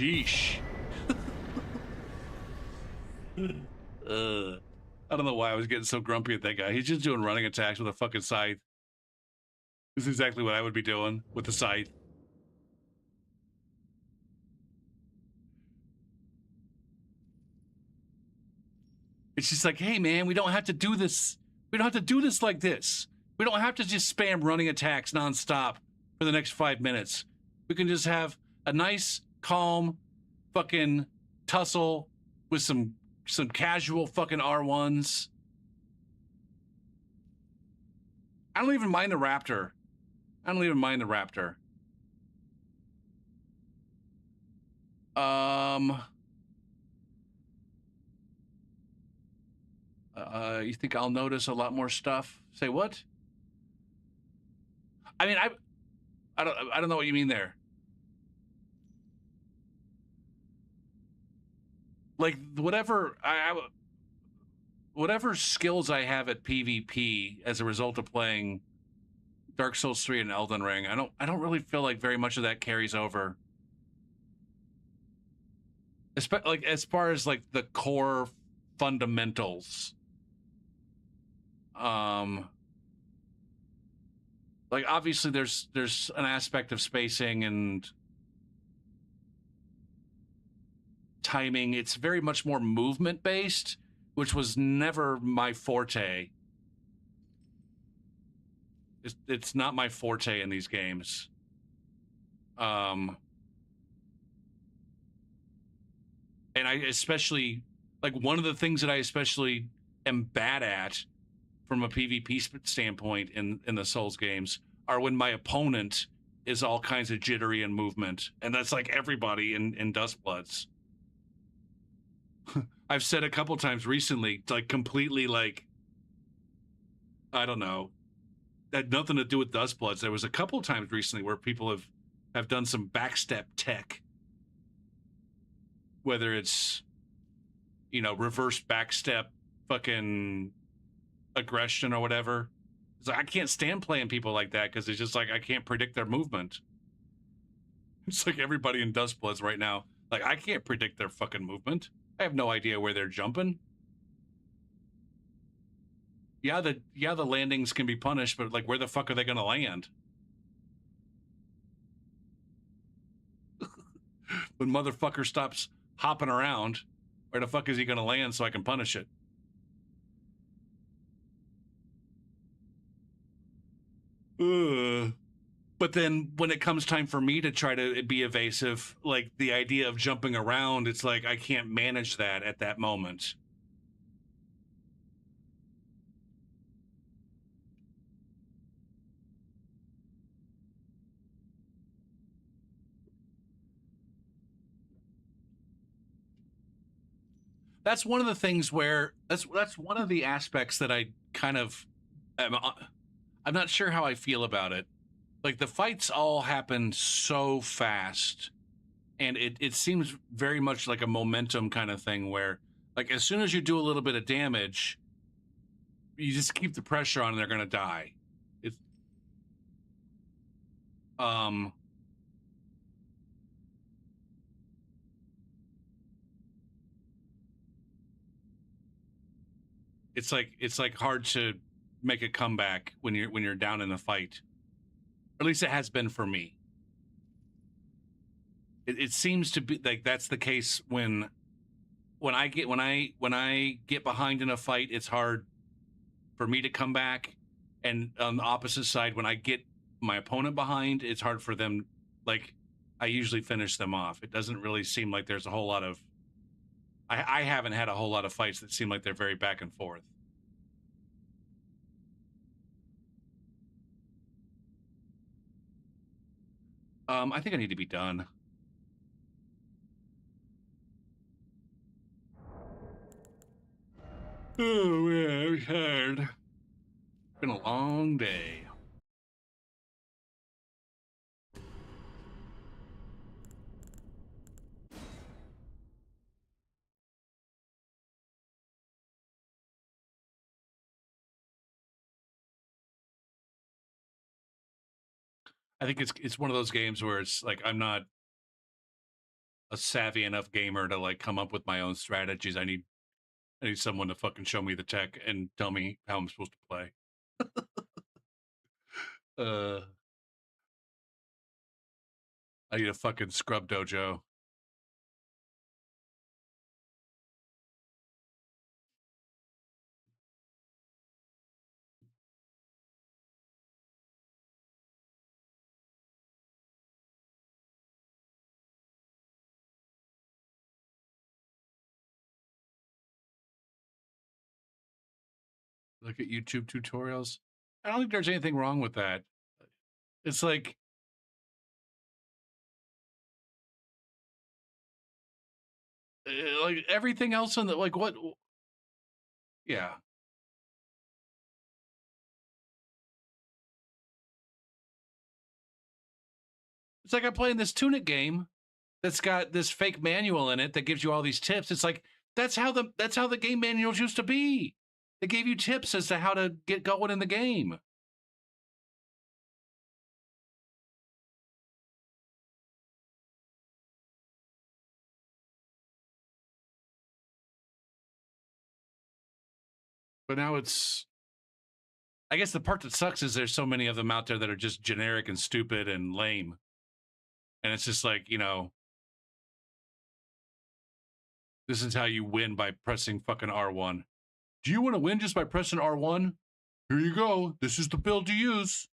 Speaker 1: Sheesh. I don't know why I was getting so grumpy at that guy. He's just doing running attacks with a fucking scythe. This is exactly what I would be doing with the scythe. It's just like, hey man, we don't have to do this. We don't have to do this like this. We don't have to just spam running attacks nonstop for the next 5 minutes. We can just have a nice, calm, fucking tussle with some casual fucking R1s. I don't even mind the Raptor. I don't even mind the Raptor. You think I'll notice a lot more stuff? Say what? I mean, I don't know what you mean there. Like whatever whatever skills I have at PvP as a result of playing Dark Souls 3 and Elden Ring, I don't really feel like very much of that carries over. Like as far as like the core fundamentals. Like obviously there's an aspect of spacing and timing. It's very much more movement based, which was never my forte. It's not my forte in these games. And I especially like one of the things that I especially am bad at from a PvP standpoint in the Souls games are when my opponent is all kinds of jittery and movement, and that's like everybody in Dustbloods. I've said a couple times recently, like completely like, I don't know, had nothing to do with Dustbloods. There was a couple times recently where people have done some backstep tech, whether it's, you know, reverse backstep fucking aggression or whatever. It's like I can't stand playing people like that because it's just like I can't predict their movement. It's like everybody in Dustbloods right now, like I can't predict their fucking movement. I have no idea where they're jumping. Yeah, the landings can be punished, but like where the fuck are they gonna land? When motherfucker stops hopping around, where the fuck is he gonna land so I can punish it? But then when it comes time for me to try to be evasive, like the idea of jumping around, it's like I can't manage that at that moment. That's one of the things where that's one of the aspects that I kind of I'm not sure how I feel about it. Like the fights all happen so fast, and it seems very much like a momentum kind of thing where like as soon as you do a little bit of damage, you just keep the pressure on and they're gonna die. It's um it's like hard to make a comeback when you're down in a fight. Or at least it has been for me. It seems to be like that's the case when I get behind in a fight, it's hard for me to come back. And on the opposite side, when I get my opponent behind, it's hard for them. Like I usually finish them off. It doesn't really seem like there's a whole lot of. I haven't had a whole lot of fights that seem like they're very back and forth. I think I need to be done. Oh man, I'm tired. It's been a long day. I think it's one of those games where it's like I'm not a savvy enough gamer to like come up with my own strategies. I need someone to fucking show me the tech and tell me how I'm supposed to play. uh, I need a fucking scrub dojo. Look at YouTube tutorials. I don't think there's anything wrong with that. It's like everything else on the like what? Yeah, it's like I'm playing this Tunic game that's got this fake manual in it that gives you all these tips. It's like that's how the game manuals used to be. They gave you tips as to how to get going in the game. But now it's, I guess the part that sucks is there's so many of them out there that are just generic and stupid and lame. And it's just like, this is how you win by pressing fucking R1. Do you want to win just by pressing R1? Here you go. This is the build to use.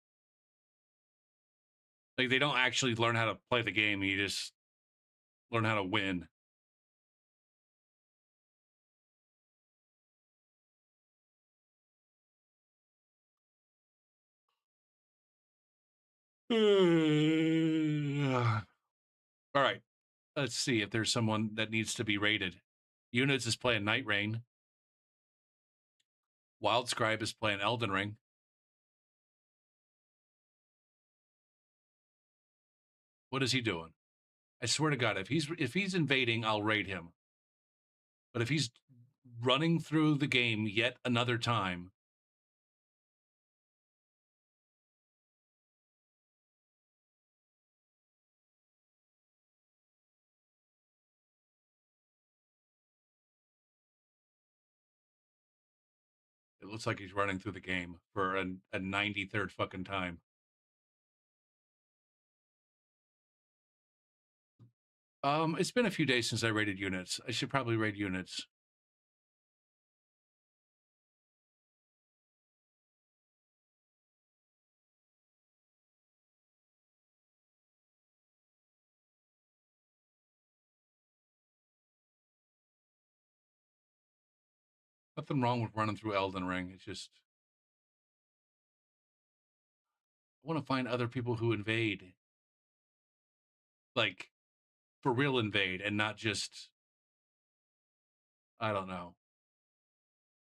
Speaker 1: Like, they don't actually learn how to play the game. You just learn how to win. All right. Let's see if there's someone that needs to be rated. Units is playing Night Rain. Wild Scribe is playing Elden Ring. What is he doing? I swear to God, if he's invading, I'll raid him. But if he's running through the game yet another time, it looks like he's running through the game for a 93rd fucking time. It's been a few days since I rated units. I should probably raid units. Nothing wrong with running through Elden Ring. It's just I want to find other people who invade. Like for real invade and not just I don't know.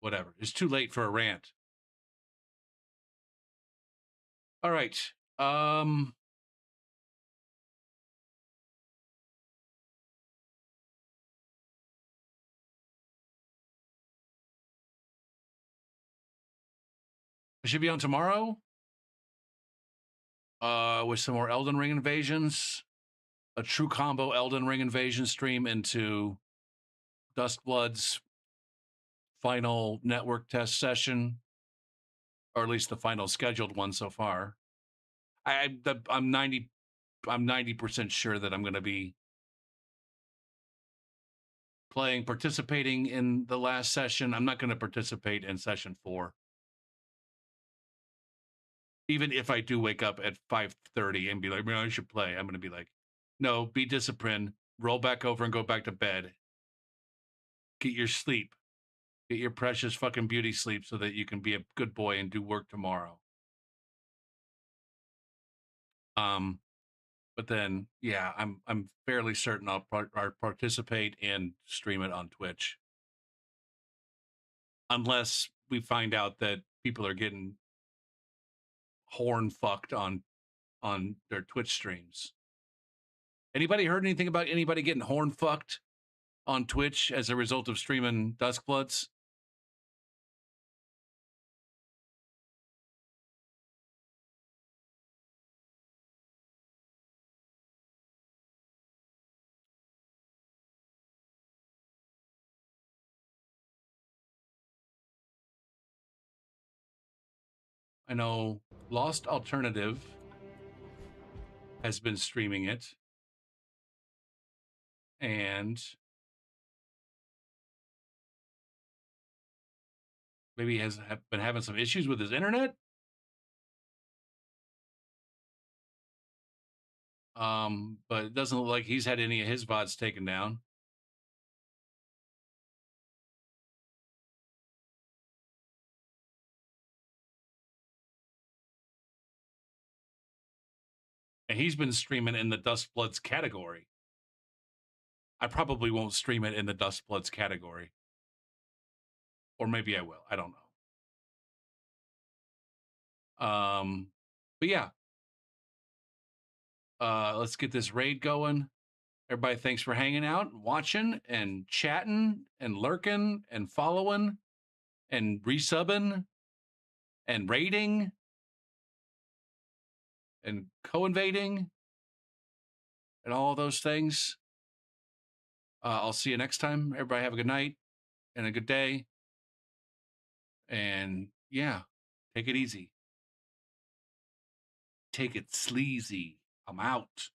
Speaker 1: Whatever. It's too late for a rant. All right. I should be on tomorrow. With some more Elden Ring invasions. A true combo Elden Ring invasion stream into Dustblood's final network test session, or at least the final scheduled one so far. I'm 90% sure that I'm going to be participating in the last session. I'm not going to participate in session 4. Even if I do wake up at 5:30 and be like, man, I should play, I'm going to be like, no, be disciplined, roll back over and go back to bed. Get your sleep. Get your precious fucking beauty sleep so that you can be a good boy and do work tomorrow. But then, yeah, I'm fairly certain I'll participate and stream it on Twitch. Unless we find out that people are getting horn fucked on their Twitch streams. Anybody heard anything about anybody getting horn fucked on Twitch as a result of streaming Duskbloods? I know Lost Alternative has been streaming it. And maybe he has been having some issues with his internet. But it doesn't look like he's had any of his VODs taken down. And he's been streaming in the Dust Bloods category. I probably won't stream it in the Dust Bloods category. Or maybe I will. I don't know. But yeah. Let's get this raid going. Everybody, thanks for hanging out, and watching, and chatting, and lurking, and following, and resubbing, and raiding, and co-invading, and all those things. I'll see you next time. Everybody have a good night and a good day. And yeah, take it easy. Take it sleazy. I'm out.